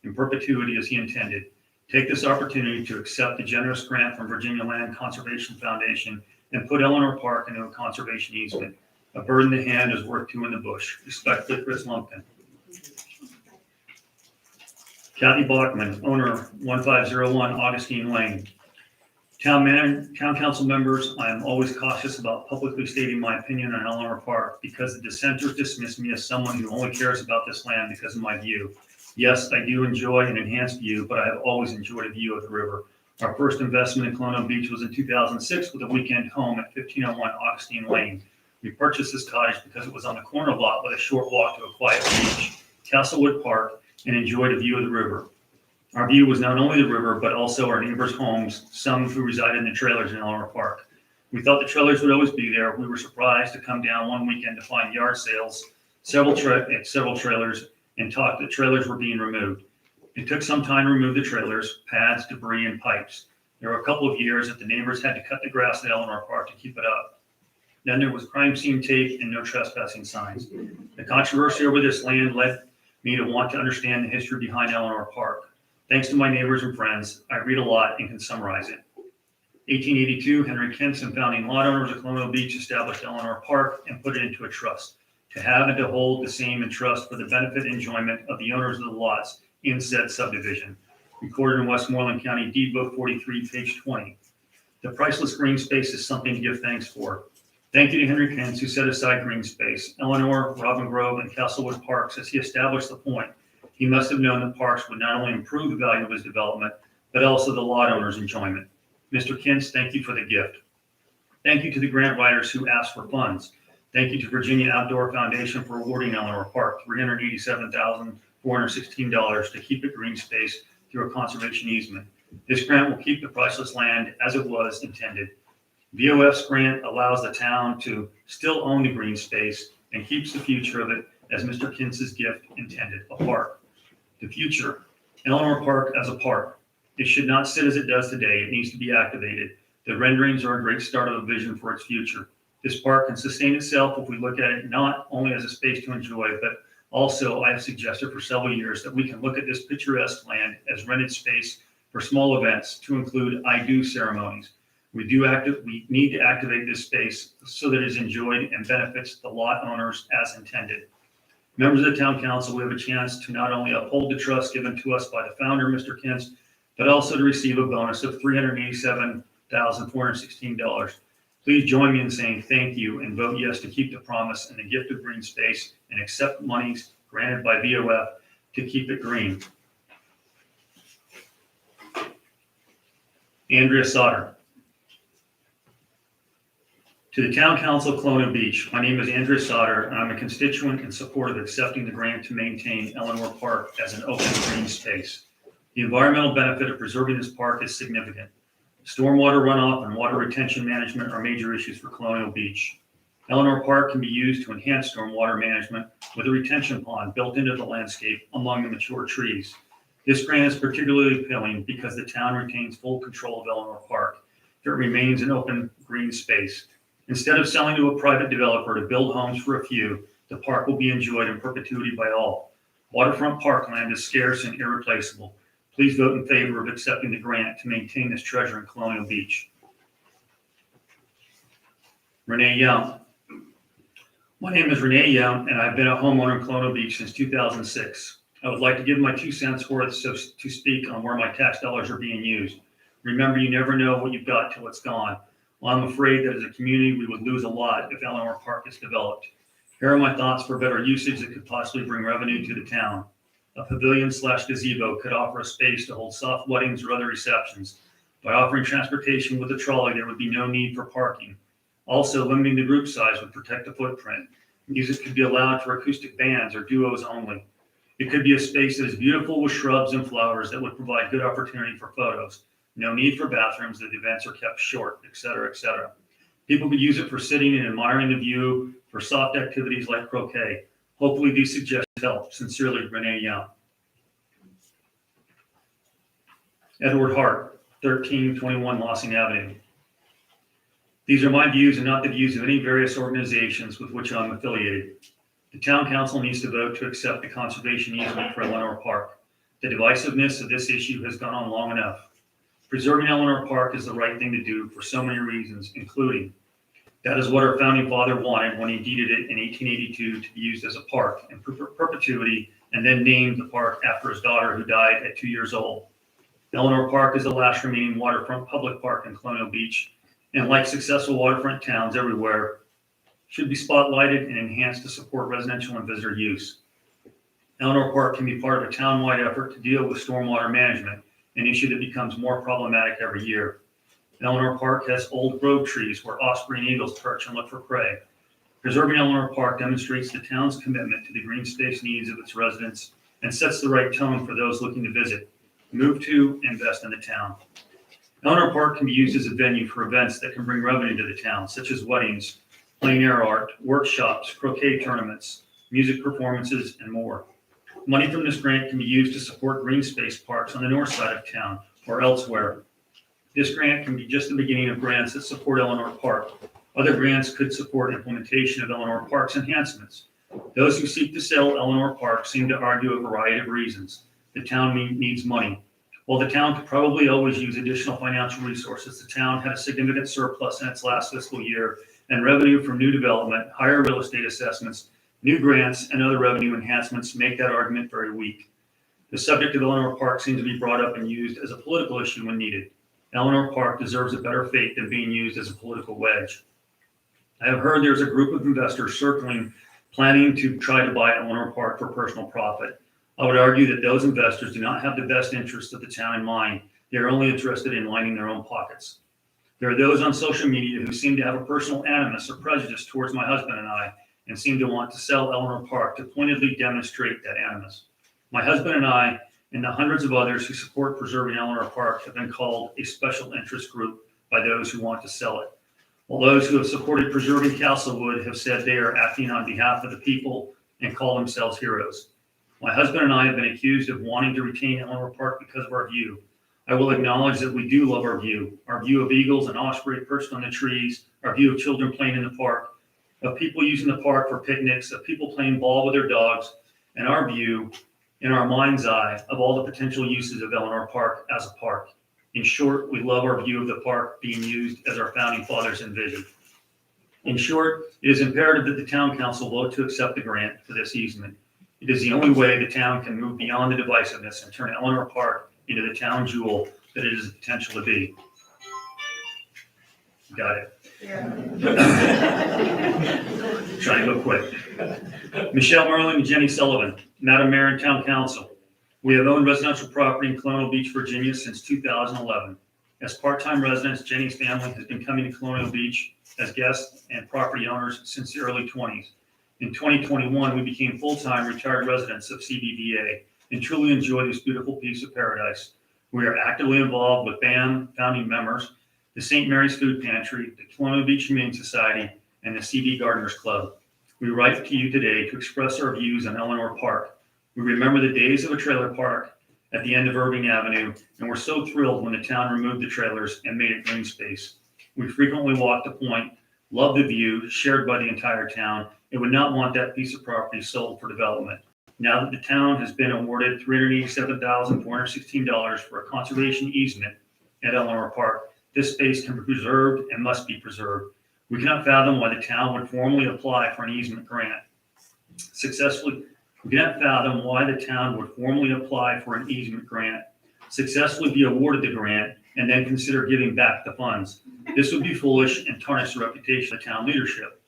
in perpetuity as he intended. Take this opportunity to accept the generous grant from Virginia Land Conservation Foundation and put Eleanor Park into a conservation easement. A bird in the hand is worth two in the bush. Respectfully, Chris Lumpkin. Kathy Bachman, owner 1501 Augustine Lane. Town council members, I am always cautious about publicly stating my opinion on Eleanor Park because the dissenters dismiss me as someone who only cares about this land because of my view. Yes, I do enjoy an enhanced view, but I have always enjoyed a view of the river. Our first investment in Colonial Beach was in 2006 with a weekend home at 1501 Augustine Lane. We purchased this cottage because it was on the corner lot with a short walk to a quiet beach, Castlewood Park, and enjoyed a view of the river. Our view was not only the river, but also our neighbors' homes, some who resided in the trailers in Eleanor Park. We thought the trailers would always be there. We were surprised to come down one weekend to find yard sales, several trailers, and talk that trailers were being removed. It took some time to remove the trailers, pads, debris, and pipes. There were a couple of years that the neighbors had to cut the grass at Eleanor Park to keep it up. Then there was crime scene tape and no trespassing signs. The controversy over this land led me to want to understand the history behind Eleanor Park. Thanks to my neighbors and friends, I read a lot and can summarize it. 1882, Henry Kinson, founding lot owners of Colonial Beach, established Eleanor Park and put it into a trust to have and to hold the same in trust for the benefit and enjoyment of the owners of the lots in said subdivision. Recorded in Westmoreland County Deed Book 43, page 20. The priceless green space is something to give thanks for. Thank you to Henry Kentz, who set aside green space, Eleanor, Robin Grove, and Castlewood Parks as he established the point. He must have known that parks would not only improve the value of his development, but also the lot owner's enjoyment. Mr. Kentz, thank you for the gift. Thank you to the grant writers who asked for funds. Thank you to Virginia Outdoor Foundation for awarding Eleanor Park $387,416 to keep it green space through a conservation easement. This grant will keep the priceless land as it was intended. VOF's grant allows the town to still own the green space and keeps the future of it as Mr. Kintz's gift intended, a park. The future, Eleanor Park as a park. It should not sit as it does today. It needs to be activated. The renderings are a great start of a vision for its future. This park can sustain itself if we look at it not only as a space to enjoy, but also I have suggested for several years that we can look at this picturesque land as rented space for small events to include I do ceremonies. We need to activate this space so that it is enjoyed and benefits the lot owners as intended. Members of the town council, we have a chance to not only uphold the trust given to us by the founder, Mr. Kentz, but also to receive a bonus of $387,416. Please join me in saying thank you and vote yes to keep the promise and the gift of green space and accept monies granted by VOF to keep it green. Andrea Sauter. To the Town Council of Colonial Beach, my name is Andrea Sauter, and I'm a constituent in support of accepting the grant to maintain Eleanor Park as an open green space. The environmental benefit of preserving this park is significant. Stormwater runoff and water retention management are major issues for Colonial Beach. Eleanor Park can be used to enhance stormwater management with a retention pond built into the landscape among the mature trees. This grant is particularly appealing because the town retains full control of Eleanor Park. It remains an open green space. Instead of selling to a private developer to build homes for a few, the park will be enjoyed in perpetuity by all. Waterfront parkland is scarce and irreplaceable. Please vote in favor of accepting the grant to maintain this treasure in Colonial Beach. Renee Young. My name is Renee Young, and I've been a homeowner in Colonial Beach since 2006. I would like to give my 2 cents worth to speak on where my tax dollars are being used. Remember, you never know what you've got till it's gone. Well, I'm afraid that as a community, we would lose a lot if Eleanor Park is developed. Here are my thoughts for better usage that could possibly bring revenue to the town. A pavilion/gazebo could offer a space to hold soft weddings or other receptions. By offering transportation with a trolley, there would be no need for parking. Also, limiting the group size would protect the footprint. Music could be allowed for acoustic bands or duos only. It could be a space that is beautiful with shrubs and flowers that would provide good opportunity for photos. No need for bathrooms, the events are kept short, etc., etc. People could use it for sitting and admiring the view, for soft activities like croquet. Hopefully these suggestions help. Sincerely, Renee Young. Edward Hart, 1321 Lossing Avenue. These are my views and not the views of any various organizations with which I'm affiliated. The town council needs to vote to accept the conservation easement for Eleanor Park. The divisiveness of this issue has gone on long enough. Preserving Eleanor Park is the right thing to do for so many reasons, including That is what our founding father wanted when he deeded it in 1882 to be used as a park in perpetuity, and then named the park after his daughter, who died at 2 years old. Eleanor Park is the last remaining waterfront public park in Colonial Beach, and like successful waterfront towns everywhere, should be spotlighted and enhanced to support residential and visitor use. Eleanor Park can be part of a town-wide effort to deal with stormwater management, an issue that becomes more problematic every year. Eleanor Park has old grove trees where osprey and eagles perch and look for prey. Preserving Eleanor Park demonstrates the town's commitment to the green space needs of its residents and sets the right tone for those looking to visit, move to, invest in the town. Eleanor Park can be used as a venue for events that can bring revenue to the town, such as weddings, plein air art, workshops, croquet tournaments, music performances, and more. Money from this grant can be used to support green space parks on the north side of town or elsewhere. This grant can be just the beginning of grants that support Eleanor Park. Other grants could support implementation of Eleanor Park's enhancements. Those who seek to sell Eleanor Park seem to argue a variety of reasons. The town needs money. While the town could probably always use additional financial resources, the town had a significant surplus in its last fiscal year, and revenue from new development, higher real estate assessments, new grants, and other revenue enhancements make that argument very weak. The subject of Eleanor Park seems to be brought up and used as a political issue when needed. Eleanor Park deserves a better fate than being used as a political wedge. I have heard there's a group of investors circling, planning to try to buy Eleanor Park for personal profit. I would argue that those investors do not have the best interests of the town in mind. They are only interested in lining their own pockets. There are those on social media who seem to have a personal animus or prejudice towards my husband and I, and seem to want to sell Eleanor Park to pointedly demonstrate that animus. My husband and I, and the hundreds of others who support preserving Eleanor Park, have been called a special interest group by those who want to sell it. While those who have supported preserving Castlewood have said they are acting on behalf of the people and call themselves heroes. My husband and I have been accused of wanting to retain Eleanor Park because of our view. I will acknowledge that we do love our view of eagles and osprey perched on the trees, our view of children playing in the park, of people using the park for picnics, of people playing ball with their dogs, and our view, in our mind's eye, of all the potential uses of Eleanor Park as a park. In short, we love our view of the park being used as our founding fathers envisioned. In short, it is imperative that the town council vote to accept the grant for this easement. It is the only way the town can move beyond the divisiveness and turn Eleanor Park into the town jewel that it has the potential to be. Got it. Trying to go quick. Michelle Merlin and Jenny Sullivan, Madam Mayor and Town Council. We have owned residential property in Colonial Beach, Virginia since 2011. As part-time residents, Jenny's family has been coming to Colonial Beach as guests and property owners since the early 20s. In 2021, we became full-time retired residents of CBVA and truly enjoy this beautiful piece of paradise. We are actively involved with BAM founding members, the St. Mary's Food Pantry, the Colonial Beach Humane Society, and the CB Gardeners Club. We write to you today to express our views on Eleanor Park. We remember the days of a trailer park at the end of Irving Avenue, and we're so thrilled when the town removed the trailers and made it green space. We frequently walk the point, love the view, shared by the entire town, and would not want that piece of property sold for development. Now that the town has been awarded $387,416 for a conservation easement at Eleanor Park, this space can be preserved and must be preserved. We cannot fathom why the town would formally apply for an easement grant. We cannot fathom why the town would formally apply for an easement grant, successfully be awarded the grant, and then consider giving back the funds. This would be foolish and tarnish the reputation of town leadership.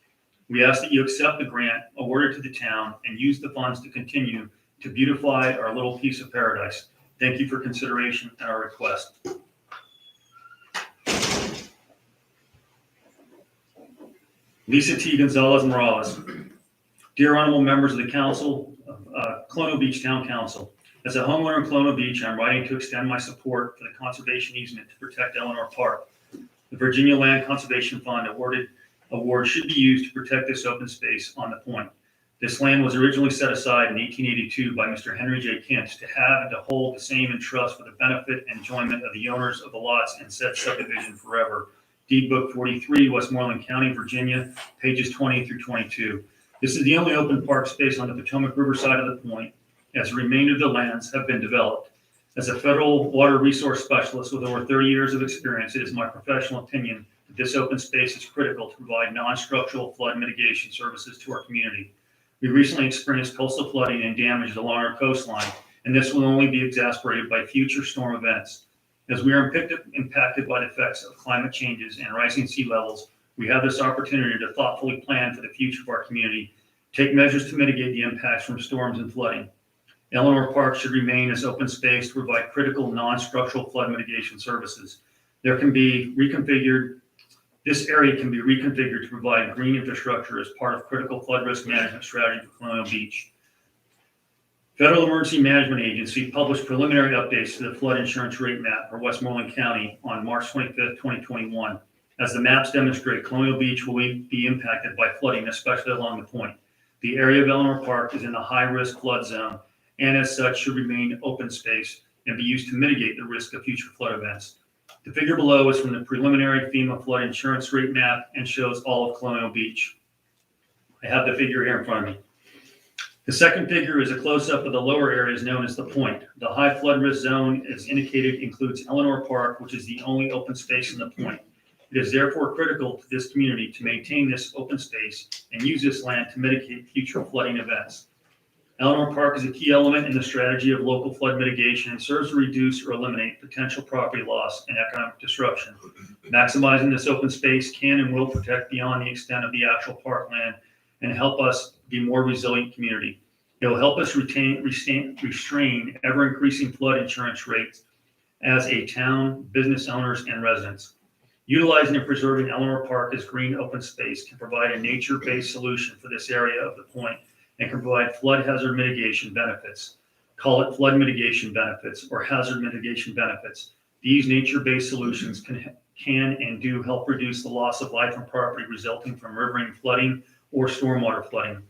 We ask that you accept the grant awarded to the town and use the funds to continue to beautify our little piece of paradise. Thank you for consideration and our request. Lisa T. Gonzalez Morales. Dear honorable members of the council, Colonial Beach Town Council. As a homeowner in Colonial Beach, I'm writing to extend my support for the conservation easement to protect Eleanor Park. The Virginia Land Conservation Fund award should be used to protect this open space on the point. This land was originally set aside in 1882 by Mr. Henry J. Kent to have and to hold the same in trust for the benefit and enjoyment of the owners of the lots in said subdivision forever. Deed Book 43, Westmoreland County, Virginia, pages 20 through 22. This is the only open park space on the Potomac River side of the point, as the remainder of the lands have been developed. As a federal water resource specialist with over 30 years of experience, it is my professional opinion that this open space is critical to provide non-structural flood mitigation services to our community. We recently experienced coastal flooding and damage along our coastline, and this will only be exacerbated by future storm events. As we are impacted by the effects of climate changes and rising sea levels, we have this opportunity to thoughtfully plan for the future of our community, take measures to mitigate the impacts from storms and flooding. Eleanor Park should remain as open space to provide critical non-structural flood mitigation services. This area can be reconfigured to provide green infrastructure as part of critical flood risk management strategy for Colonial Beach. Federal Emergency Management Agency published preliminary updates to the flood insurance rate map for Westmoreland County on March 25th, 2021. As the maps demonstrate, Colonial Beach will be impacted by flooding, especially along the point. The area of Eleanor Park is in the high-risk flood zone, and as such should remain open space and be used to mitigate the risk of future flood events. The figure below is from the preliminary FEMA flood insurance rate map and shows all of Colonial Beach. I have the figure here in front of me. The second figure is a close-up of the lower areas known as the point. The high flood risk zone, as indicated, includes Eleanor Park, which is the only open space in the point. It is therefore critical to this community to maintain this open space and use this land to mitigate future flooding events. Eleanor Park is a key element in the strategy of local flood mitigation and serves to reduce or eliminate potential property loss and economic disruption. Maximizing this open space can and will protect beyond the extent of the actual parkland and help us be a more resilient community. It will help us restrain ever-increasing flood insurance rates as a town, business owners, and residents. Utilizing and preserving Eleanor Park as green open space can provide a nature-based solution for this area of the point and can provide flood hazard mitigation benefits. Call it flood mitigation benefits or hazard mitigation benefits. These nature-based solutions can and do help reduce the loss of life and property resulting from riverine flooding or stormwater flooding.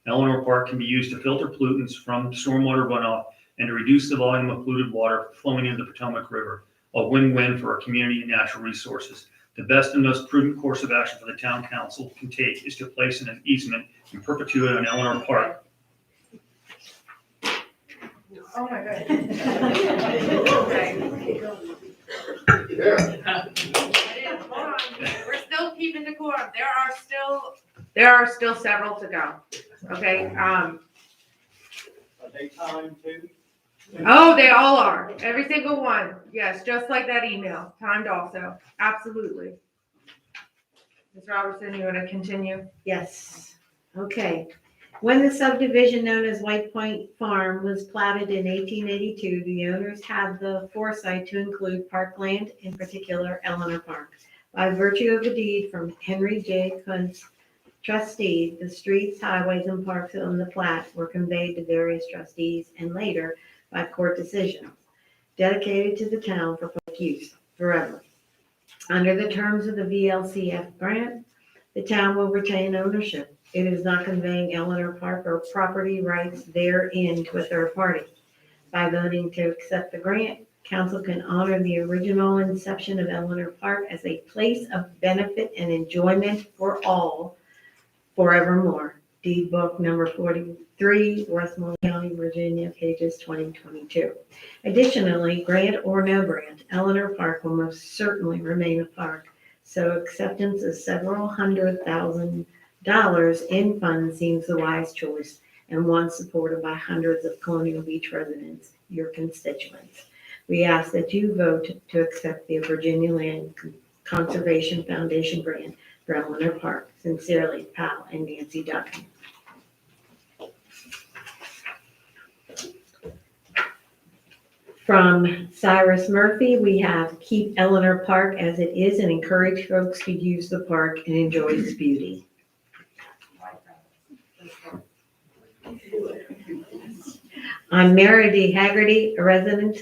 Eleanor Park can be used to filter pollutants from stormwater runoff and to reduce the volume of polluted water flowing into the Potomac River, a win-win for our community and natural resources. The best and most prudent course of action for the town council can take is to place an easement in perpetuity on Eleanor Park. Oh my God. Hold on, we're still keeping decorum. There are still several to go. Okay, Are they timed too? oh, they all are. Every single one. Yes, just like that email, timed also. Absolutely. Ms. Robertson, you want to continue? Yes, okay. When the subdivision known as White Point Farm was platted in 1882, the owners had the foresight to include parkland, in particular Eleanor Park. By virtue of a deed from Henry J. Kuntz, trustee, the streets, highways, and parks on the plat were conveyed to various trustees and later by court decisions, dedicated to the town for public use forever. Under the terms of the VLCF grant, the town will retain ownership. It is not conveying Eleanor Park or property rights therein to a third party. By voting to accept the grant, council can honor the original inception of Eleanor Park as a place of benefit and enjoyment for all forevermore. Deed book number 43, Westmoreland County, Virginia, pages 2022. Additionally, grant or no grant, Eleanor Park will most certainly remain a park. So acceptance of several $100,000 in funds seems the wise choice and one supported by hundreds of Colonial Beach residents, your constituents. We ask that you vote to accept the Virginia Land Conservation Foundation grant for Eleanor Park. Sincerely, Pal and Nancy Duncan. From Cyrus Murphy, we have keep Eleanor Park as it is and encourage folks to use the park and enjoy its beauty. I'm Mary D. Haggerty, a resident,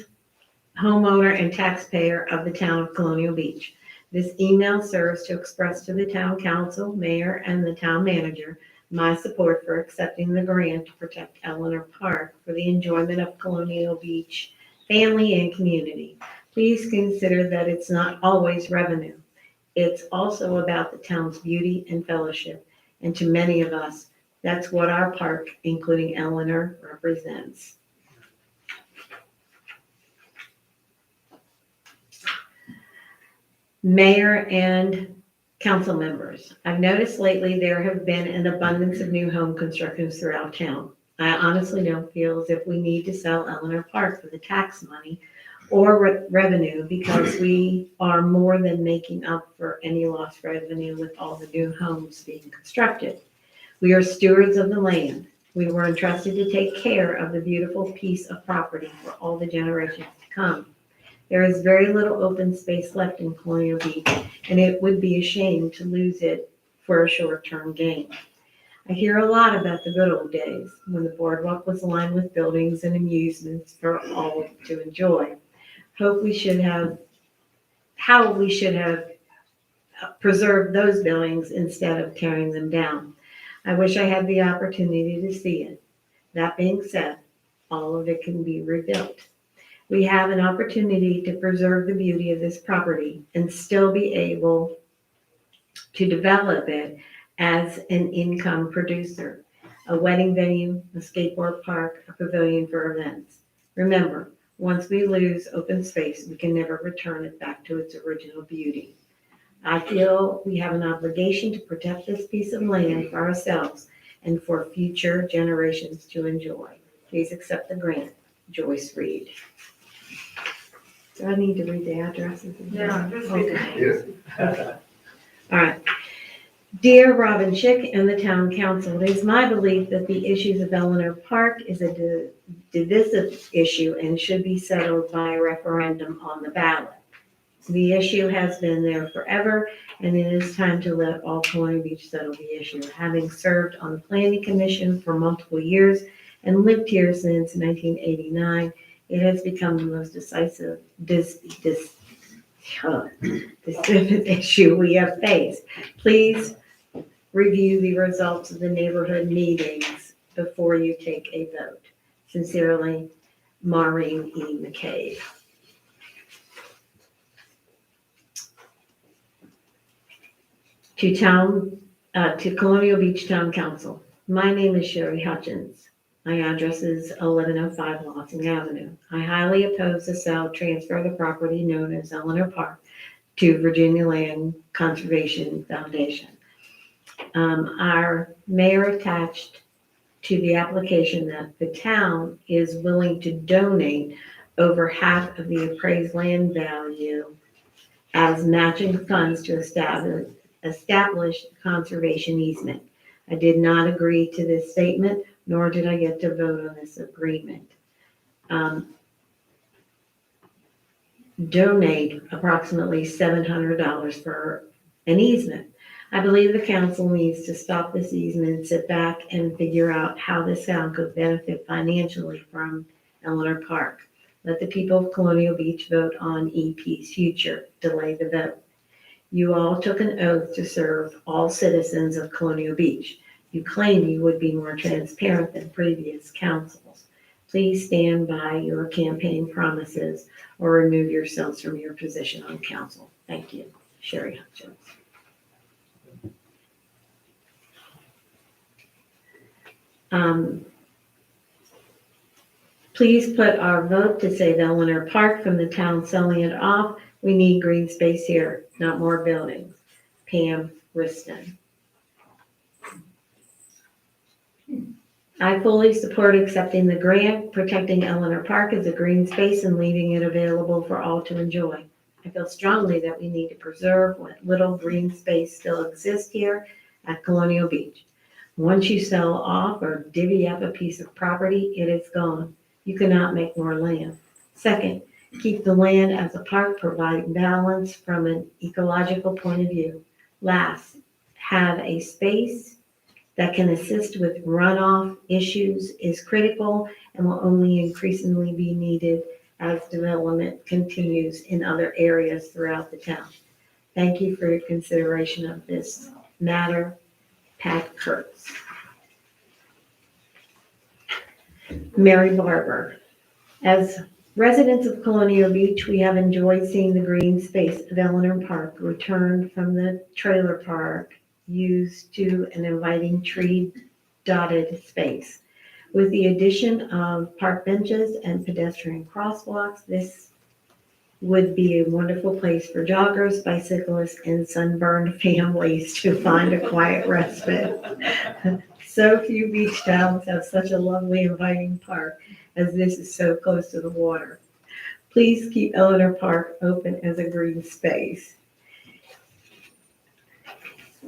homeowner, and taxpayer of the town of Colonial Beach. This email serves to express to the town council, mayor, and the town manager my support for accepting the grant to protect Eleanor Park for the enjoyment of Colonial Beach family and community. Please consider that it's not always revenue. It's also about the town's beauty and fellowship. And to many of us, that's what our park, including Eleanor, represents. Mayor and Council members, I've noticed lately there have been an abundance of new home constructions throughout town. I honestly don't feel as if we need to sell Eleanor Park for the tax money or revenue because we are more than making up for any lost revenue with all the new homes being constructed. We are stewards of the land. We were entrusted to take care of the beautiful piece of property for all the generations to come. There is very little open space left in Colonial Beach, and it would be a shame to lose it for a short-term gain. I hear a lot about the good old days when the boardwalk was lined with buildings and amusements for all to enjoy. How we should have preserved those buildings instead of tearing them down. I wish I had the opportunity to see it. That being said, all of it can be rebuilt. We have an opportunity to preserve the beauty of this property and still be able to develop it as an income producer, a wedding venue, a skateboard park, a pavilion for events. Remember, once we lose open space, we can never return it back to its original beauty. I feel we have an obligation to protect this piece of land for ourselves and for future generations to enjoy. Please accept the grant. Joyce Reed. Do I need to read the addresses? Yeah, just read the Okay. Okay. All right. Dear Robin Chick and the Town Council, it is my belief that the issues of Eleanor Park is a divisive issue and should be settled by a referendum on the ballot. The issue has been there forever, and it is time to let all Colonial Beach settle the issue. Having served on the Planning Commission for multiple years and lived here since 1989, it has become the most decisive issue we have faced. Please review the results of the neighborhood meetings before you take a vote. Sincerely, Maureen E. McCabe. To Colonial Beach Town Council. My name is Sherry Hutchins. My address is 1105 Lawson Avenue. I highly oppose the sale transfer of the property known as Eleanor Park to Virginia Land Conservation Foundation. Our mayor attached to the application that the town is willing to donate over half of the appraised land value as matching funds to establish conservation easement. I did not agree to this statement, nor did I get to vote on this agreement. Donate approximately $700 for an easement. I believe the council needs to stop this easement and sit back and figure out how this town could benefit financially from Eleanor Park. Let the people of Colonial Beach vote on EP's future. Delay the vote. You all took an oath to serve all citizens of Colonial Beach. You claimed you would be more transparent than previous councils. Please stand by your campaign promises or remove yourselves from your position on council. Thank you. Sherry Hutchins. Please put our vote to save Eleanor Park from the town selling it off. We need green space here, not more buildings. Pam Riston. I fully support accepting the grant, protecting Eleanor Park as a green space and leaving it available for all to enjoy. I feel strongly that we need to preserve what little green space still exists here at Colonial Beach. Once you sell off or divvy up a piece of property, it is gone. You cannot make more land. Second, keep the land as a park, providing balance from an ecological point of view. Last, have a space that can assist with runoff issues is critical and will only increasingly be needed as development continues in other areas throughout the town. Thank you for your consideration of this matter. Pat Kurtz. Mary Barber. As residents of Colonial Beach, we have enjoyed seeing the green space of Eleanor Park returned from the trailer park used to an inviting tree-dotted space. With the addition of park benches and pedestrian crosswalks, this would be a wonderful place for joggers, bicyclists, and sunburned families to find a quiet respite. So few beach towns have such a lovely, inviting park, as this is so close to the water. Please keep Eleanor Park open as a green space.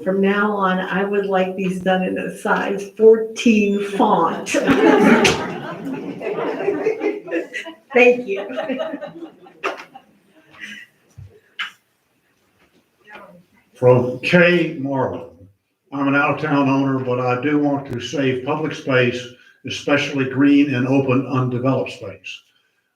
From now on, I would like these done in a size 14 font. Thank you. From Kay Marlin. I'm an out-of-town owner, but I do want to save public space, especially green and open undeveloped space.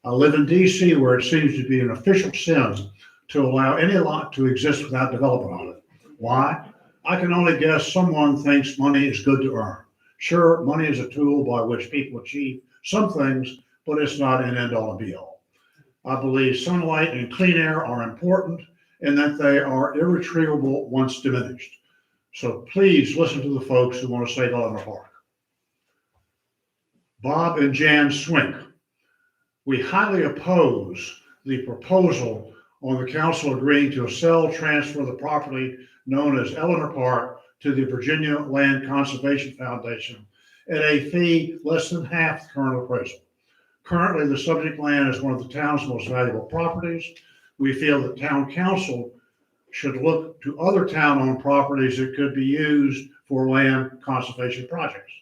I live in DC, where it seems to be an official sin to allow any lot to exist without development on it. Why? I can only guess someone thinks money is good to earn. Sure, money is a tool by which people achieve some things, but it's not an end-all and be-all. I believe sunlight and clean air are important and that they are irretrievable once diminished. So please listen to the folks who want to save Eleanor Park. Bob and Jan Swink. We highly oppose the proposal on the council agreeing to sell transfer the property known as Eleanor Park to the Virginia Land Conservation Foundation at a fee less than half the current appraisal. Currently, the subject land is one of the town's most valuable properties. We feel that town council should look to other town-owned properties that could be used for land conservation projects.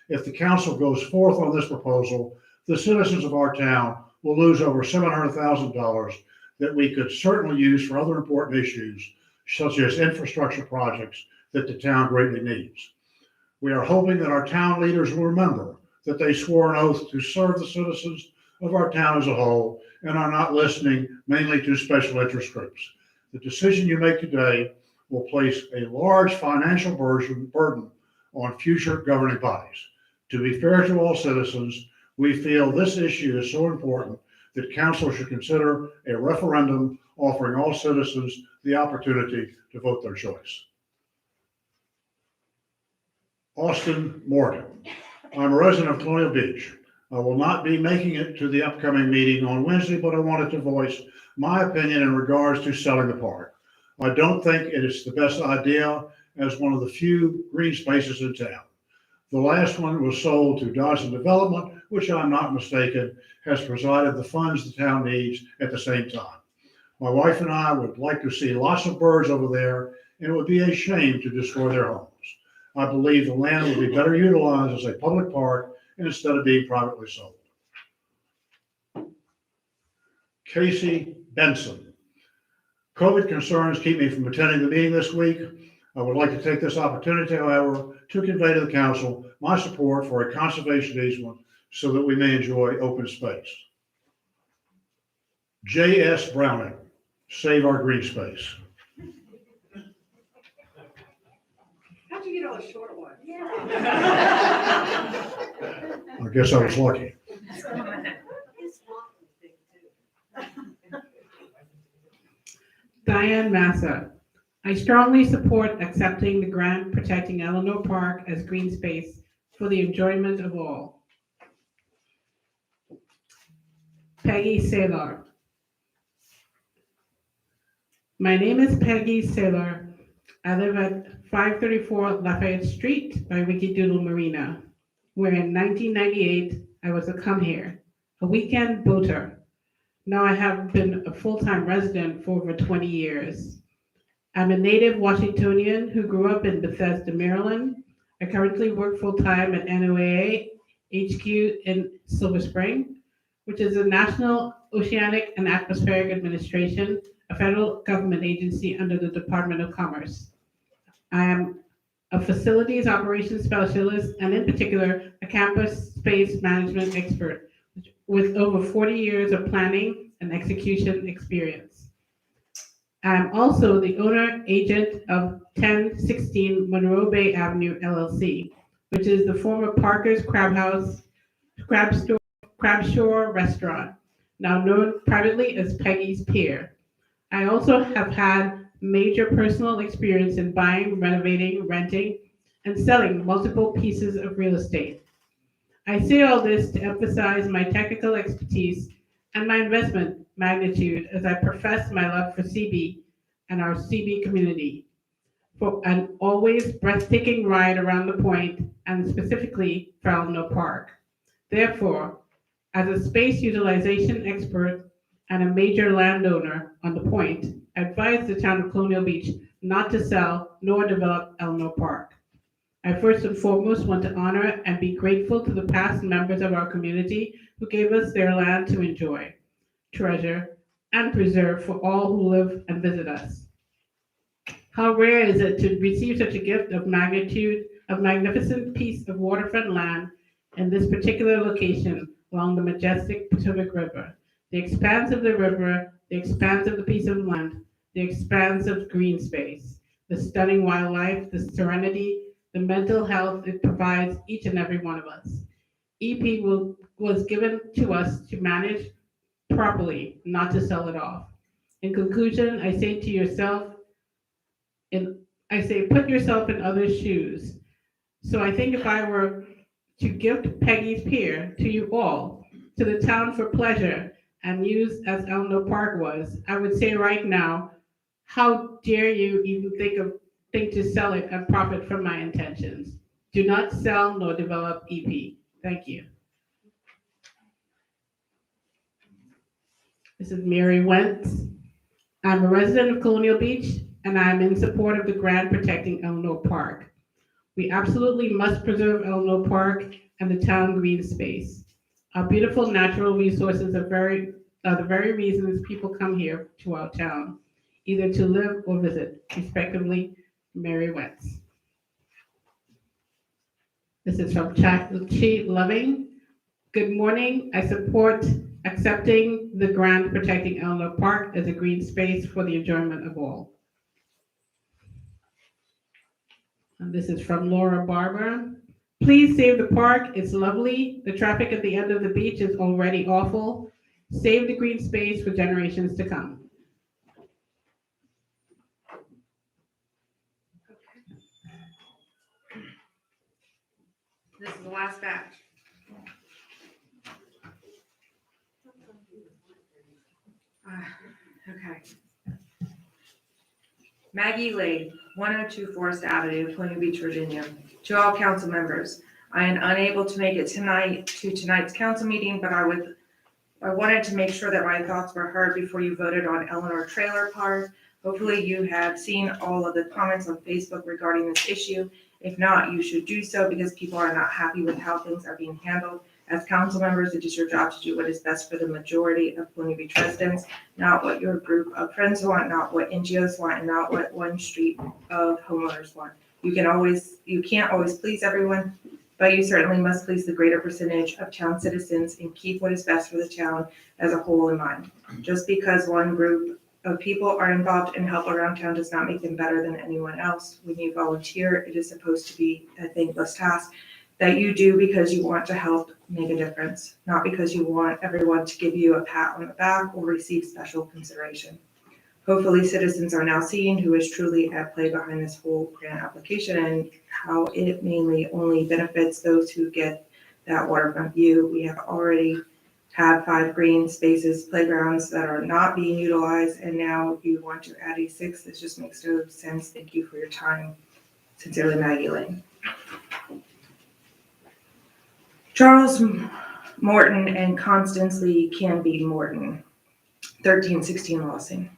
If the council goes forth on this proposal, the citizens of our town will lose over $700,000 that we could certainly use for other important issues, such as infrastructure projects that the town greatly needs. We are hoping that our town leaders will remember that they swore an oath to serve the citizens of our town as a whole and are not listening mainly to special interest groups. The decision you make today will place a large financial burden on future governing bodies. To be fair to all citizens, we feel this issue is so important that council should consider a referendum offering all citizens the opportunity to vote their choice. Austin Morgan. I'm a resident of Colonial Beach. I will not be making it to the upcoming meeting on Wednesday, but I wanted to voice my opinion in regards to selling the park. I don't think it is the best idea as one of the few green spaces in town. The last one was sold to Dodson Development, which I'm not mistaken, has provided the funds the town needs at the same time. My wife and I would like to see lots of birds over there, and it would be a shame to destroy their homes. I believe the land would be better utilized as a public park instead of being privately sold. Casey Benson. COVID concerns keep me from attending the meeting this week. I would like to take this opportunity, however, to convey to the council my support for a conservation easement so that we may enjoy open space. J.S. Browning, save our green space. How'd you get all the short ones? I guess I was lucky. Diane Massa. I strongly support accepting the grant protecting Eleanor Park as green space for the enjoyment of all. Peggy Saylor. My name is Peggy Saylor. I live at 534 Lafayette Street by Wikidoodle Marina, where in 1998 I was a come here, a weekend boater. Now I have been a full-time resident for over 20 years. I'm a native Washingtonian who grew up in Bethesda, Maryland. I currently work full-time at NOAA HQ in Silver Spring, which is a National Oceanic and Atmospheric Administration, a federal government agency under the Department of Commerce. I am a facilities operations specialist and in particular, a campus space management expert with over 40 years of planning and execution experience. I am also the owner agent of 1016 Monroe Bay Avenue LLC, which is the former Parker's Crab Shore Restaurant, now known privately as Peggy's Pier. I also have had major personal experience in buying, renovating, renting, and selling multiple pieces of real estate. I say all this to emphasize my technical expertise and my investment magnitude as I profess my love for CB and our CB community, for an always breathtaking ride around the point and specifically for Eleanor Park. Therefore, as a space utilization expert and a major landowner on the point, I advise the town of Colonial Beach not to sell nor develop Eleanor Park. I first and foremost want to honor and be grateful to the past members of our community who gave us their land to enjoy, treasure, and preserve for all who live and visit us. How rare is it to receive such a gift of magnitude, a magnificent piece of waterfront land in this particular location along the majestic Potomac River, the expanse of the river, the expanse of the piece of land, the expanse of green space, the stunning wildlife, the serenity, the mental health it provides each and every one of us. EP was given to us to manage properly, not to sell it off. In conclusion, I say to yourself, put yourself in others' shoes. So I think if I were to gift Peggy's Pier to you all, to the town for pleasure and use as Eleanor Park was, I would say right now, how dare you even think to sell it and profit from my intentions? Do not sell nor develop EP. Thank you. This is Mary Wentz. I'm a resident of Colonial Beach, and I'm in support of the grant protecting Eleanor Park. We absolutely must preserve Eleanor Park and the town green space. Our beautiful natural resources are the very reasons people come here to our town, either to live or visit, respectively. Mary Wentz. This is from Chachi Loving. Good morning. I support accepting the grant protecting Eleanor Park as a green space for the enjoyment of all. And this is from Laura Barber. Please save the park. It's lovely. The traffic at the end of the beach is already awful. Save the green space for generations to come. This is the last batch. Okay. Maggie Lee, 102 Forest Avenue, Colonial Beach, Virginia. To all council members, I am unable to make it tonight to tonight's council meeting, but I wanted to make sure that my thoughts were heard before you voted on Eleanor Trailer Park. Hopefully you have seen all of the comments on Facebook regarding this issue. If not, you should do so because people are not happy with how things are being handled. As council members, it is your job to do what is best for the majority of Colonial Beach residents, not what your group of friends want, not what NGOs want, and not what one street of homeowners want. You can't always please everyone, but you certainly must please the greater percentage of town citizens and keep what is best for the town as a whole in mind. Just because one group of people are involved and help around town does not make them better than anyone else. When you volunteer, it is supposed to be a thankless task that you do because you want to help make a difference, not because you want everyone to give you a pat on the back or receive special consideration. Hopefully citizens are now seeing who is truly at play behind this whole grant application and how it mainly only benefits those who get that waterfront view. We have already had 5 green spaces, playgrounds that are not being utilized, and now you want to add a 6th. This just makes no sense. Thank you for your time. Sincerely, Maggie Lane. Charles Morton and Constance Lee Canby Morton, 1316 Lawson.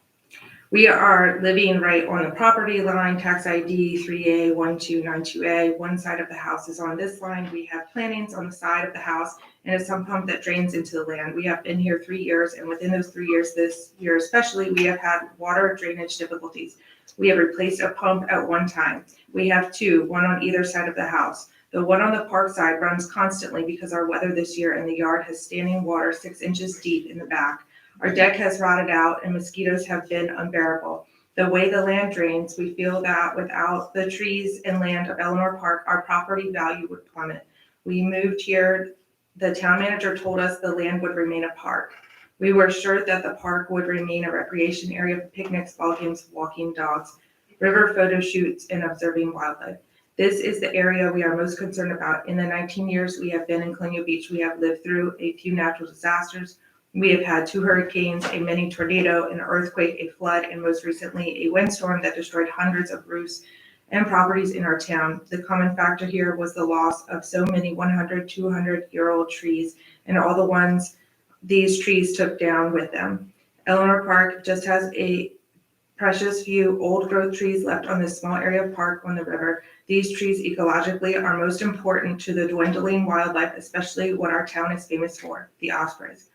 We are living right on the property line, tax ID 3A1292A. One side of the house is on this line. We have plantings on the side of the house and a sump pump that drains into the land. We have been here 3 years, and within those 3 years, this year especially, we have had water drainage difficulties. We have replaced a pump at one time. We have 2, one on either side of the house. The one on the park side runs constantly because our weather this year and the yard has standing water 6 inches deep in the back. Our deck has rotted out and mosquitoes have been unbearable. The way the land drains, we feel that without the trees and land of Eleanor Park, our property value would plummet. We moved here, the town manager told us the land would remain a park. We were sure that the park would remain a recreation area for picnics, ball games, walking dogs, river photo shoots, and observing wildlife. This is the area we are most concerned about. In the 19 years we have been in Colonial Beach, we have lived through a few natural disasters, We have had 2 hurricanes, a mini tornado, an earthquake, a flood, and most recently a windstorm that destroyed hundreds of roofs and properties in our town. The common factor here was the loss of so many 100, 200-year-old trees and all the ones these trees took down with them. Eleanor Park just has a precious few old growth trees left on this small area of park on the river. These trees ecologically are most important to the dwindling wildlife, especially what our town is famous for, the ospreys.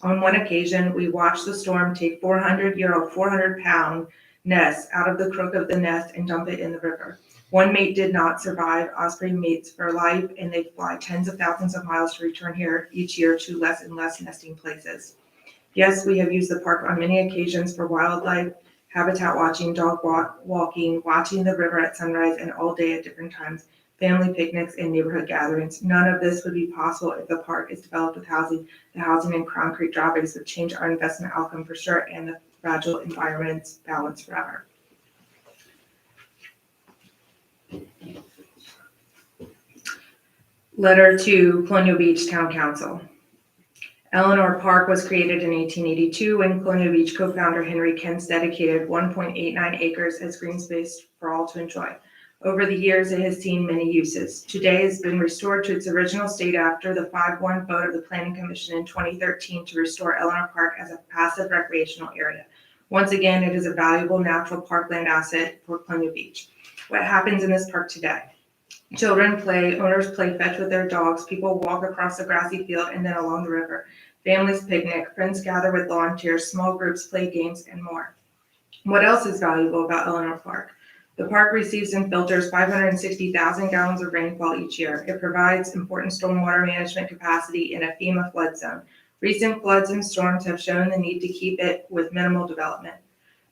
On one occasion, we watched the storm take 400-year-old, 400-pound nests out of the crook of the nest and dump it in the river. One mate did not survive. Osprey mates for life, and they fly tens of thousands of miles to return here each year to less and less nesting places. Yes, we have used the park on many occasions for wildlife, habitat watching, dog walking, watching the river at sunrise and all day at different times, family picnics, and neighborhood gatherings. None of this would be possible if the park is developed with housing. The housing and concrete drawbacks would change our investment outcome for sure, and the fragile environment's balance forever. Letter to Colonial Beach Town Council. Eleanor Park was created in 1882 when Colonial Beach co-founder Henry Kentz dedicated 1.89 acres as green space for all to enjoy. Over the years, it has seen many uses. Today, it's been restored to its original state after the 5-1 vote of the Planning Commission in 2013 to restore Eleanor Park as a passive recreational area. Once again, it is a valuable natural parkland asset for Colonial Beach. What happens in this park today? Children play, owners play fetch with their dogs, people walk across the grassy field and then along the river. Families picnic, friends gather with lawn chairs, small groups play games, and more. What else is valuable about Eleanor Park? The park receives and filters 560,000 gallons of rainfall each year. It provides important stormwater management capacity in a FEMA flood zone. Recent floods and storms have shown the need to keep it with minimal development.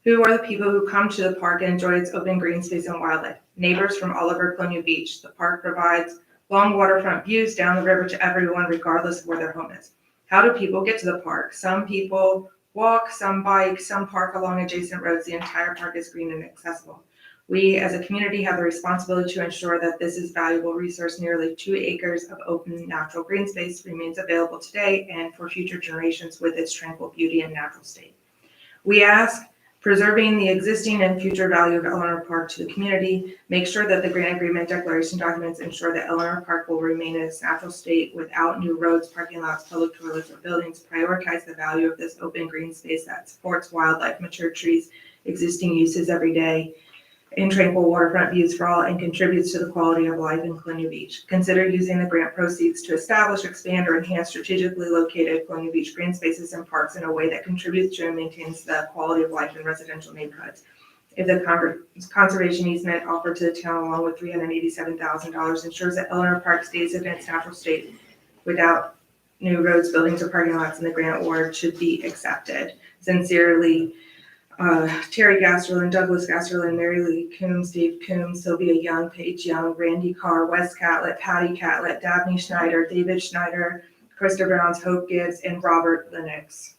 Who are the people who come to the park and enjoy its open green space and wildlife? Neighbors from all over Colonial Beach. The park provides long waterfront views down the river to everyone, regardless of where their home is. How do people get to the park? Some people walk, some bike, some park along adjacent roads. The entire park is green and accessible. We as a community have the responsibility to ensure that this is valuable resource, nearly 2 acres of open natural green space, remains available today and for future generations with its tranquil beauty and natural state. We ask, preserving the existing and future value of Eleanor Park to the community, make sure that the grant agreement declaration documents ensure that Eleanor Park will remain in its natural state without new roads, parking lots, public toilets, or buildings, prioritize the value of this open green space that supports wildlife, mature trees, existing uses every day, and tranquil waterfront views for all, and contributes to the quality of life in Colonial Beach. Consider using the grant proceeds to establish, expand, or enhance strategically located Colonial Beach green spaces and parks in a way that contributes to and maintains the quality of life in residential neighborhoods. If the conservation easement offered to the town along with $387,000 ensures that Eleanor Park stays in its natural state without new roads, buildings, or parking lots in the grant award should be accepted. Sincerely, Terry Gasterlin, Douglas Gasterlin, Mary Lee Coombs, Dave Coombs, Sylvia Young, Paige Young, Randy Carr, Wes Catlett, Patty Catlett, Dabney Schneider, David Schneider, Krista Browns, Hope Gibbs, and Robert Lennox.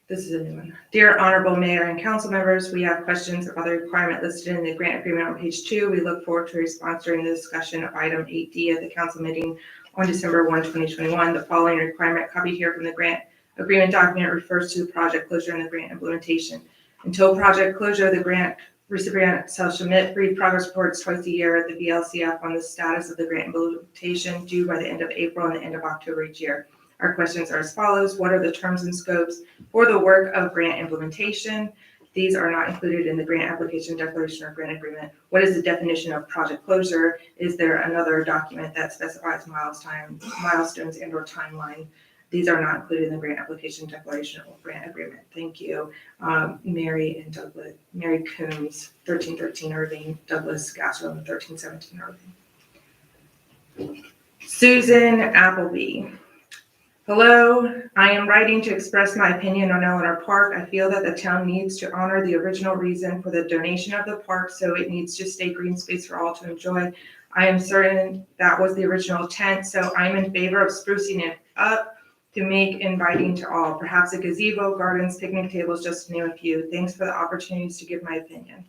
This is a new one. Dear Honorable Mayor and Council members, we have questions about the requirement listed in the grant agreement on page 2. We look forward to a response during the discussion of item 8D of the council meeting on December 1, 2021. The following requirement copied here from the grant agreement document refers to the project closure and the grant implementation. Until project closure, the grant recipient shall submit brief progress reports twice a year at the VLCF on the status of the grant implementation due by the end of April and the end of October each year. Our questions are as follows. What are the terms and scopes for the work of grant implementation? These are not included in the grant application declaration or grant agreement. What is the definition of project closure? Is there another document that specifies milestones and or timeline? These are not included in the grant application declaration or grant agreement. Thank you. Mary and Douglas, Mary Coombs, 1313 Irving, Douglas Gasterlin, 1317 Irving. Susan Appleby. Hello, I am writing to express my opinion on Eleanor Park. I feel that the town needs to honor the original reason for the donation of the park, so it needs to stay green space for all to enjoy. I am certain that was the original intent, so I'm in favor of sprucing it up to make inviting to all. Perhaps a gazebo, gardens, picnic tables, just to name a few. Thanks for the opportunities to give my opinion.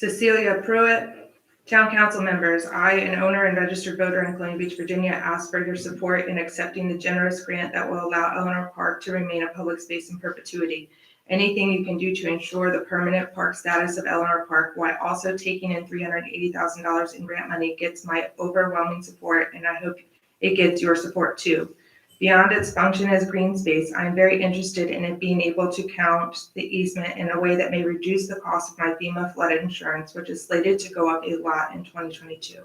Cecilia Pruitt. Town council members, I, an owner and registered voter in Colonial Beach, Virginia, ask for your support in accepting the generous grant that will allow Eleanor Park to remain a public space in perpetuity. Anything you can do to ensure the permanent park status of Eleanor Park while also taking in $380,000 in grant money gets my overwhelming support, and I hope it gets your support too. Beyond its function as green space, I am very interested in it being able to count the easement in a way that may reduce the cost of my FEMA flood insurance, which is slated to go up a lot in 2022.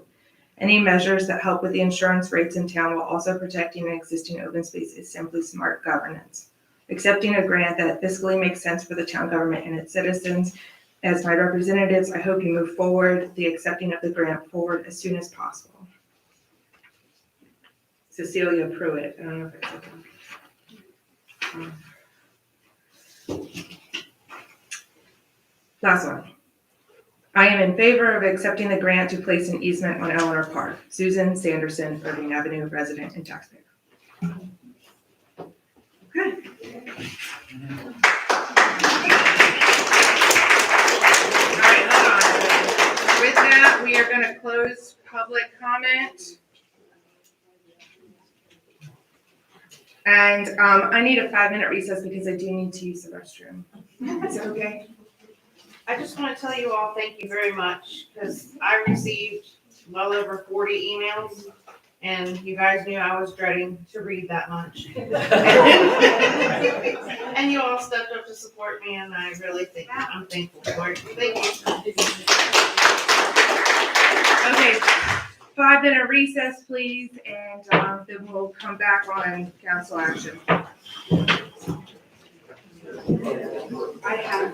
Any measures that help with the insurance rates in town while also protecting an existing open space is simply smart governance. Accepting a grant that fiscally makes sense for the town government and its citizens. As my representatives, I hope you move forward the accepting of the grant forward as soon as possible. Cecilia Pruitt. I don't know if it's okay. Last one. I am in favor of accepting the grant to place an easement on Eleanor Park. Susan Sanderson, Irving Avenue resident and taxpayer. Okay. All right, hold on. With that, we are going to close public comment. And I need a 5-minute recess because I do need to use the restroom. Is it okay? I just want to tell you all, thank you very much, because I received well over 40 emails, and you guys knew I was dreading to read that much. And you all stepped up to support me, and I really think I'm thankful for it. Thank you. Okay, 5-minute recess, please, and then we'll come back on council action. I have.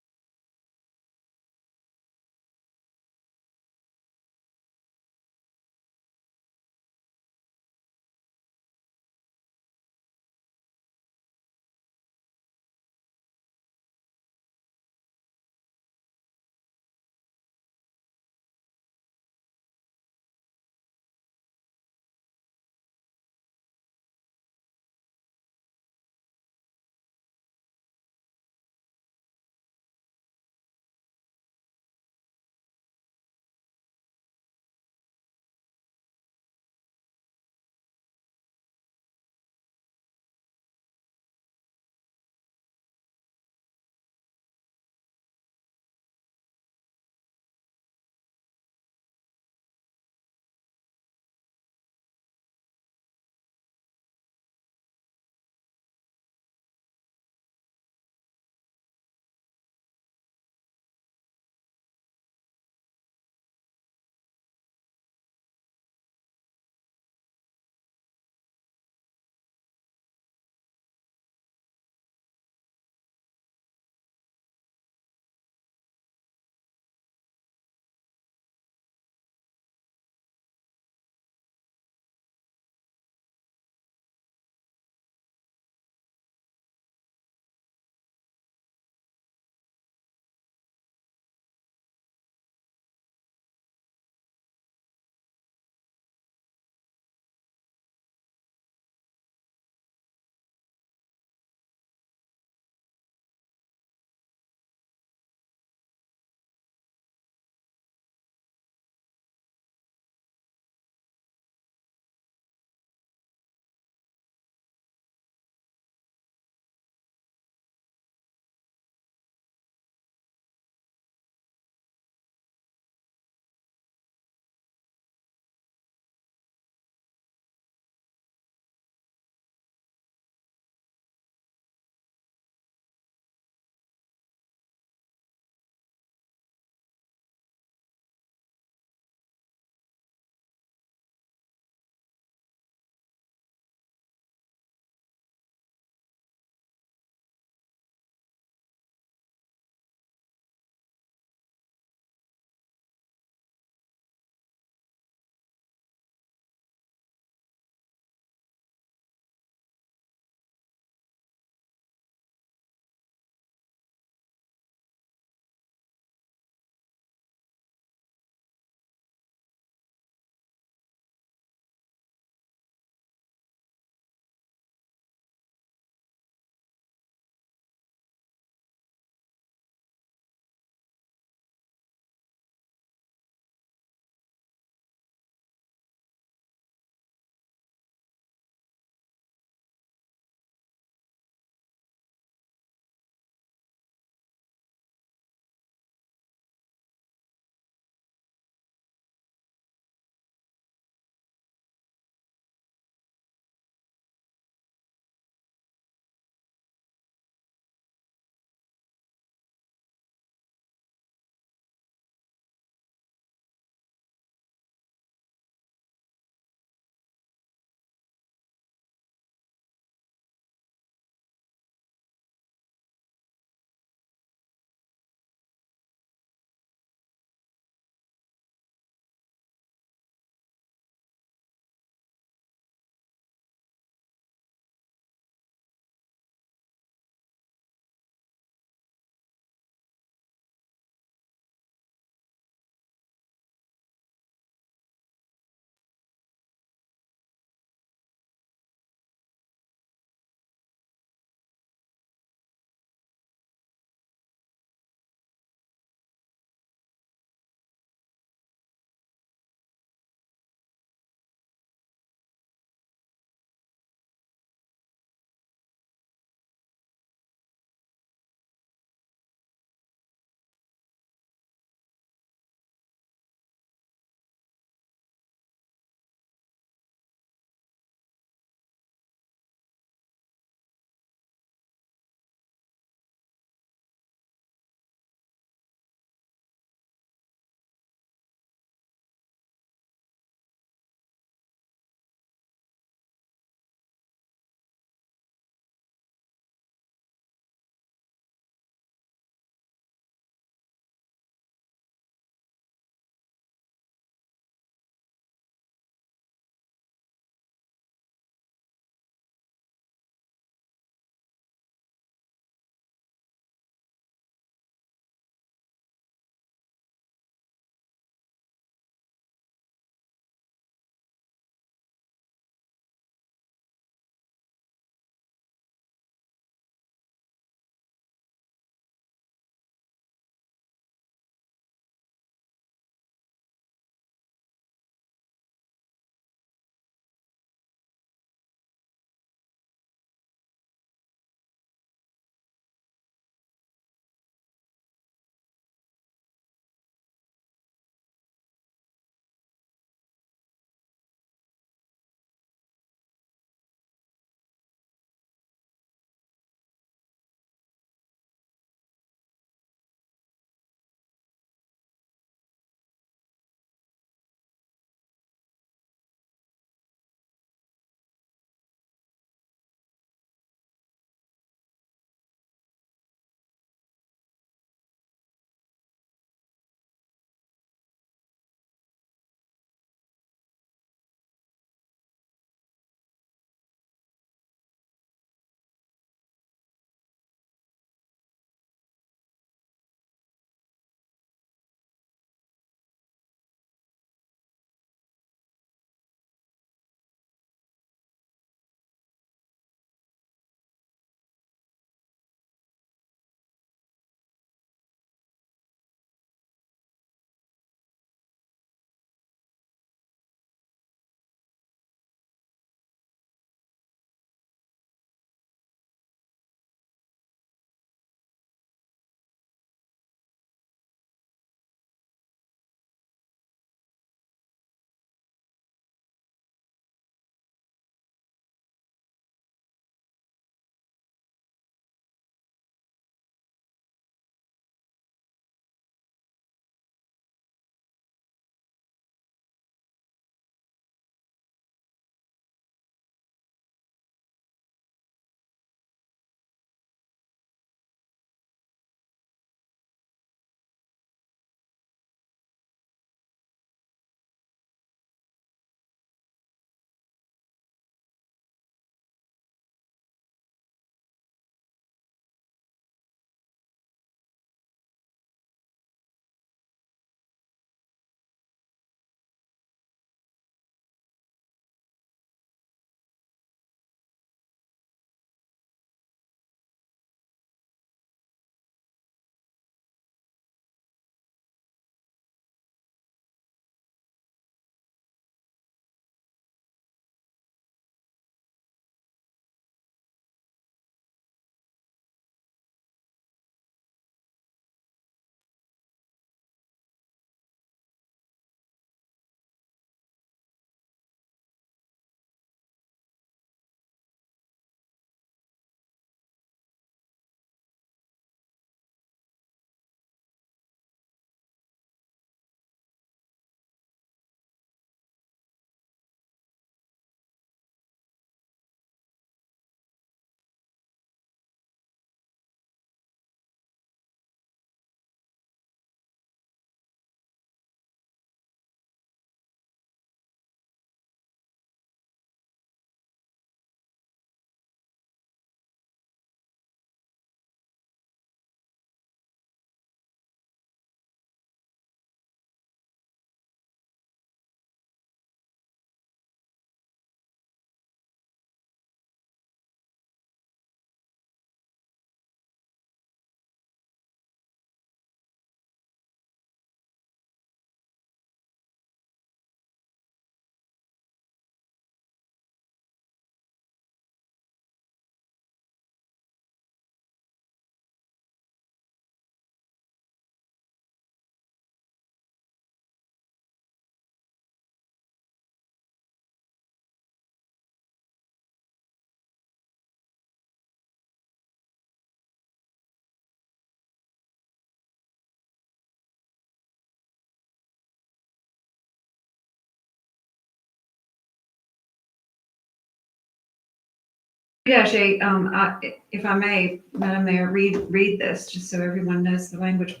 if I may, Madam Mayor, read this, just so everyone knows the language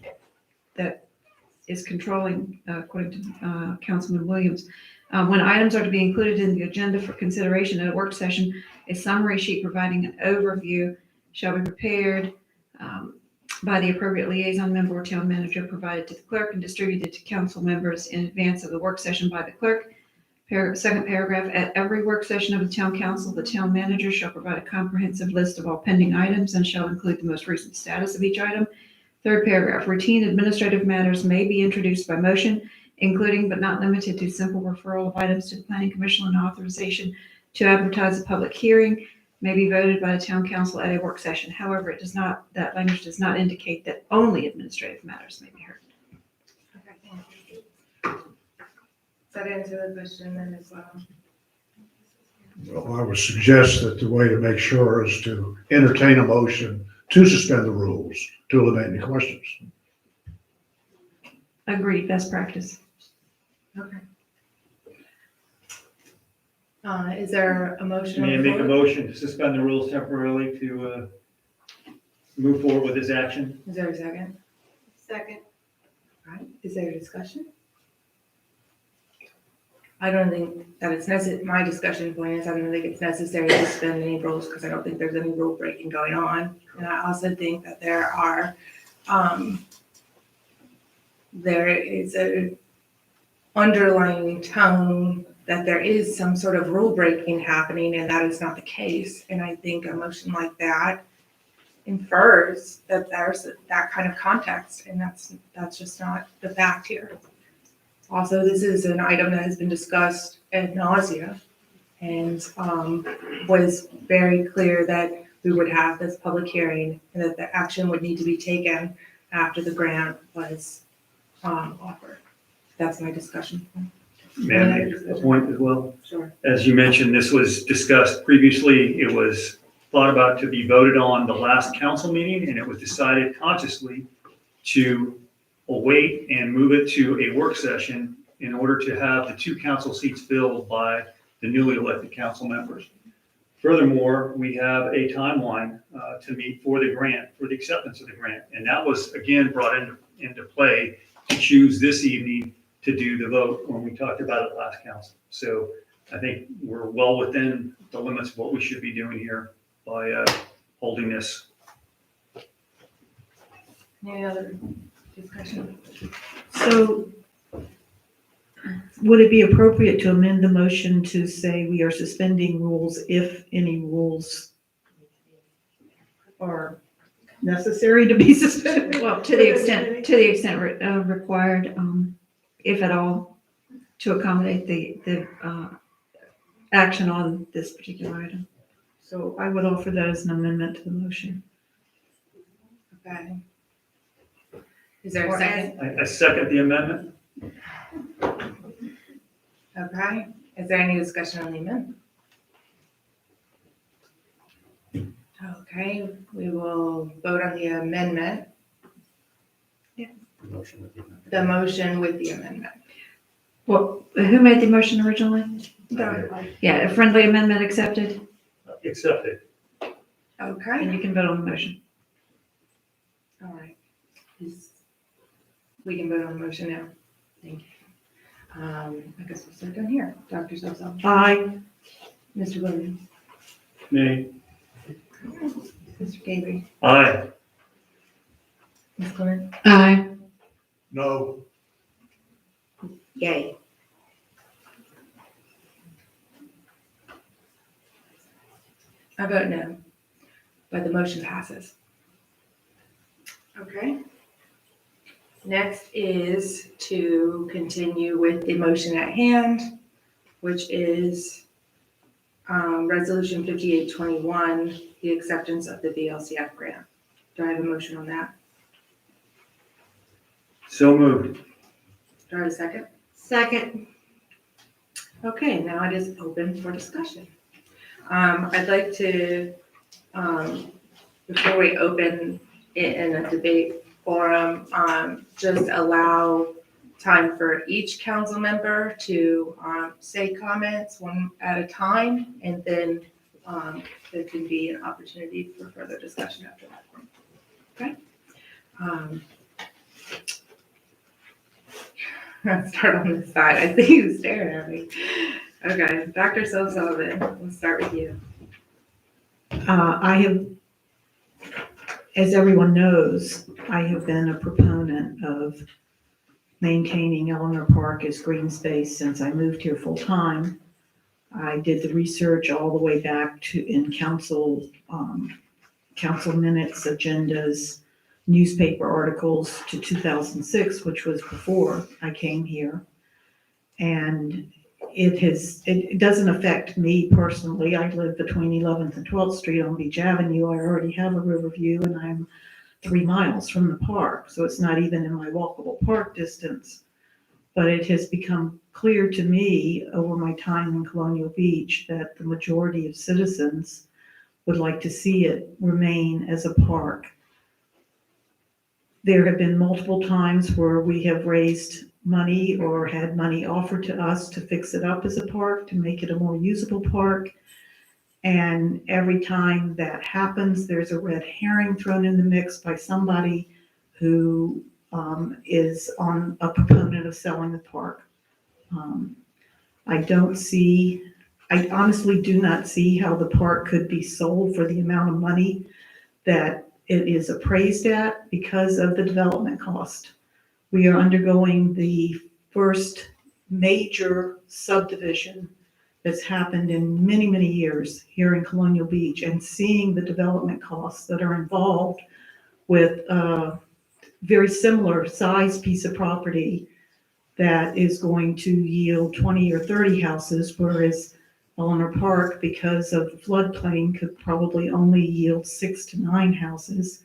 that is controlling, according to Councilman Williams. When items are to be included in the agenda for consideration at a work session, a summary sheet providing an overview shall be prepared by the appropriate liaison member or town manager, provided to the clerk and distributed to council members in advance of the work session by the clerk. Second paragraph, at every work session of the town council, the town manager shall provide a comprehensive list of all pending items and shall include the most recent status of each item. Third paragraph, routine administrative matters may be introduced by motion, including but not limited to simple referral of items to the planning commission and authorization to advertise a public hearing may be voted by the town council at a work session. However, that language does not indicate that only administrative matters may be heard. Does that answer the question then as well? Well, I would suggest that the way to make sure is to entertain a motion to suspend the rules to eliminate any questions. Agreed, best practice. Okay. Is there a motion? May I on the make a floor? motion to suspend the rules temporarily to move forward with this action? Is there a second? Second. All right, is there a discussion? I don't think that it's necessary, my discussion point is I don't think it's necessary to suspend any rules because I don't think there's any rule breaking going on. And I also think that there is a underlying tone that there is some sort of rule breaking happening, and that is not the case. And I think a motion like that infers that there's that kind of context, and that's just not the fact here. Also, this is an item that has been discussed ad nausea and was very clear that we would have this public hearing and that the action would need to be taken after the grant was offered. That's my discussion point. May I make a point as well? Sure. As you mentioned, this was discussed previously. It was thought about to be voted on the last council meeting, and it was decided consciously to await and move it to a work session in order to have the 2 council seats filled by the newly elected council members. Furthermore, we have a timeline to meet for the grant, for the acceptance of the grant. And that was, again, brought into play to choose this evening to do the vote when we talked about it last council. So I think we're well within the limits of what we should be doing here by holding this. Any other discussion? So would it be appropriate to amend the motion to say we are suspending rules if any rules are necessary to be suspended? Well, to the extent required, if at all, to accommodate the action on this particular item. So I would offer that as an amendment to the motion. Okay. Is there a second? I second the amendment. Okay. Is there any discussion on the amendment? Okay, we will vote on the amendment. The motion with the amendment. Well, who made the motion originally? Okay. Yeah, a friendly amendment accepted, Accepted. and you can vote on the motion. All right. We can vote on the motion now. Thank you. I guess we'll start down here. Dr. Sosa. Aye. Mr. Williams. Nay. Mr. Gabriel. Aye. Ms. Clark. Aye. No. Yay. I vote no, but the motion passes. Okay. Next is to continue with the motion at hand, which is Resolution 5821, the acceptance of the VLCF grant. Do I have a motion on that? So moved. Do I have a second? Second. Okay, now it is open for discussion. I'd like to, before we open it in a debate forum, just allow time for each council member to say comments one at a time, and then there can be an opportunity for further discussion after that point. Okay? Let's start on this side. I see you staring at me. Okay, Dr. Sullivan, we'll start with you. I have, as everyone knows, I have been a proponent of maintaining Eleanor Park as green space since I moved here full time. I did the research all the way back to in council minutes, agendas, newspaper articles to 2006, which was before I came here. And it doesn't affect me personally. I live between 11th and 12th Street on Beach Avenue. I already have a river view and I'm 3 miles from the park. So it's not even in my walkable park distance. But it has become clear to me over my time in Colonial Beach that the majority of citizens would like to see it remain as a park. There have been multiple times where we have raised money or had money offered to us to fix it up as a park, to make it a more usable park. And every time that happens, there's a red herring thrown in the mix by somebody who is on a proponent of selling the park. I honestly do not see how the park could be sold for the amount of money that it is appraised at because of the development cost. We are undergoing the first major subdivision that's happened in many, many years here in Colonial Beach, and seeing the development costs that are involved with a very similar size piece of property that is going to yield 20 or 30 houses, whereas Eleanor Park, because of the floodplain, could probably only yield 6 to 9 houses.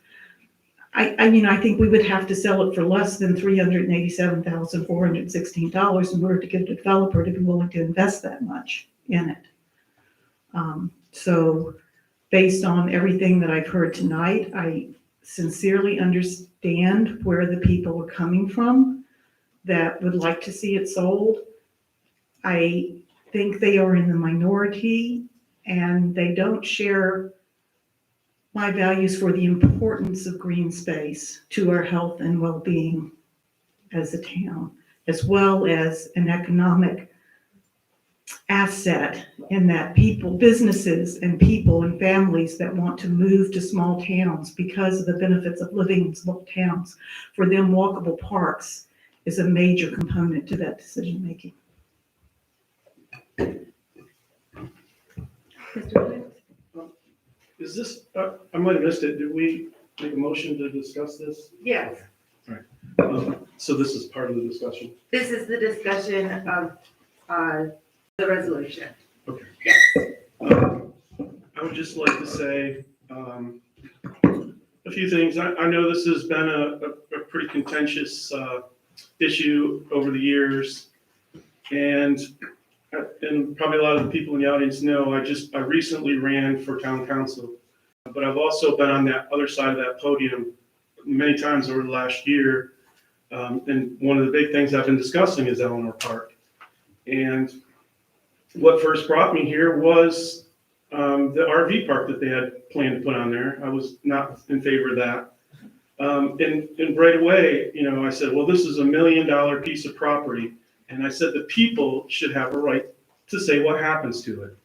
I think we would have to sell it for less than $387,416 in order to get a developer to be willing to invest that much in it. So based on everything that I've heard tonight, I sincerely understand where the people are coming from that would like to see it sold. I think they are in the minority and they don't share my values for the importance of green space to our health and well-being as a town, as well as an economic asset in that businesses and people and families that want to move to small towns because of the benefits of living in small towns. For them, walkable parks is a major component to that decision-making. Mr. Williams? Is this, I might have missed it, did we make a motion to discuss this? Yes, So this is part of the discussion? this is the discussion of the resolution. Okay. Yes. I would just like to say a few things. I know this has been a pretty contentious issue over the years. And probably a lot of the people in the audience know, I recently ran for town council, but I've also been on that other side of that podium many times over the last year. And one of the big things I've been discussing is Eleanor Park. And what first brought me here was the RV park that they had planned to put on there. I was not in favor of that. And right away, I said, well, this is $1 million piece of property. And I said, the people should have a right to say what happens to it.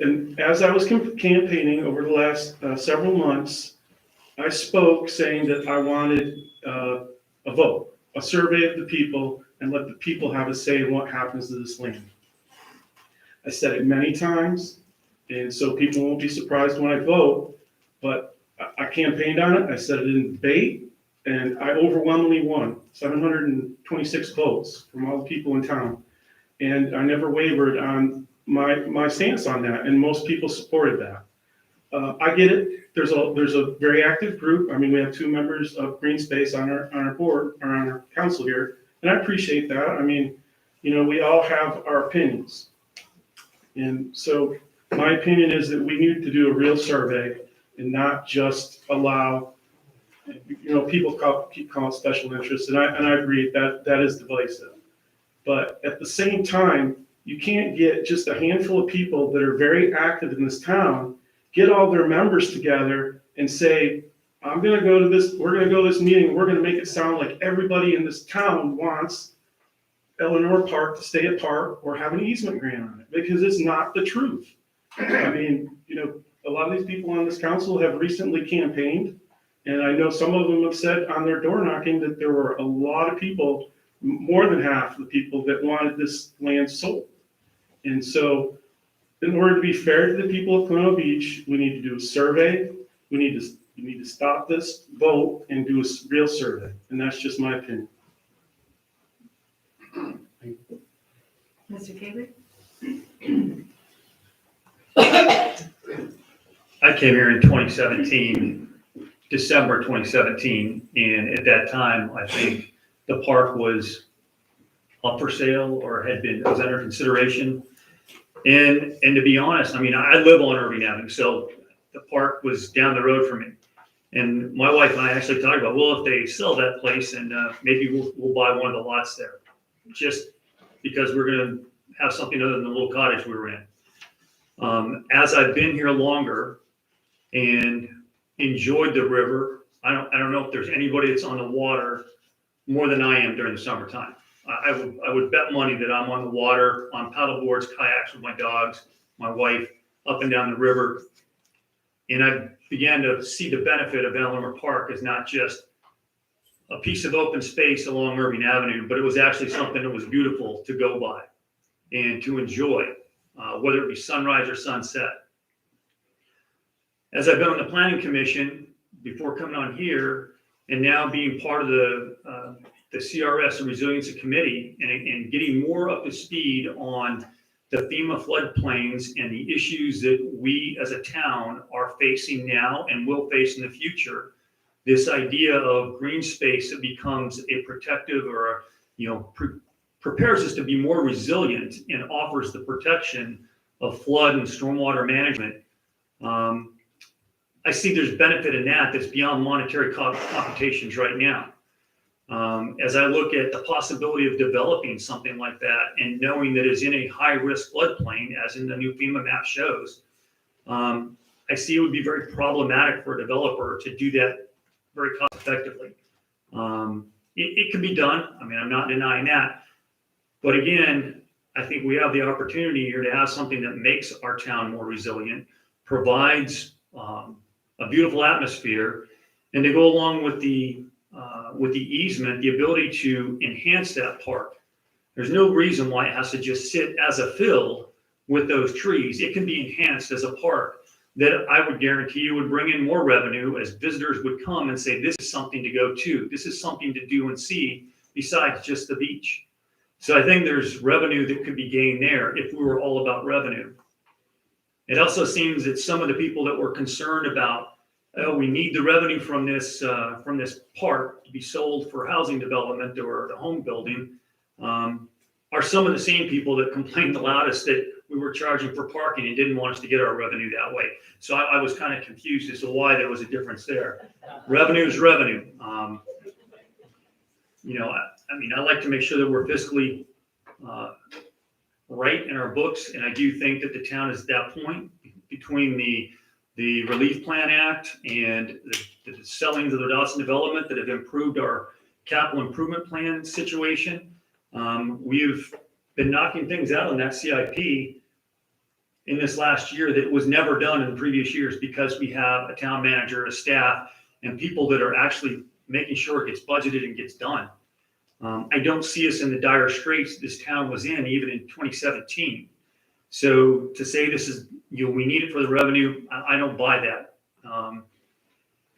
And as I was campaigning over the last several months, I spoke saying that I wanted a vote, a survey of the people, and let the people have a say in what happens to this land. I said it many times, and so people won't be surprised when I vote, but I campaigned on it. I said it in debate. And I overwhelmingly won, 726 votes from all the people in town. And I never wavered on my stance on that, and most people supported that. I get it. There's a very active group. I mean, we have 2 members of Green Space on our board, or on our council here, and I appreciate that. I mean, we all have our opinions. And so my opinion is that we need to do a real survey and not just allow people keep calling it special interest, and I agree that is divisive. But at the same time, You can't get just a handful of people that are very active in this town, get all their members together and say, I'm gonna go to this, we're gonna go to this meeting, we're gonna make it sound like everybody in this town wants Eleanor Park to stay a park or have an easement grant on it, because it's not the truth. I mean, you know, a lot of these people on this council have recently campaigned, and I know some of them have said on their door knocking that there were a lot of people, more than half the people, that wanted this land sold. And so, in order to be fair to the people of Colonial Beach, we need to do a survey. We need to stop this vote and do a real survey, and that's just my opinion. Mr. Cayley? I came here in 2017, December 2017, and at that time, I think the park was up for sale or was under consideration. And to be honest, I mean, I live on Irving Avenue, so the park was down the road from me. And my wife and I actually talked about, well, if they sell that place, and maybe we'll buy one of the lots there, just because we're going to have something other than the little cottage we were in. As I've been here longer and enjoyed the river, I don't know if there's anybody that's on the water more than I am during the summertime. I would bet money that I'm on the water, on paddle boards, kayaks with my dogs, my wife, up and down the river. And I began to see the benefit of Eleanor Park as not just a piece of open space along Irving Avenue, but it was actually something that was beautiful to go by and to enjoy, whether it be sunrise or sunset. As I've been on the Planning Commission before coming on here, and now being part of the CRS and Resiliency Committee, and getting more up to speed on the FEMA floodplains and the issues that we as a town are facing now and will face in the future, this idea of green space that becomes a protective or, prepares us to be more resilient and offers the protection of flood and stormwater management. I see there's benefit in that's beyond monetary computations right now. As I look at the possibility of developing something like that and knowing that it's in a high-risk floodplain, as in the new FEMA map shows, I see it would be very problematic for a developer to do that very cost effectively. It can be done. I mean, I'm not denying that. But again, I think we have the opportunity here to have something that makes our town more resilient, provides a beautiful atmosphere, and to go along with the easement, the ability to enhance that park. There's no reason why it has to just sit as a fill with those trees. It can be enhanced as a park that I would guarantee you would bring in more revenue as visitors would come and say, this is something to go to. This is something to do and see besides just the beach. So I think there's revenue that could be gained there if we were all about revenue. It also seems that some of the people that were concerned about, oh, we need the revenue from this park to be sold for housing development or the home building, are some of the same people that complained the loudest that we were charging for parking and didn't want us to get our revenue that way. So I was kind of confused as to why there was a difference there. Revenue is revenue. I like to make sure that we're fiscally right in our books, and I do think that the town is at that point between the Relief Plan Act and the sellings of the Dawson development that have improved our capital improvement plan situation. We've been knocking things out on that CIP in this last year that was never done in previous years because we have a town manager, a staff, and people that are actually making sure it gets budgeted and gets done. I don't see us in the dire straits this town was in even in 2017. So to say this is, we need it for the revenue, I don't buy that.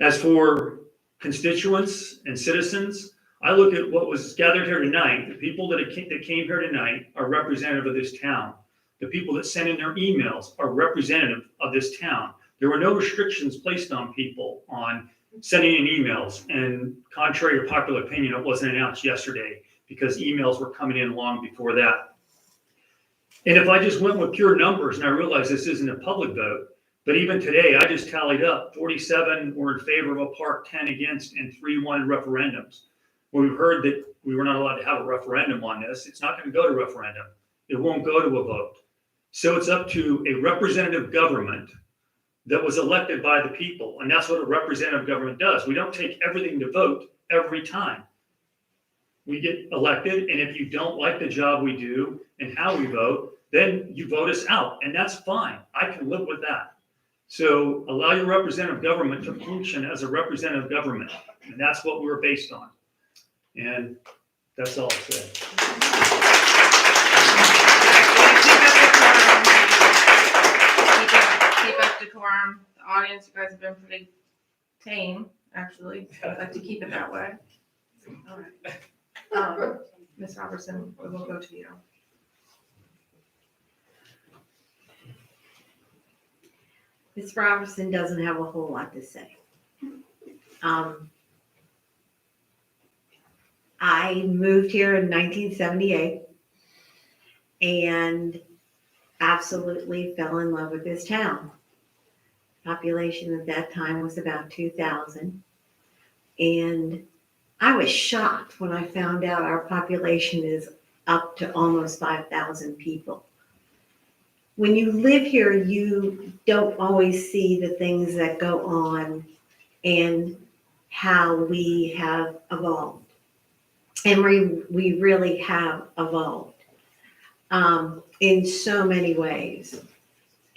As for constituents and citizens, I look at what was gathered here tonight. The people that came here tonight are representative of this town. The people that sent in their emails are representative of this town. There were no restrictions placed on people on sending in emails, and contrary to popular opinion, it wasn't announced yesterday because emails were coming in long before that. And if I just went with pure numbers, and I realize this isn't a public vote, but even today, I just tallied up 47 were in favor of a park, 10 against, and 3 wanted referendums. Well, we've heard that we were not allowed to have a referendum on this. It's not going to go to referendum. It won't go to a vote. So it's up to a representative government that was elected by the people. And that's what a representative government does. We don't take everything to vote every time. We get elected, and if you don't like the job we do and how we vote, then you vote us out, and that's fine. I can live with that. So allow your representative government to function as a representative government, and that's what we're based on. And that's all I'll say. Keep up decorum. The audience, you guys have been pretty tame, actually. I'd like to keep it that way. All right. Ms. Robertson, we'll go to you. Ms. Robertson doesn't have a whole lot to say. I moved here in 1978 and absolutely fell in love with this town. Population at that time was about 2,000. And I was shocked when I found out our population is up to almost 5,000 people. When you live here, you don't always see the things that go on and how we have evolved. And we really have evolved in so many ways.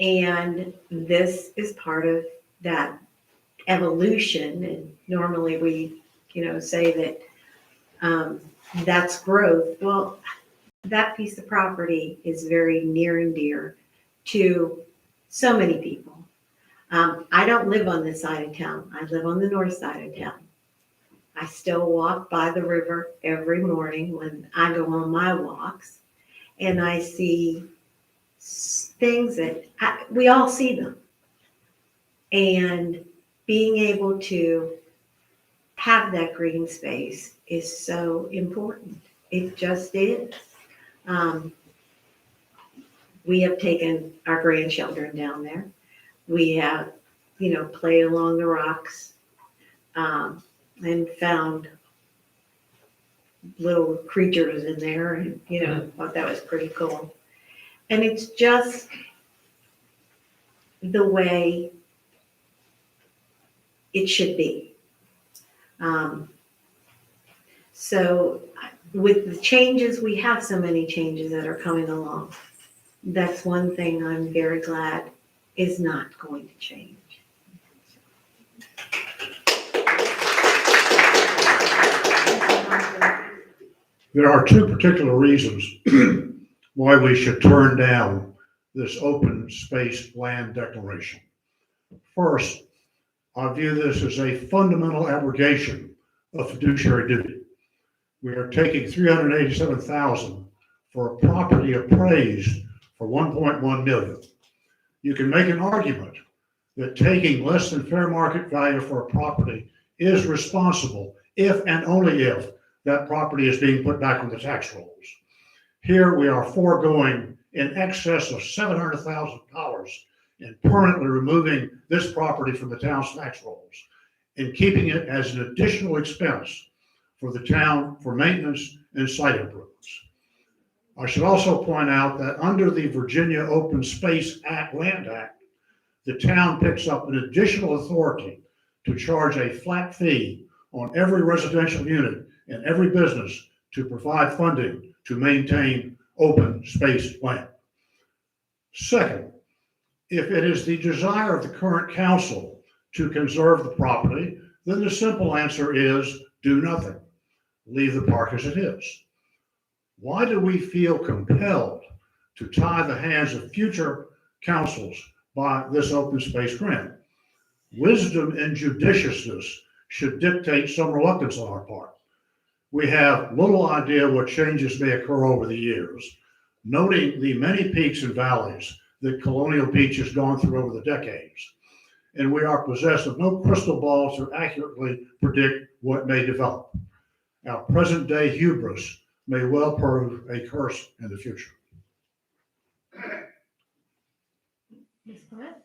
And this is part of that evolution. And normally we, say that that's growth. Well, that piece of property is very near and dear to so many people. I don't live on this side of town. I live on the north side of town. I still walk by the river every morning when I go on my walks, and I see things that we all see them. And being able to have that green space is so important. It just is. We have taken our grandchildren down there. We have, played along the rocks and found little creatures in there and, thought that was pretty cool. And it's just the way it should be. So with the changes, we have so many changes that are coming along. That's one thing I'm very glad is not going to change. There are two particular reasons why we should turn down this open space land declaration. First, I view this as a fundamental abrogation of fiduciary duty. We are taking $387,000 for a property appraised for $1.1 million. You can make an argument that taking less than fair market value for a property is responsible if and only if that property is being put back on the tax rolls. Here we are foregoing in excess of $700,000 and permanently removing this property from the town's tax rolls and keeping it as an additional expense for the town for maintenance and site improvements. I should also point out that under the Virginia Open Space Land Act, the town picks up an additional authority to charge a flat fee on every residential unit and every business to provide funding to maintain open space land. Second, if it is the desire of the current council to conserve the property, then the simple answer is do nothing. Leave the park as it is. Why do we feel compelled to tie the hands of future councils by this open space grant? Wisdom and judiciousness should dictate some reluctance on our part. We have little idea what changes may occur over the years, noting the many peaks and valleys that Colonial Beach has gone through over the decades. And we are possessed of no crystal balls to accurately predict what may develop. Our present day hubris may well prove a curse in the future. Ms. Clement?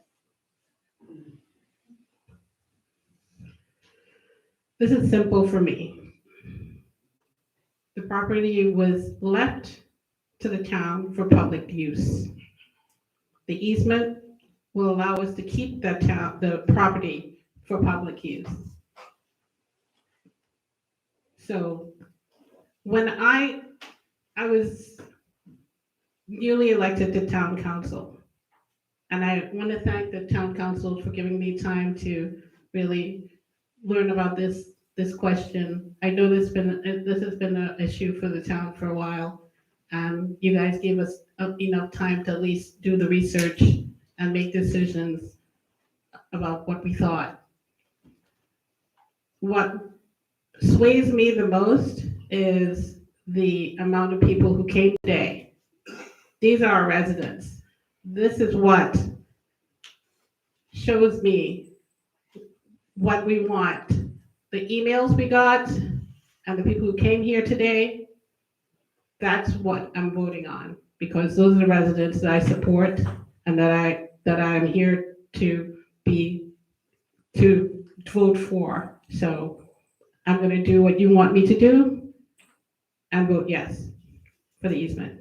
This is simple for me. The property was left to the town for public use. The easement will allow us to keep the property for public use. So when I was newly elected to town council, and I want to thank the town council for giving me time to really learn about this question. I know this has been an issue for the town for a while. You guys gave us enough time to at least do the research and make decisions about what we thought. What sways me the most is the amount of people who came today. These are our residents. This is what shows me what we want. The emails we got and the people who came here today, that's what I'm voting on, because those are the residents that I support and that I'm here to vote for. So I'm going to do what you want me to do and vote yes for the easement.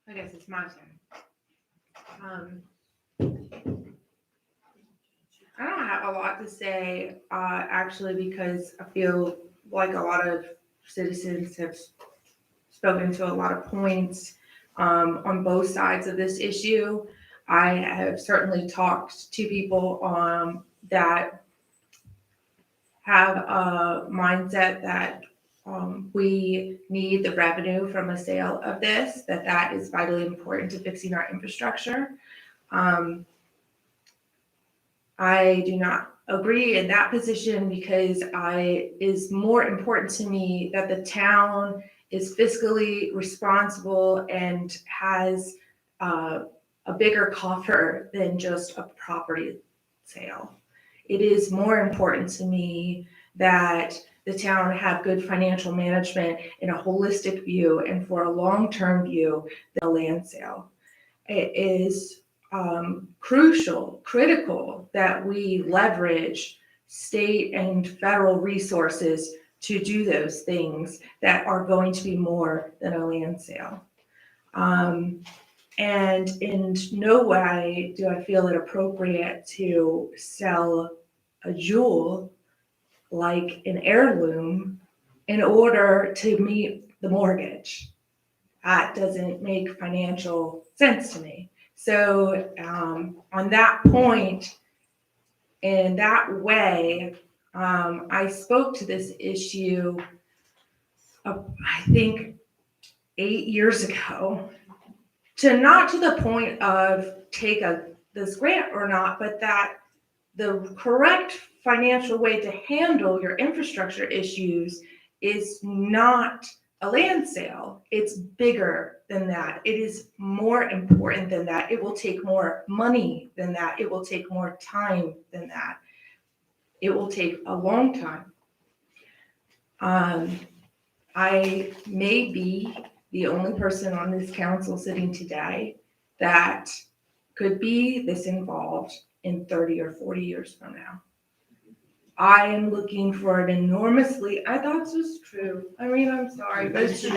I guess it's my turn. I don't have a lot to say, actually, because I feel like a lot of citizens have spoken to a lot of points on both sides of this issue. I have certainly talked to people that have a mindset that we need the revenue from a sale of this, that is vitally important to fixing our infrastructure. I do not agree in that position because is more important to me that the town is fiscally responsible and has a bigger coffer than just a property sale. It is more important to me that the town have good financial management in a holistic view and for a long-term view than a land sale. It is critical that we leverage state and federal resources to do those things that are going to be more than a land sale. And in no way do I feel it appropriate to sell a jewel like an heirloom in order to meet the mortgage. That doesn't make financial sense to me. So on that point, in that way, I spoke to this issue, I think 8 years ago, not to the point of take this grant or not, but that the correct financial way to handle your infrastructure issues is not a land sale. It's bigger than that. It is more important than that. It will take more money than that. It will take more time than that. It will take a long time. I may be the only person on this council sitting today that could be this involved in 30 or 40 years from now. I am looking for an enormously, I thought this was true. I mean, I'm sorry, but it's true.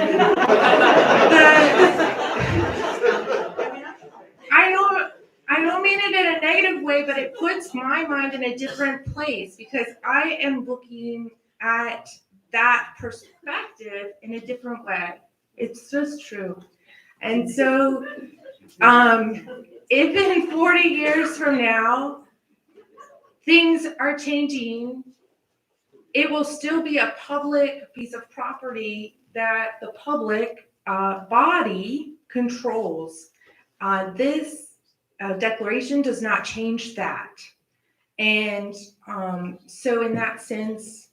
I don't mean it in a negative way, but it puts my mind in a different place because I am looking at that perspective in a different way. It's just true. And so, if in 40 years from now, things are changing, it will still be a public piece of property that the public body controls. This declaration does not change that. And so in that sense,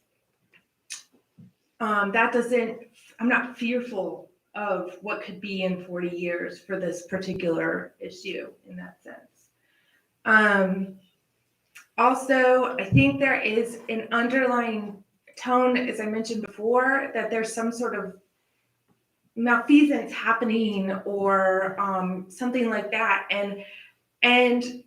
I'm not fearful of what could be in 40 years for this particular issue in that sense. Also, I think there is an underlying tone, as I mentioned before, that there's some sort of malfeasance happening or something like that. And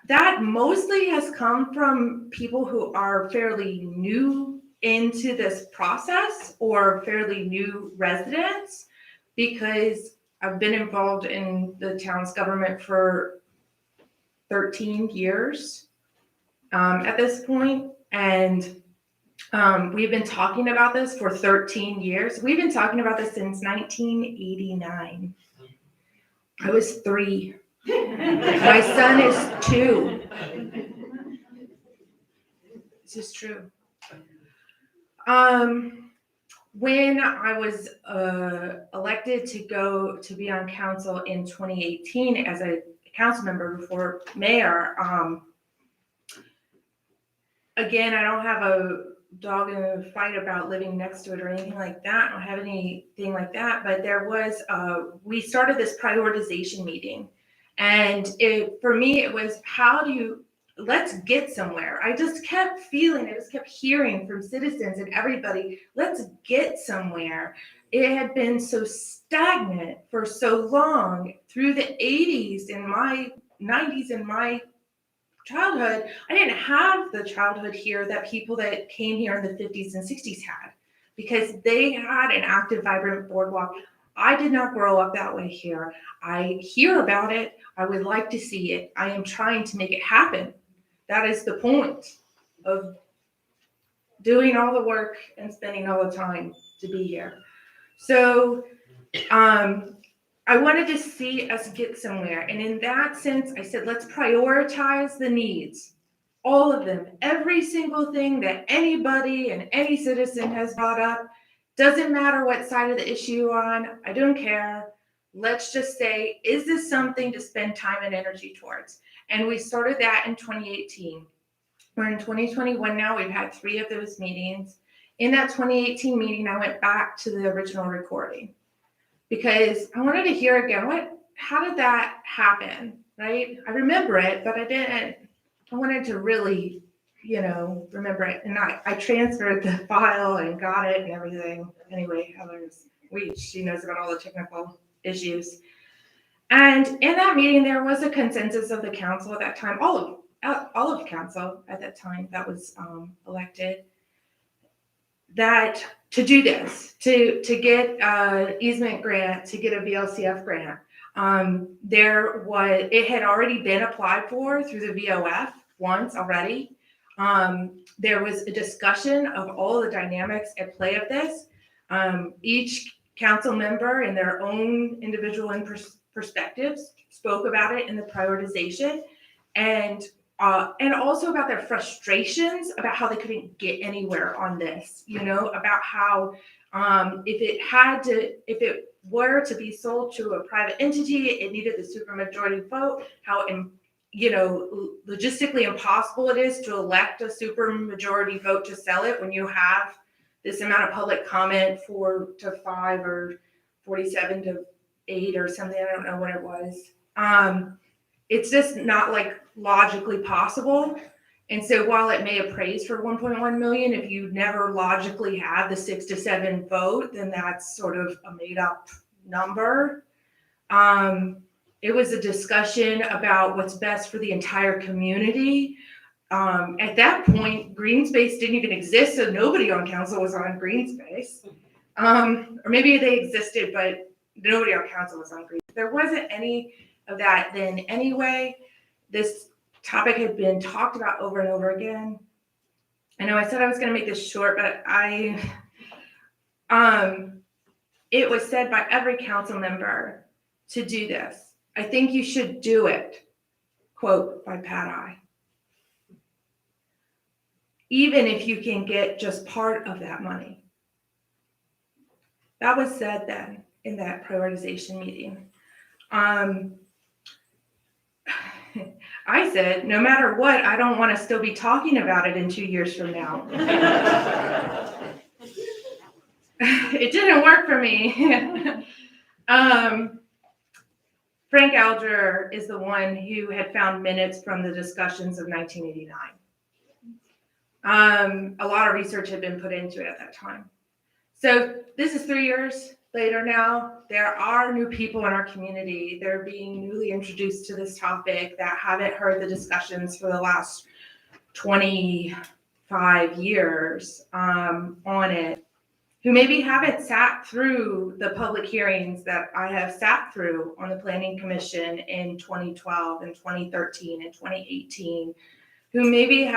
that mostly has come from people who are fairly new into this process or fairly new residents, because I've been involved in the town's government for 13 years at this point, and we've been talking about this for 13 years. We've been talking about this since 1989. I was 3. My son is 2. This is true. When I was elected to be on council in 2018 as a council member before mayor, again, I don't have a dog in a fight about living next to it or anything like that. I don't have anything like that, but there was, we started this prioritization meeting. And for me, it was, let's get somewhere. I just kept feeling, I just kept hearing from citizens and everybody, let's get somewhere. It had been so stagnant for so long through the 80s and my 90s and my childhood. I didn't have the childhood here that people that came here in the 50s and 60s had, because they had an active, vibrant boardwalk. I did not grow up that way here. I hear about it. I would like to see it. I am trying to make it happen. That is the point of doing all the work and spending all the time to be here. So I wanted to see us get somewhere. And in that sense, I said, let's prioritize the needs, all of them, every single thing that anybody and any citizen has brought up. Doesn't matter what side of the issue you're on, I don't care. Let's just say, is this something to spend time and energy towards? And we started that in 2018. We're in 2021 now. We've had 3 of those meetings. In that 2018 meeting, I went back to the original recording because I wanted to hear again, how did that happen, right? I remember it, but I wanted to really, remember it. And I transferred the file and got it and everything. Anyway, she knows about all the technical issues. And in that meeting, there was a consensus of the council at that time, all of council at that time that was elected, that to do this, to get an easement grant, to get a VLCF grant, it had already been applied for through the VOF once already. There was a discussion of all the dynamics at play of this. Each council member in their own individual perspectives spoke about it in the prioritization, and also about their frustrations about how they couldn't get anywhere on this, about how if it were to be sold to a private entity, it needed the supermajority vote, how logistically impossible it is to elect a supermajority vote to sell it when you have this amount of public comment 4-5 or 47-8 or something. I don't know what it was. It's just not logically possible. And so while it may appraise for 1.1 million, if you never logically had the 6-7 vote, then that's sort of a made up number. It was a discussion about what's best for the entire community. At that point, green space didn't even exist, so nobody on council was on green space. Or maybe they existed, but nobody on council was on green. There wasn't any of that then anyway. This topic had been talked about over and over again. I know I said I was going to make this short, but it was said by every council member to do this. I think you should do it. Quote by Pat I. Even if you can get just part of that money. That was said then in that prioritization meeting. I said, no matter what, I don't want to still be talking about it in 2 years from now. It didn't work for me. Frank Alger is the one who had found minutes from the discussions of 1989. A lot of research had been put into it at that time. So this is 3 years later now. There are new people in our community. They're being newly introduced to this topic that haven't heard the discussions for the last 25 years on it, who maybe haven't sat through the public hearings that I have sat through on the Planning Commission in 2012 and 2013 and 2018, who maybe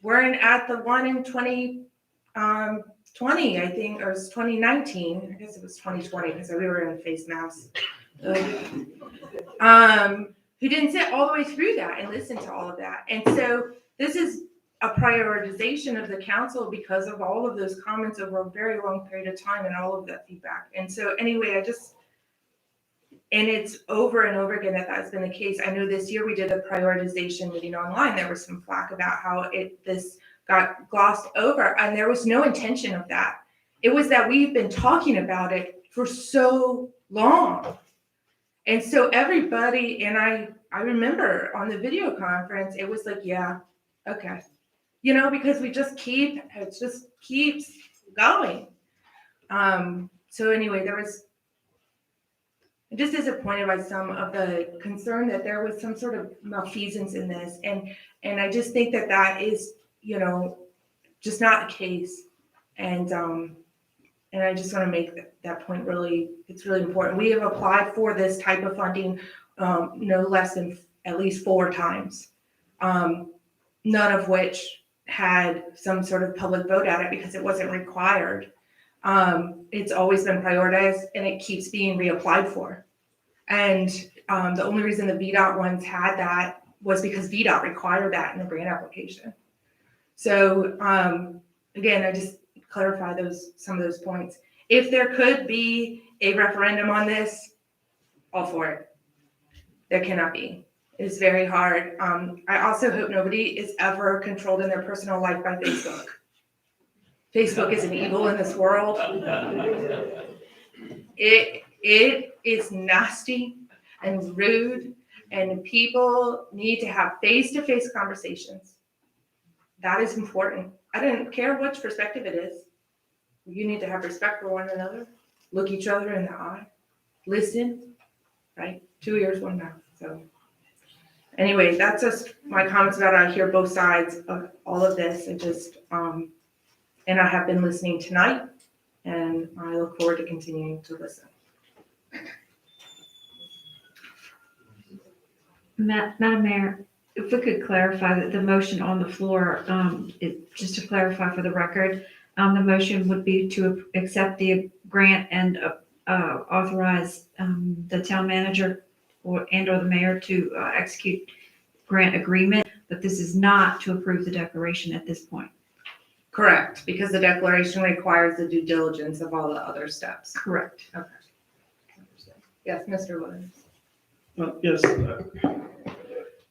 weren't at the one in 2020, I think, or it was 2019. I guess it was 2020 because we were in face masks. Who didn't sit all the way through that and listen to all of that. And so this is a prioritization of the council because of all of those comments over a very long period of time and all of that feedback. And so anyway, and it's over and over again that's been the case. I know this year we did a prioritization meeting online. There was some flack about how this got glossed over, and there was no intention of that. It was that we've been talking about it for so long. And so everybody, and I remember on the video conference, it was like, yeah, okay. Because it just keeps going. So anyway, I'm just disappointed by some of the concern that there was some sort of malfeasance in this. And I just think that is, just not the case. And I just want to make that point it's really important. We have applied for this type of funding no less than at least 4 times, none of which had some sort of public vote at it because it wasn't required. It's always been prioritized and it keeps being reapplied for. And the only reason the VDOT ones had that was because VDOT required that in the grant application. So again, I just clarify some of those points. If there could be a referendum on this, all for it. There cannot be. It's very hard. I also hope nobody is ever controlled in their personal life by Facebook. Facebook is an evil in this world. It is nasty and rude, and people need to have face-to-face conversations. That is important. I don't care which perspective it is. You need to have respect for one another, look each other in the eye, listen, right? 2 ears, 1 mouth. So anyway, that's just my comments about it. I hear both sides of all of this. And I have been listening tonight, and I look forward to continuing to listen. Madam Mayor, if we could clarify that the motion on the floor, just to clarify for the record, the motion would be to accept the grant and authorize the town manager or the mayor to execute grant agreement, but this is not to approve the declaration at this point. Correct, because the declaration requires the due diligence of all the other steps. Correct. Okay. Yes, Mr. Williams. Yes,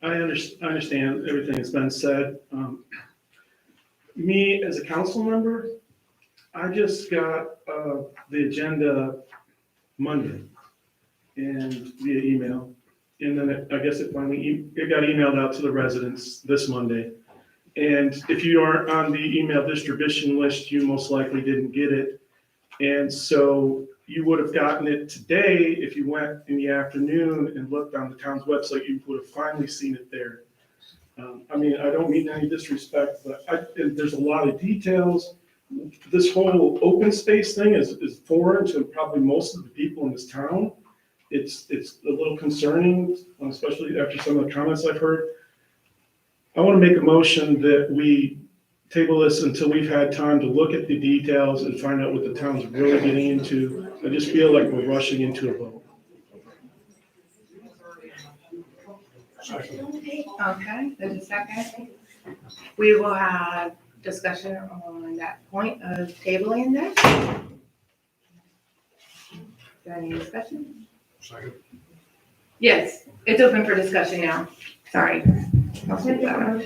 I understand everything that's been said. Me, as a council member, I just got the agenda Monday and via email. And then I guess it got emailed out to the residents this Monday. And if you aren't on the email distribution list, you most likely didn't get it. And so you would have gotten it today. If you went in the afternoon and looked on the town's website, you would have finally seen it there. I don't mean any disrespect, but there's a lot of details. This whole open space thing is foreign to probably most of the people in this town. It's a little concerning, especially after some of the comments I've heard. I want to make a motion that we table this until we've had time to look at the details and find out what the town's really getting into. I just feel like we're rushing into a vote. Okay, there's a second. We will have discussion on that point of tabling this. Is there any discussion? Second. Yes, it's open for discussion now. Sorry. I'll skip that one.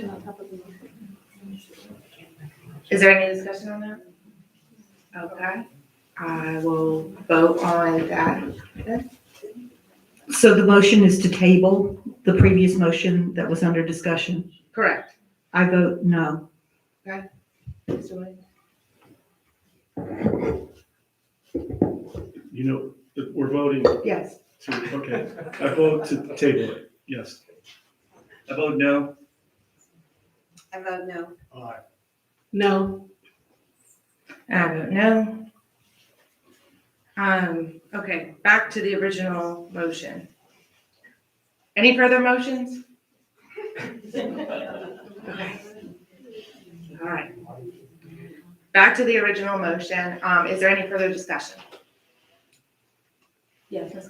Is there any discussion on that? Okay, I will vote on that. So the motion is to table the previous motion that was under discussion. Correct. I vote no. Okay. Mr. Williams? You know, that we're voting Yes. to, okay. I vote to table it, yes. I vote no. I vote no. No. I vote no. Okay, back to the original motion. Any further motions? Okay. All right. Back to the original motion. Is there any further discussion? Yes.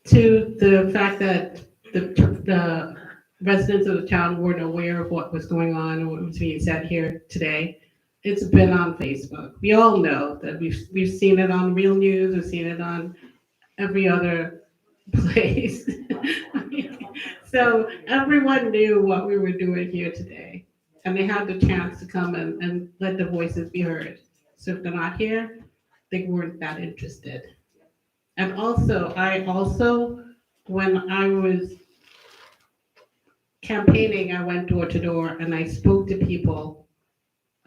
To the fact that the residents of the town weren't aware of what was going on or what was being said here today. It's been on Facebook. We all know that we've seen it on Real News, we've seen it on every other place. So everyone knew what we were doing here today, and they had the chance to come and let the voices be heard. So if they're not here, they weren't that interested. And also, when I was campaigning, I went door to door and I spoke to people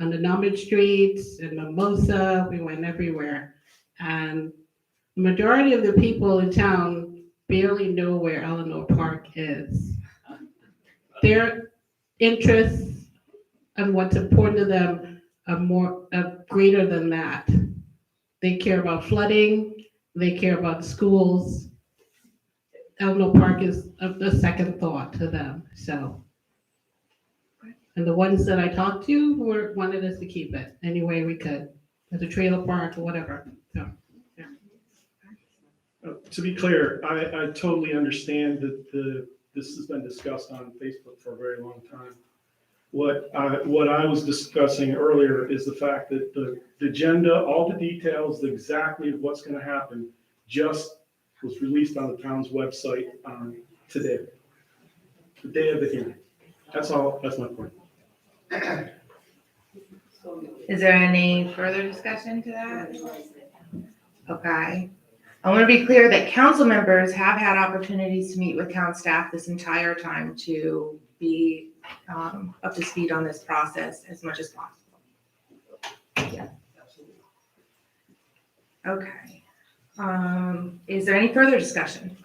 on the numbered streets, in Mimosa, we went everywhere. And the majority of the people in town barely know where Eleanor Park is. Their interests and what's important to them are greater than that. They care about flooding, they care about schools. Eleanor Park is a second thought to them, so. And the ones that I talked to wanted us to keep it any way we could, as a trailer park or whatever, so. To be clear, I totally understand that this has been discussed on Facebook for a very long time. What I was discussing earlier is the fact that the agenda, all the details, exactly what's gonna happen, just was released on the town's website today, the day of the hearing. That's all, that's my point. Is there any further discussion to that? Okay. I want to be clear that council members have had opportunities to meet with town staff this entire time to be up to speed on this process as much as possible. Yeah. Okay. Is there any further discussion?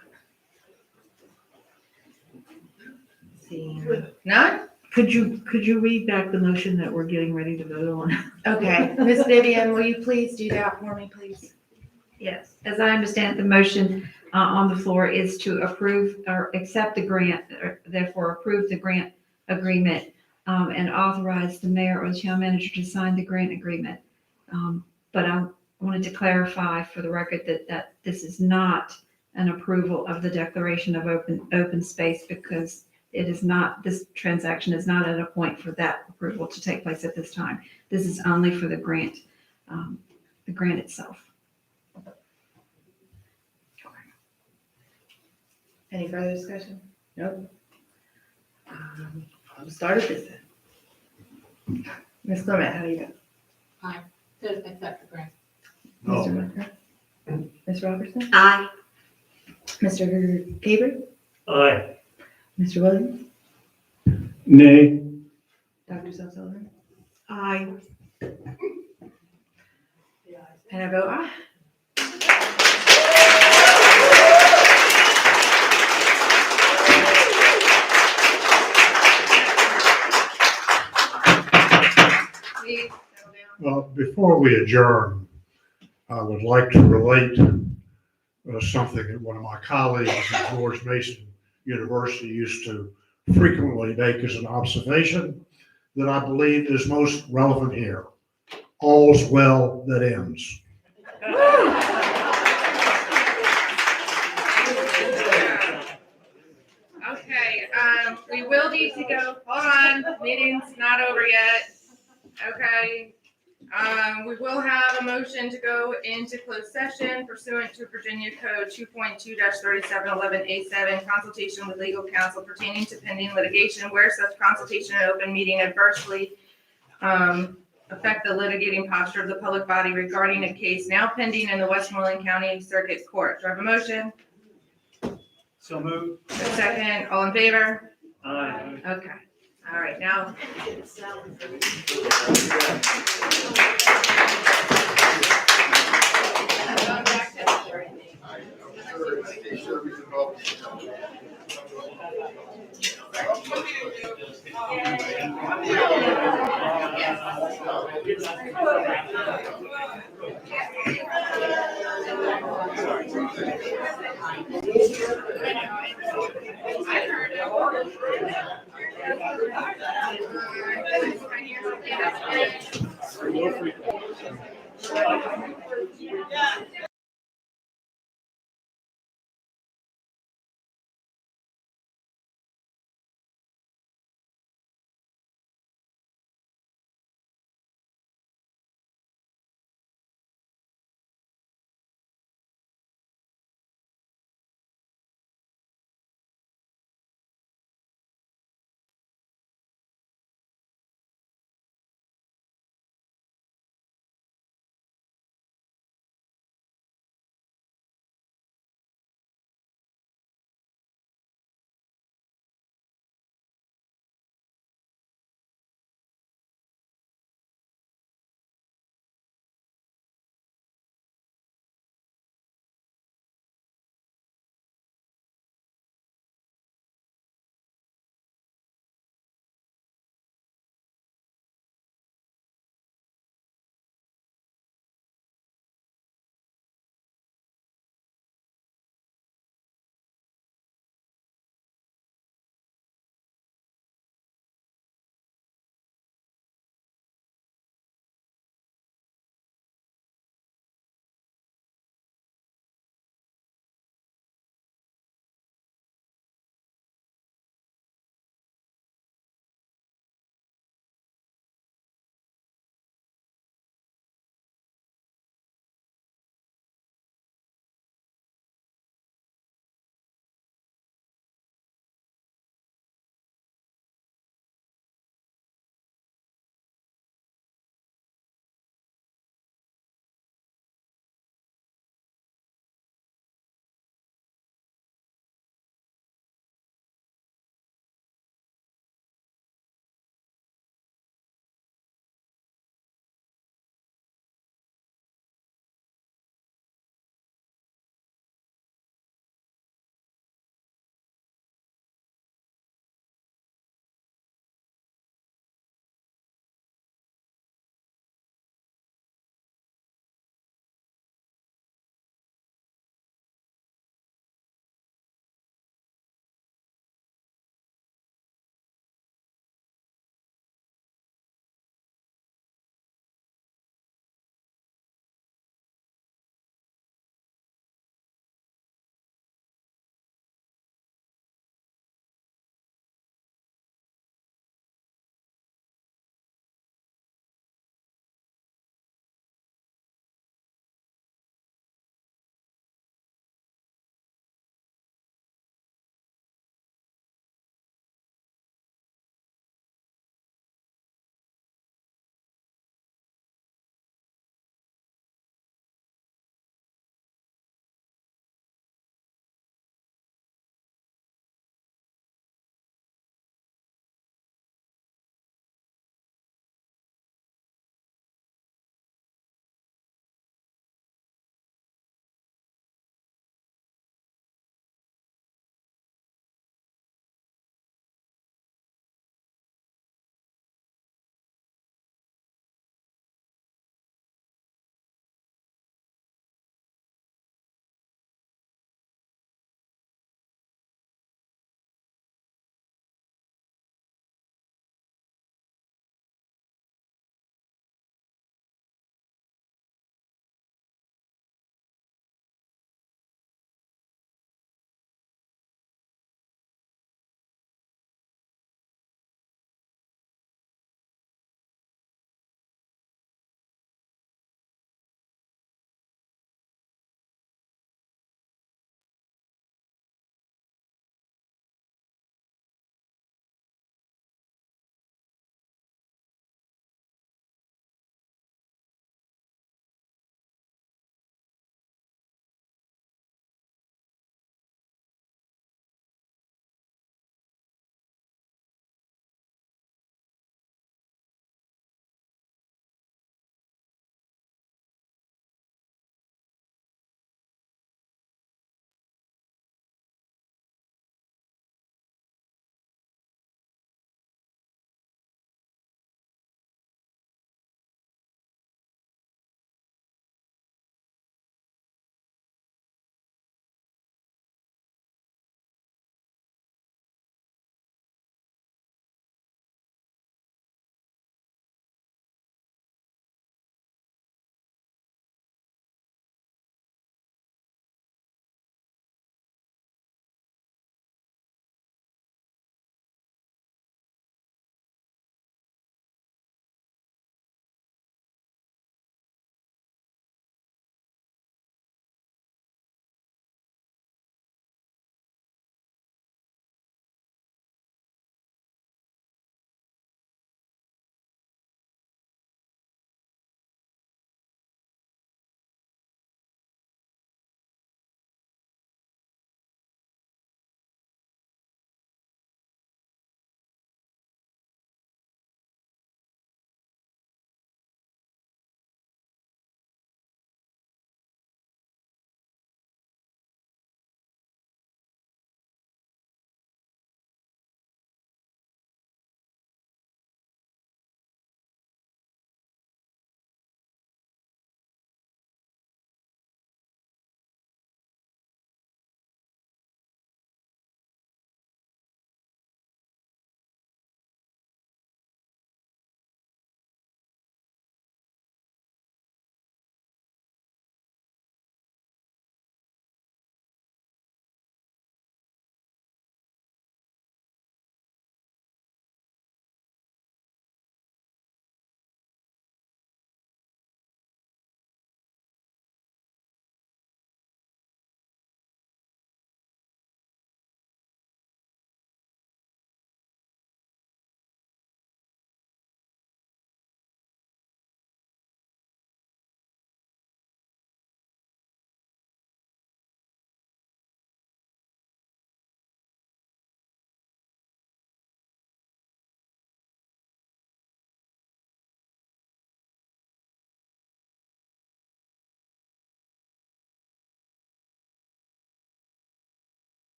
Seeing none? Could you read back the motion that we're getting ready to vote on? Okay, Ms. Vivian, will you please do that for me, please? Yes, as I understand, the motion on the floor is to approve or accept the grant, or therefore approve the grant agreement and authorize the mayor or the town manager to sign the grant agreement. But I wanted to clarify for the record that this is not an approval of the declaration of open space, because it is not, this transaction is not at a point for that approval to take place at this time. This is only for the grant itself. Any further discussion? Nope. I'll start at this then. Ms. Clement, how do you vote? Aye. To accept the grant. Mr. Montgomery? Ms. Robertson? Aye. Mr. Gabriel? Aye. Mr. Williams? Nay. Dr. Sullivan? Aye. And I vote aye. Please settle down. Well, before we adjourn, I would like to relate something that one of my colleagues at George Mason University used to frequently make as an observation that I believe is most relevant here. All's well that ends. Okay, we will need to go, hold on, meeting's not over yet. Okay. We will have a motion to go into closed session pursuant to Virginia Code 2.2-3711A7, consultation with legal counsel pertaining to pending litigation where such consultation and open meeting adversely affect the litigating posture of the public body regarding a case now pending in the Westmoreland County Circuit Court. Do I have a motion? So moved. A second, all in favor? Aye. Okay, all right, now.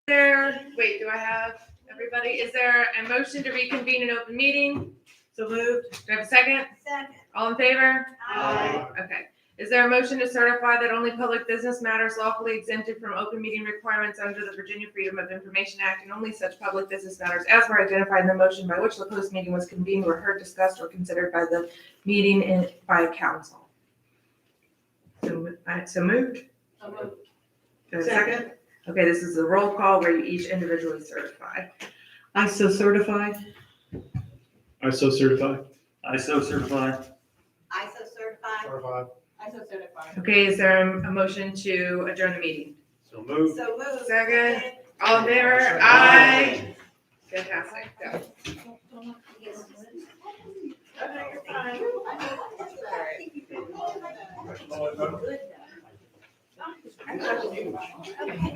Wait, do I have everybody? Is there a motion to reconvene an open meeting? So moved. Do I have a second? Second. All in favor? Aye. Okay. Is there a motion to certify that only public business matters lawfully exempted from open meeting requirements under the Virginia Freedom of Information Act and only such public business matters as were identified in the motion by which the closed meeting was convened were heard, discussed, or considered by the meeting and by council? So moved. Do I have a second? Okay, this is a roll call where you each individually certify. I so certify. I so certify. I so certify. I so certify. Certified. I so certify. Okay, is there a motion to adjourn the meeting? So moved. So moved. Second. All in favor? Aye. Fantastic. Go. Okay, you're fine. Good.